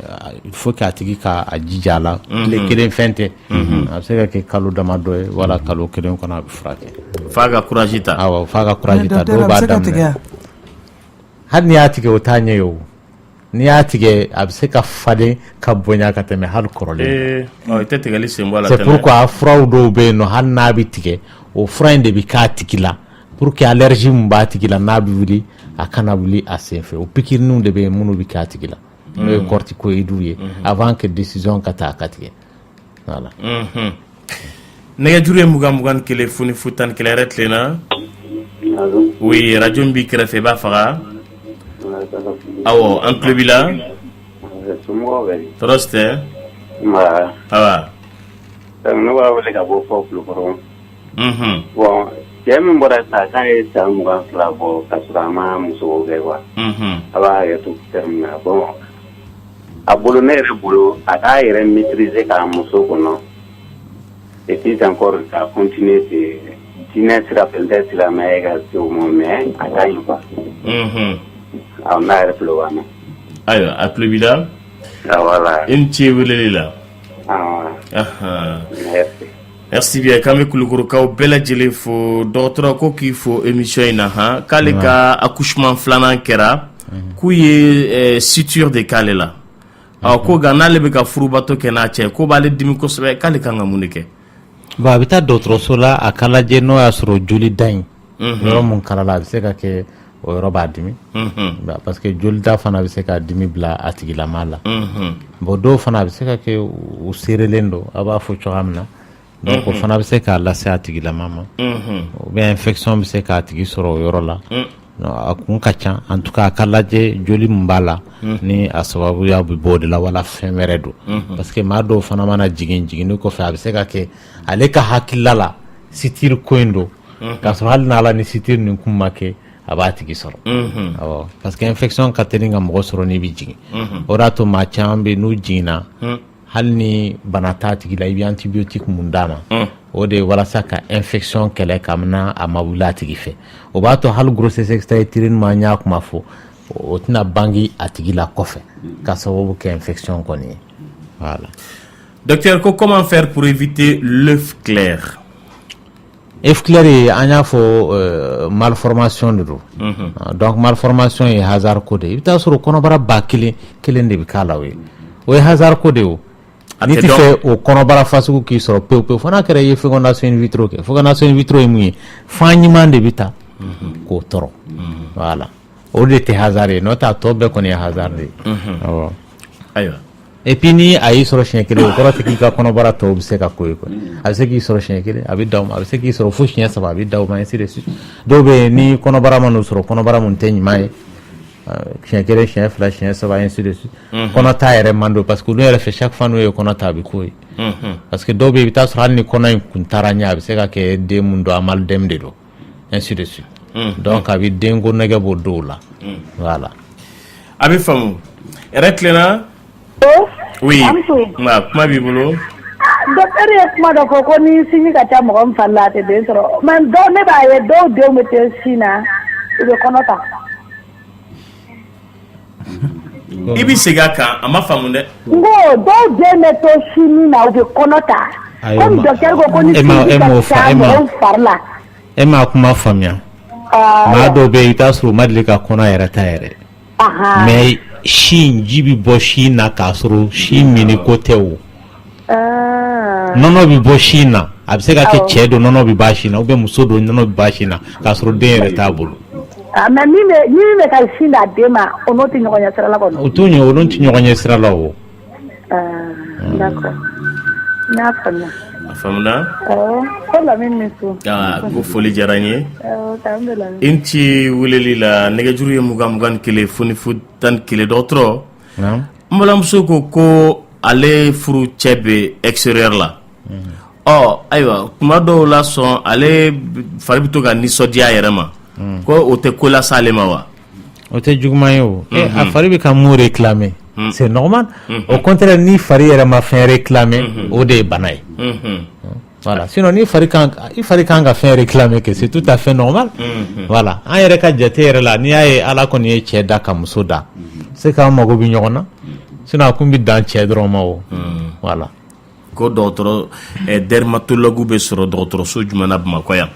Speaker 7: il faut que atigi ka ajijala le kelen fente absega ke kalu dama doy wala kalu kelen kona bi frake
Speaker 4: faga couragita
Speaker 7: faga couragita do ba dam hadni atige otanye yo ni atige abseka fade ka bonya ka teme hal korole
Speaker 4: tete gali sembola
Speaker 7: c'est pourquoi fraudo be no hanna bitige o frande bi ka tikila pour que allergie mbatigila nabi wuli akana wuli asefe o pikir nu de be munu bi katigila no corticoïde avant que décision kata katige voilà
Speaker 4: nega jure mugan kele funi futan kele retlena oui radio mbi krefe ba faga awo en clubila troste awa
Speaker 14: no wa wele ka bo fo pro bon Jemi mbora sa kai sa mga flabo kasurama muso gewa. Aba ya tu termina bon. Abolo nere bolo aka ire maîtriser ka muso kono. Et puis encore ka continuer de dîner sur la peut-être la mega sur mon mais aka yuba. A na ire flowana.
Speaker 4: Ayo aplubila.
Speaker 14: Voilà.
Speaker 4: Inchi wulela. Merci bien. Kame kulukuru ka bela jele fo docteur ko ki fo émission ina ha kale ka accouchement flanan kera ku ye suture de kale la ko ga n'ale bɛ ka furubato kɛ n'a cɛ ko b'ale dimi kosɛbɛ k'ale kan ka mun de kɛ.
Speaker 7: Bon a bɛ taa dɔgɔtɔrɔso la a k'a lajɛ n'o y'a sɔrɔ joli da in yɔrɔ mun kalala a bɛ se ka kɛ o yɔrɔ b'a dimi parce que joli da fana bɛ se ka dimi bila a tigilama la bon dɔw fana a bɛ se ka kɛ u serelen don a b'a fɔ cogoya min na donc o fana bɛ se k'a lase a tigilama ma ou bien infection bɛ se k'a tigi sɔrɔ o yɔrɔ la a kun ka ca en tout cas a ka lajɛ joli min b'a la ni a sababuya bɛ bɔ o de la wala fɛn wɛrɛ don parce que maa dɔw fana mana jiginni kɔfɛ a bɛ se ka kɛ ale ka hakilila la sitiri ko in don k'a sɔrɔ hali n'ala ni sitiri nin kun ma kɛ a b'a tigi sɔrɔ awɔ parce que infection ka teli ka mɔgɔ sɔrɔ n'i bɛ jigin o de y'a to maa caman bɛ n'u jiginna hali ni bana t'a tigi la i bɛ antibiotique mun d'a ma o de ye walasa ka infection kɛlɛ kabini a ma wuli a tigi fɛ o b'a to hali grossesse extra-utérine ma n y'a kuma fɔ o tɛna bange a tigi la kɔfɛ ka sababu kɛ infection kɔni ye voilà.
Speaker 4: Docteur, comment faire pour éviter l'œuf clair?
Speaker 7: Œuf clair ye an y'a fɔ malformation de don donc malformation ye hasard ko de i bɛ taa sɔrɔ kɔnɔbara ba kelen de bɛ k'a la o ye hasard ko de ye o. N'i tɛ fɛ o kɔnɔbara fasugu k'i sɔrɔ pewu pewu fo n'a kɛra i ye fécondation in vitro kɛ fécondation in vitro ye mun ye fan ɲuman de bɛ ta k'o tɔrɔ voilà o de tɛ hasard ye n'o tɛ a tɔ bɛɛ kɔni ye hasard de ye awɔ
Speaker 4: ayiwa
Speaker 7: et puis ni a y'i sɔrɔ siɲɛ kelen o kɔrɔ tɛ k'i ka kɔnɔbara tɔw bɛ se ka ko ye quoi a bɛ se k'i sɔrɔ siɲɛ kelen a bɛ d'aw ma a bɛ se k'i sɔrɔ fo siɲɛ saba a bɛ d'aw ma ainsi de suite dɔw bɛ yen ni kɔnɔbara ma n'o sɔrɔ kɔnɔbara mun tɛ ɲuman ye siɲɛ kelen siɲɛ fila siɲɛ saba ainsi de suite kɔnɔ ta yɛrɛ man don parce que olu yɛrɛ fɛ chaque fois n'u ye kɔnɔ ta a bɛ ko ye parce que dɔw bɛ yen i bɛ taa sɔrɔ hali ni kɔnɔ in kun taara ɲɛ a bɛ se ka kɛ den mun don amalgame de don ainsi de suite donc a bɛ denko nɛgɛ b'o dɔw la voilà.
Speaker 4: A bɛ faamu yɛrɛ tilenna. oui nka kuma b'i bolo.
Speaker 9: Docteur ye kuma dɔ fɔ ko ni sinji ka ca mɔgɔ min fari la a tɛ den sɔrɔ mais dɔw ne b'a ye dɔw denw bɛ to sin na u bɛ kɔnɔ ta.
Speaker 4: I bɛ segin a kan a ma faamu dɛ.
Speaker 9: n ko dɔw den bɛ to sin na u bɛ kɔnɔ ta comme docteur ko ni sinji ka ca mɔgɔ fari la.
Speaker 7: E m'a kuma faamuya maa dɔw bɛ yen i bɛ taa sɔrɔ u ma deli ka kɔnɔ yɛrɛ ta yɛrɛ mais sin ji bɛ bɔ sin na k'a sɔrɔ sin mini ko tɛ o nɔnɔ bɛ bɔ sin na a bɛ se ka kɛ cɛ don nɔnɔ bɛ ba sin na ou bien muso don nɔnɔ bɛ ba sin na k'a sɔrɔ den yɛrɛ t'a bolo.
Speaker 9: mais min bɛ ka sin d'a den ma o n'o tɛ ɲɔgɔn ɲɛ sira la kɔni.
Speaker 7: o t'o ɲɛ olu tɛ ɲɔgɔn ɲɛ sira la o.
Speaker 9: d'accord n y'a faamuya.
Speaker 4: a faamuna.
Speaker 9: ko Lamini ni su.
Speaker 4: ko foli diyara n ye. i ni ci weleli la nɛgɛjuru ye 21 fo ni 11 dɔgɔtɔrɔ. n balimamuso ko ale furu cɛ bɛ extérieur la. ayiwa tuma dɔw la sɔn ale fari bɛ to ka nisɔndiya a yɛrɛ ma. ko o tɛ ko lase ale ma wa.
Speaker 7: o tɛ juguman ye o. a fari bɛ ka mun réclamer. c'est normal au contraire ni fari yɛrɛ ma fɛn réclamer o de ye bana ye. voilà sinon ni fari kan ka fɛn réclamer que c'est tout à fait normal. voilà an yɛrɛ ka jate yɛrɛ la n'i y'a ye ala kɔni ye cɛ da ka muso da c'est k'an mago bɛ ɲɔgɔn na sinon a kun bɛ dan cɛ dɔrɔn ma o. voilà.
Speaker 4: ko dɔgɔtɔrɔ dermatologue bɛ sɔrɔ dɔgɔtɔrɔso jumɛn na Bamakɔ yan.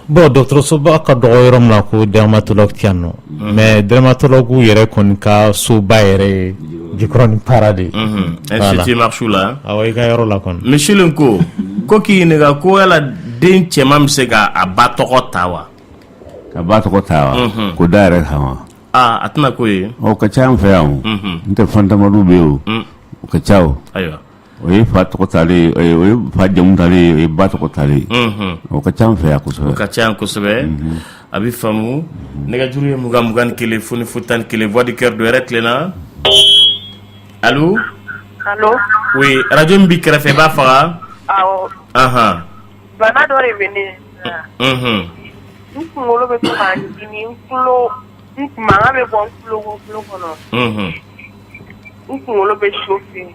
Speaker 7: bon dɔgɔtɔrɔsoba ka dɔgɔ yɔrɔ min na ko dermatologue tɛ yan nɔ mais dermatologue yɛrɛ kɔni ka soba yɛrɛ ye Jikɔrɔni Para de ye.
Speaker 4: Institut Marchou la.
Speaker 7: awɔ i ka yɔrɔ la kɔni.
Speaker 4: monsieur Lenko ko k'i ɲininka ko yala den cɛman bɛ se ka a ba tɔgɔ ta wa.
Speaker 6: ka ba tɔgɔ ta wa ko da yɛrɛ kan wa.
Speaker 4: a tɛna ko ye.
Speaker 6: o ka ca an fɛ yan o n tɛ fantamadu bɛ yen o ka ca o.
Speaker 4: ayiwa.
Speaker 6: o ye fa tɔgɔ talen o ye fa jamu talen o ye ba tɔgɔ talen o ka ca an fɛ yan kosɛbɛ.
Speaker 4: o ka ca yan kosɛbɛ a bɛ faamu nɛgɛjuru ye 21 fo ni 11 voix du cœur dɔ yɛrɛ tilenna. allo.
Speaker 12: allo.
Speaker 4: oui radio min b'i kɛrɛfɛ i b'a faga.
Speaker 12: awɔ. bana dɔ de bɛ ne na. n kunkolo bɛ to k'a dimi n mankan bɛ bɔ n tulo kɔnɔ. n kunkolo bɛ chauffer.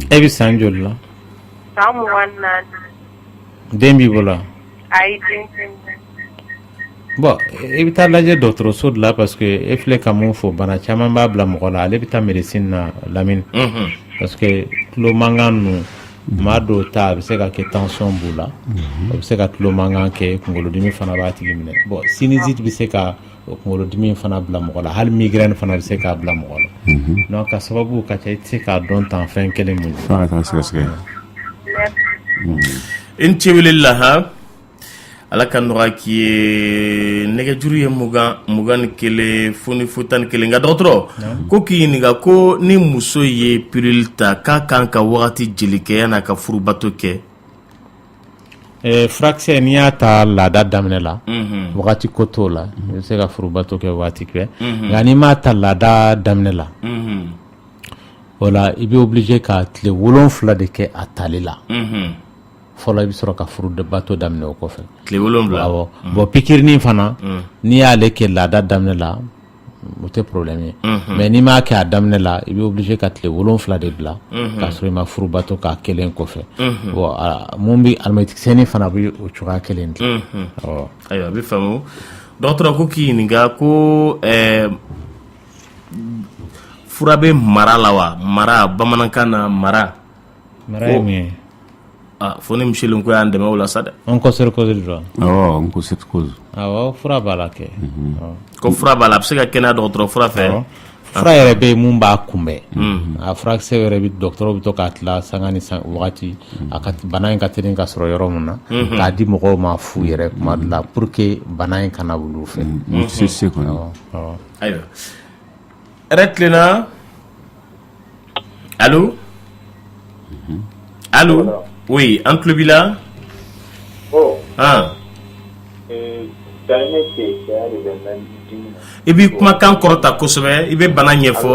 Speaker 7: e bɛ san joli la.
Speaker 12: san 24.
Speaker 7: den b'i bolo.
Speaker 12: ayi den tɛ n bolo.
Speaker 7: bon i bɛ taa lajɛ dɔgɔtɔrɔso de la parce que e filɛ ka mun fɔ bana caman b'a bila mɔgɔ la ale bɛ taa médecine na Lamini. parce que tulo mankan ninnu maa dɔw ta a bɛ se ka kɛ tension b'u la a bɛ se ka tulo mankan kɛ kunkolodimi fana b'a tigi minɛ bon sinusite bɛ se ka o kunkolo dimi fana bila mɔgɔ la hali migraine fana bɛ se k'a bila mɔgɔ la donc ka sababu ka ca i tɛ se k'a dɔn tan fɛn kelen mun
Speaker 6: f'a ka taa sɛgɛsɛgɛ
Speaker 4: i ni ce weleli la ha ala ka nɔgɔya k'i ye nɛgɛjuru ye 21 fo ni 11 nka dɔgɔtɔrɔ ko k'i ɲininka ko ni muso ye pilule ta k'a kan ka wagati joli kɛ yan'a ka furubato kɛ
Speaker 7: furakisɛ n'i y'a ta laada daminɛ la wagati ko t'o la i bɛ se ka furubato kɛ wagati bɛɛ nka n'i m'a ta laada daminɛ la o la i bɛ obligé ka tile 7 de kɛ a tali la fɔlɔ i bɛ sɔrɔ ka furubato daminɛ o kɔfɛ
Speaker 4: tile 7
Speaker 7: awɔ bon pikirinin fana n'i y'ale kɛ laada daminɛ la o tɛ problème ye mais n'i m'a kɛ a daminɛ la i bɛ obligé ka tile 7 de bila k'a sɔrɔ i ma furubato k'a kelen kɔfɛ bon mun bɛ alimɛtikisɛnin fana bɛ o cogoya kelen de
Speaker 4: awɔ ayiwa a bɛ faamu dɔgɔtɔrɔ ko k'i ɲininka ko fura bɛ mara la wa mara bamanankan na mara
Speaker 7: ye mun ye
Speaker 4: fo ni misilen ko y'an dɛmɛ o la sa dɛ
Speaker 7: n kɔsɛri dɔrɔn
Speaker 6: awɔ n kɔsɛri kɔsɛri
Speaker 7: awɔ fura b'a la kɛ
Speaker 4: ko fura b'a la a bɛ se ka kɛnɛya dɔgɔtɔrɔ fura fɛ
Speaker 7: fura yɛrɛ bɛ yen mun b'a kunbɛn a furakisɛ yɛrɛ bɛ dɔgɔtɔrɔ bɛ to k'a tila sanga ni wagati a ka bana in ka teli ka sɔrɔ yɔrɔ min na k'a di mɔgɔw ma fu yɛrɛ kuma dɔ la pour que bana in kana wuli fɛ
Speaker 6: se kɔnɔ
Speaker 4: ayiwa yɛrɛ tilenna allo allo oui an tulo b'i la i b'i kumakan kɔrɔta kosɛbɛ i bɛ bana ɲɛfɔ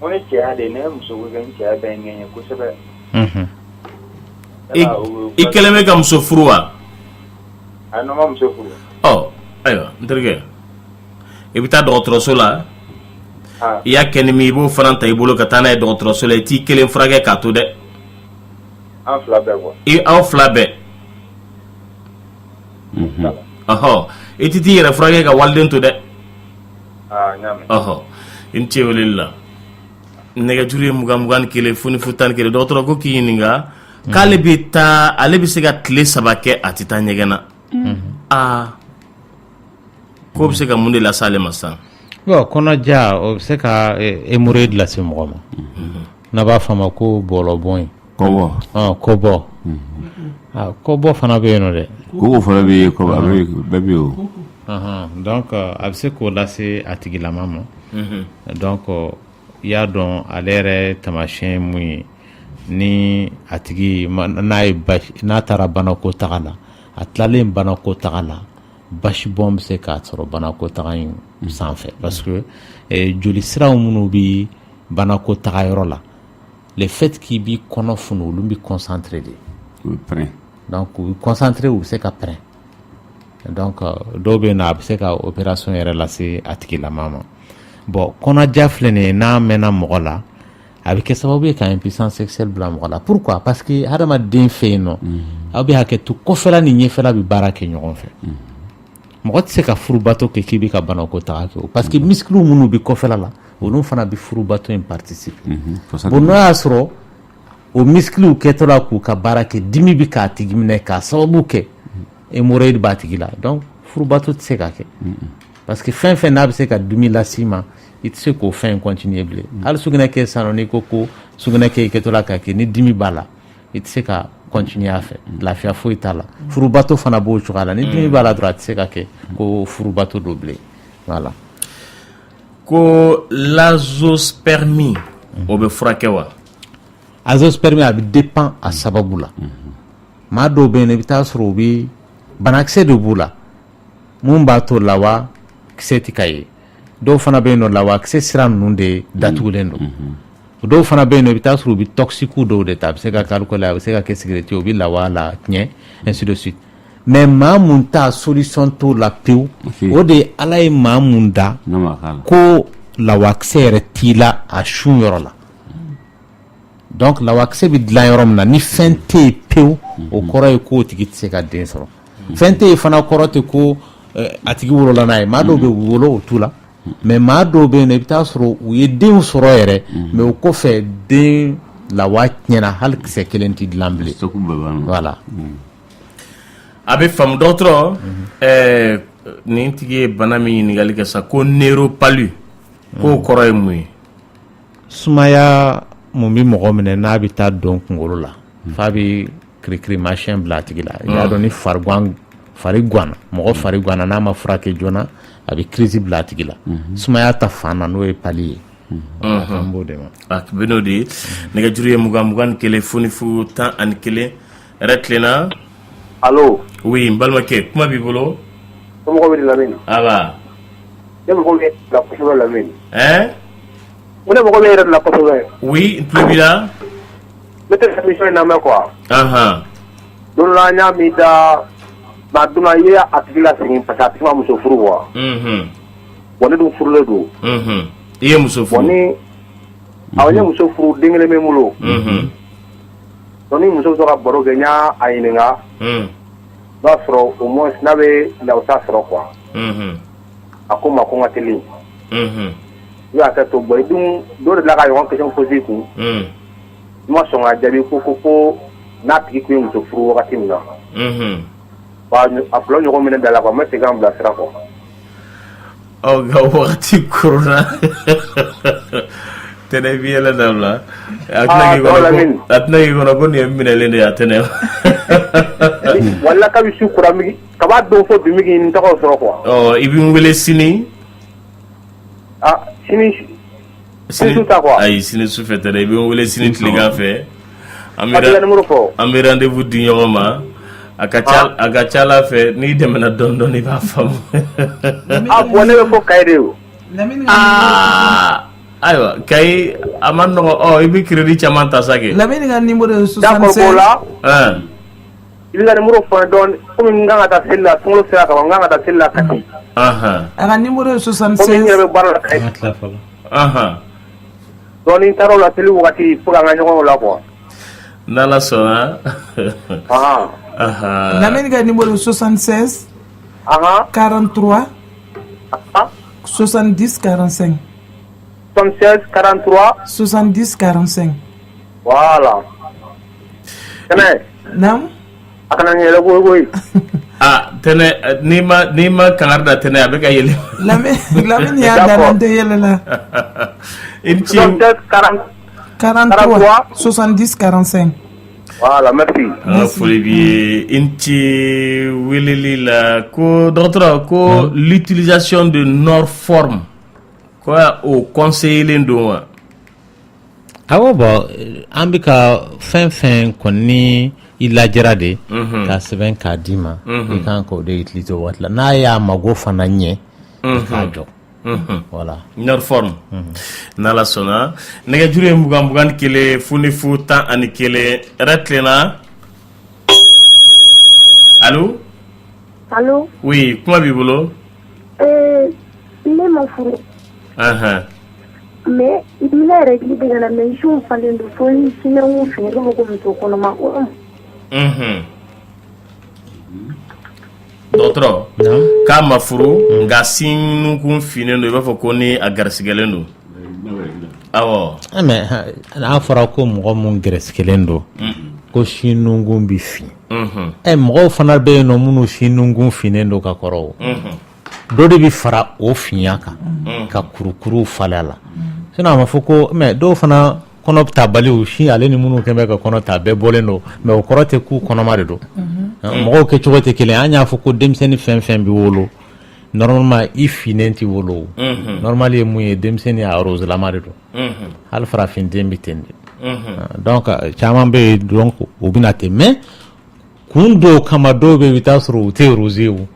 Speaker 10: o ni cɛya de ne muso ko kɛ n cɛya bɛ ŋɛɲɛ kosɛbɛ
Speaker 4: i kɛlen bɛ ka muso furu wa
Speaker 10: a n'o ma muso furu
Speaker 4: ayiwa n terikɛ i bɛ taa dɔgɔtɔrɔso la i y'a kɛ ni min i b'o fana ta i bolo ka taa n'a ye dɔgɔtɔrɔso la i t'i kelen furakɛ k'a to dɛ
Speaker 10: an fila bɛɛ quoi
Speaker 4: aw fila bɛɛ i tɛ t'i yɛrɛ furakɛ ka waliden to dɛ i ni ce weleli la nɛgɛjuru ye 21 fo ni 11 dɔgɔtɔrɔ ko k'i ɲininka k'ale bɛ taa ale bɛ se ka tile 3 kɛ a tɛ taa ɲɛgɛn na k'o bɛ se ka mun de lase ale ma sisan
Speaker 7: bon kɔnɔja o bɛ se ka hémorroïde lase mɔgɔ ma n'a b'a fɔ a ma ko bɔlɔbɔn kɔbɔ kɔbɔ fana bɛ yen nɔ dɛ
Speaker 6: kɔbɔ fana bɛ yen bɛɛ bɛ yen o
Speaker 7: donc a bɛ se k'o lase a tigilama ma donc i y'a dɔn ale yɛrɛ taamasiyɛn ye mun ye ni a tigi n'a taara banako taga la a tilalen banako taga la basibɔn bɛ se k'a sɔrɔ banako taga in sanfɛ parce que joli siraw minnu bɛ banako taga yɔrɔ la le fait k'i b'i kɔnɔ funu olu bɛ concentré de donc u bɛ concentré u bɛ se ka pɛrɛn donc dɔw bɛ yen nɔ a bɛ se ka opération yɛrɛ lase a tigilama ma bon kɔnɔja filɛ nin ye n'a mɛnna mɔgɔ la a bɛ kɛ sababu ye ka impuissance sexuelle bila mɔgɔ la pourquoi parce que hadamaden fɛ yen nɔ aw bɛ hakɛ to kɔfɛla ni ɲɛfɛla bɛ baara kɛ ɲɔgɔn fɛ mɔgɔ tɛ se ka furubato kɛ k'i bɛ ka banako taga kɛ parce que muscle minnu bɛ kɔfɛla la olu fana bɛ furubato in participer bon n'o y'a sɔrɔ o muscle kɛtɔla k'u ka baara kɛ dimi bɛ k'a tigi minɛ k'a sababu kɛ hémorroïde b'a tigi la donc furubato tɛ se ka kɛ parce que fɛn fɛn n'a bɛ se ka dimi las'i ma i tɛ se k'o fɛn continuer bilen hali sugunɛ kɛ sisan nɔ n'i ko ko sugunɛ kɛ i kɛtɔla ka kɛ ni dimi b'a la i tɛ se ka continuer a fɛ lafiya foyi t'a la furubato fana b'o cogoya la ni dimi b'a la dɔrɔn a tɛ se ka kɛ ko furubato do bilen voilà
Speaker 4: ko l'azoospermie o bɛ furakɛ wa
Speaker 7: azoospermie a bɛ dépend a sababu la maa dɔw bɛ yen i bɛ taa sɔrɔ u bɛ banakisɛ de b'u la mun b'a to lawa kisɛ tɛ ka ye dɔw fana bɛ yen nɔ lawa kisɛ sira ninnu de datugulen don dɔw fana bɛ yen nɔ i bɛ taa sɔrɔ u bɛ toxique dɔw de ta a bɛ se ka kɛ alcool a bɛ se ka kɛ cigarette u bɛ lawa la tiɲɛ ainsi de suite mais maa mun ta solution t'o la pewu o de ye ala ye maa mun da ko lawakisɛ yɛrɛ t'i la a sun yɔrɔ la donc lawakisɛ bɛ dilan yɔrɔ min na ni fɛn tɛ yen pewu o kɔrɔ ye k'o tigi tɛ se ka den sɔrɔ fɛn tɛ yen fana kɔrɔ tɛ ko a tigi wolola n'a ye maa dɔw bɛ wolo o t'u la mais maa dɔw bɛ yen nɔ i bɛ taa sɔrɔ u ye denw sɔrɔ yɛrɛ mais o kɔfɛ den lawa tiɲɛna hali kisɛ kelen tɛ dilan bilen voilà
Speaker 4: a bɛ faamu dɔgɔtɔrɔ nin tigi ye bana min ɲininkali kɛ sa ko neuropalu k'o kɔrɔ ye mun ye
Speaker 7: sumaya mun bi mɔgɔ minɛ n'a bɛ taa don kunkolo la f'a bɛ kirikirimasiyɛn bila a tigi la i y'a dɔn ni fari ganna mɔgɔ fari ganna n'a ma furakɛ joona a bɛ crise bila a tigi la sumaya ta fan na n'o ye pali ye an b'o de ma
Speaker 4: a bɛ n'o de ye nɛgɛjuru ye 21 fonifu 11 yɛrɛ tilenna
Speaker 15: allo
Speaker 4: oui n balimakɛ kuma b'i bolo
Speaker 15: somɔgɔw bɛ di Lamini
Speaker 4: aba
Speaker 15: ne mago bɛ la kosɛbɛ Lamini
Speaker 4: ko
Speaker 15: ne mago bɛ yɛrɛ de la kosɛbɛ
Speaker 4: oui n tulo b'i la
Speaker 15: ne tɛ émission in lamɛn quoi don la n y'a min da mais don na i ye a tigi lasegin parce que a tigi ma muso furu quoi bon ne dun furulen don
Speaker 4: i ye muso furu
Speaker 15: bon ni awɔ n ye muso furu den kelen bɛ n bolo donc ni muso bɛ to ka baro kɛ n y'a ɲininka n'a sɔrɔ au moins n'a bɛ lawusa sɔrɔ quoi a ko n ma ko n ka teli i y'a kɛ to bon i dun dɔ de la ka ɲɔgɔn question posé i kun i ma sɔn ka jaabi ko n'a tigi tun ye muso furu wagati min na a fila ɲɔgɔn minɛ da la quoi n bɛ segin an bilasira quoi
Speaker 4: nka wagati korona tɛnɛ bi yɛlɛ dabila a tɛna k'i kɔnɔ ko nin ye minɛlen de ye a tɛnɛ
Speaker 15: wala kabi su kura migi kaba don fo bi migi n tɔgɔ sɔrɔ quoi
Speaker 4: i b'i n wele sini
Speaker 15: sini su ta quoi
Speaker 4: ayi sini su fɛ tɛ dɛ i b'i n wele sini tilegan fɛ an bɛ rendez-vous di ɲɔgɔn ma a ka ca ala fɛ n'i dɛmɛna dɔɔni dɔɔni i b'a faamu
Speaker 15: bon ne bɛ fɔ Kayi de o
Speaker 4: ayiwa Kayi a ma nɔgɔ i bɛ crédit caman ta sa kɛ
Speaker 5: Lamini ka numéro ye 76
Speaker 15: d'accord la i bɛ ka numéro fɔ n ye dɔɔni komi n kan ka taa seli la sunkalo sera ka ban n kan ka taa seli la Kati
Speaker 5: a ka numéro ye 76
Speaker 15: komi n yɛrɛ bɛ baara la Kayi donc ni n taara o la seli wagati pour que an ka ɲɔgɔn o la quoi
Speaker 4: n'ala sɔnna
Speaker 5: Lamini ka numéro 76 43 70 45
Speaker 15: 76 43
Speaker 5: 70 45
Speaker 15: voilà tɛnɛ
Speaker 5: naam
Speaker 15: a kana yɛlɛ goyi
Speaker 4: tɛnɛ n'i ma kangari da tɛnɛ a bɛ ka yɛlɛ
Speaker 5: Lamini y'a dala n tɛ yɛlɛ la
Speaker 15: 76
Speaker 5: 43 70 45
Speaker 15: voilà merci
Speaker 4: foli b'i ye n ci weleli la ko dɔgɔtɔrɔ ko l'utilisation de Norform ko o conseillelen don wa
Speaker 7: awɔ bɔn an bɛ ka fɛn fɛn kɔni ni i lajɛra de ka sɛbɛn k'a d'i ma i kan k'o de utiliser o waati la n'a y'a mago fana ɲɛ i k'a jɔ voilà
Speaker 4: Norform n'ala sɔnna nɛgɛjuru ye 21 fonifu 11 yɛrɛ tilenna allo oui kuma b'i bolo
Speaker 9: ne ma furu mais ne yɛrɛ jigi bɛ na mais sun falen don fo ni sinɛngu fini ko ko muso kɔnɔma
Speaker 4: dɔgɔtɔrɔ k'a ma furu nka sinukun finnen don i b'a fɔ ko ni a garisigɛlen don awɔ
Speaker 7: mais n'a fɔra ko mɔgɔ mun garisigɛlen don ko sinukun bɛ fin mɔgɔw fana bɛ yen nɔ minnu sinukun finnen don ka kɔrɔ o dɔ de bɛ fara o finya kan ka kurukuru falen a la sinon a ma fɔ ko mais dɔw fana kɔnɔ bɛ taa bali o si ale ni minnu kɛn bɛ ka kɔnɔ ta bɛɛ bɔlen don mais o kɔrɔ tɛ k'u kɔnɔma de don mɔgɔw kɛcogo tɛ kelen an y'a fɔ ko denmisɛnnin fɛn fɛn bɛ wolo normalement i finnen tɛ wolo normal ye mun ye denmisɛnnin a roselama de don hali farafin den bɛ ten de donc caman bɛ yen donc o bɛna ten mais kun dɔw kama dɔw bɛ yen i bɛ taa sɔrɔ u tɛ rose o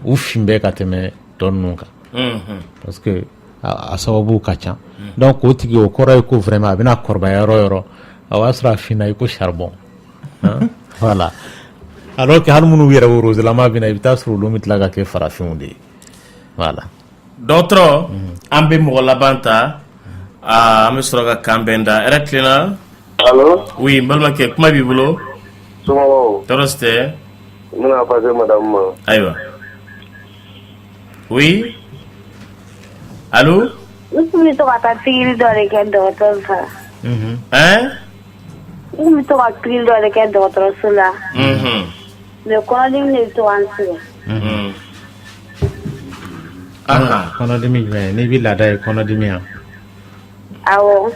Speaker 7: u fin bɛ ka tɛmɛ tɔ ninnu kan parce que a sababu ka ca donc o tigi o kɔrɔ ye ko vraiment a bɛna kɔrɔbaya yɔrɔ yɔrɔ a b'a sɔrɔ a finna i ko charbon voilà alors que hali minnu yɛrɛ o roselama bɛ na i bɛ taa sɔrɔ olu bɛ tila ka kɛ farafinw de ye voilà
Speaker 4: dɔgɔtɔrɔ an bɛ mɔgɔ laban ta an bɛ sɔrɔ ka kan bɛn da yɛrɛ tilenna
Speaker 15: allo
Speaker 4: oui n balimakɛ kuma b'i bolo
Speaker 15: somɔgɔw
Speaker 4: tɔɔrɔ si tɛ
Speaker 15: n bɛna passer madame ma
Speaker 4: ayiwa oui allo
Speaker 9: n tun bɛ to ka taa pikiri dɔ de kɛ dɔgɔtɔrɔso la
Speaker 4: n
Speaker 9: tun bɛ to ka pikiri dɔ de kɛ dɔgɔtɔrɔso la mais kɔnɔdimi de bɛ to ka n sɛgɛn
Speaker 7: kɔnɔdimi jumɛn n'i bɛ laada ye kɔnɔdimi yan
Speaker 9: awɔ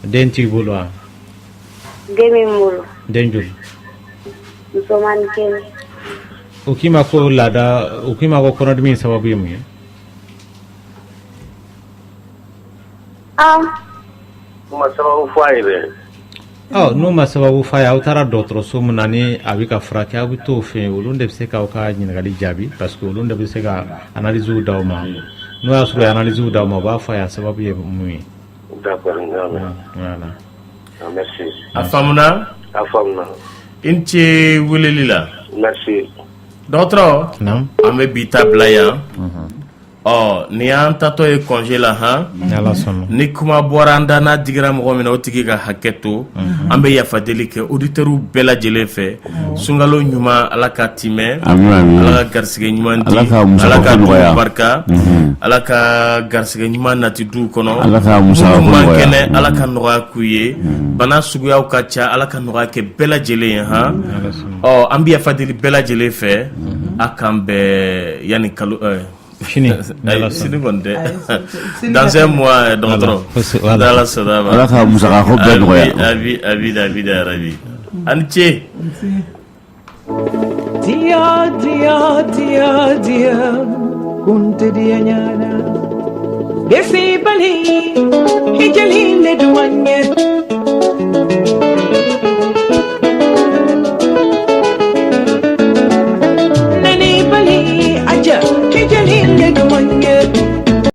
Speaker 7: den t'i bolo wa
Speaker 9: den bɛ n bolo
Speaker 7: den joli
Speaker 9: musomani kelen
Speaker 7: o k'i ma ko laada o k'i ma ko kɔnɔdimi sababu ye mun ye
Speaker 15: ma sababu fɔ a ye dɛ
Speaker 7: n'o ma sababu f'a ye aw taara dɔgɔtɔrɔso min na ni a bɛ ka furakɛ aw bɛ t'o fɛ olu de bɛ se k'aw ka ɲininkali jaabi parce que olu de bɛ se ka analysew d'aw ma n'o y'a sɔrɔ analysew d'aw ma u b'a fɔ a ye a sababu ye mun ye
Speaker 15: d'accord
Speaker 7: voilà
Speaker 15: merci
Speaker 4: a faamuna i ni ce weleli la
Speaker 15: merci
Speaker 4: dɔgɔtɔrɔ an bɛ bi ta bila yan ni y'an tatɔ ye congé la ni kuma bɔra an da n'a digira mɔgɔ min na o tigi ka hakɛ to an bɛ yafadeli kɛ auditeurs bɛɛ lajɛlen fɛ sunkalo ɲuman ala ka timɛ ala ka garisɛgɛ ɲuman di ala ka dugawu barika ala ka garisɛgɛ ɲuman nati duw kɔnɔ minnu man kɛnɛ ala ka nɔgɔya k'u ye bana suguyaw ka ca ala ka nɔgɔya kɛ bɛɛ lajɛlen ye an bɛ yafadeli bɛɛ lajɛlen fɛ a kan bɛɛ yani kalo
Speaker 7: Fini.
Speaker 4: Sini kɔni tɛ. Dans un mois dɔgɔtɔrɔ. Ala sɔnna ma.
Speaker 6: Ala ka musaka ko bɛɛ nɔgɔya.
Speaker 4: Abi rabi. Ani ce.
Speaker 13: Dia kunte dia nyana. Desi bali hijali ne duanye.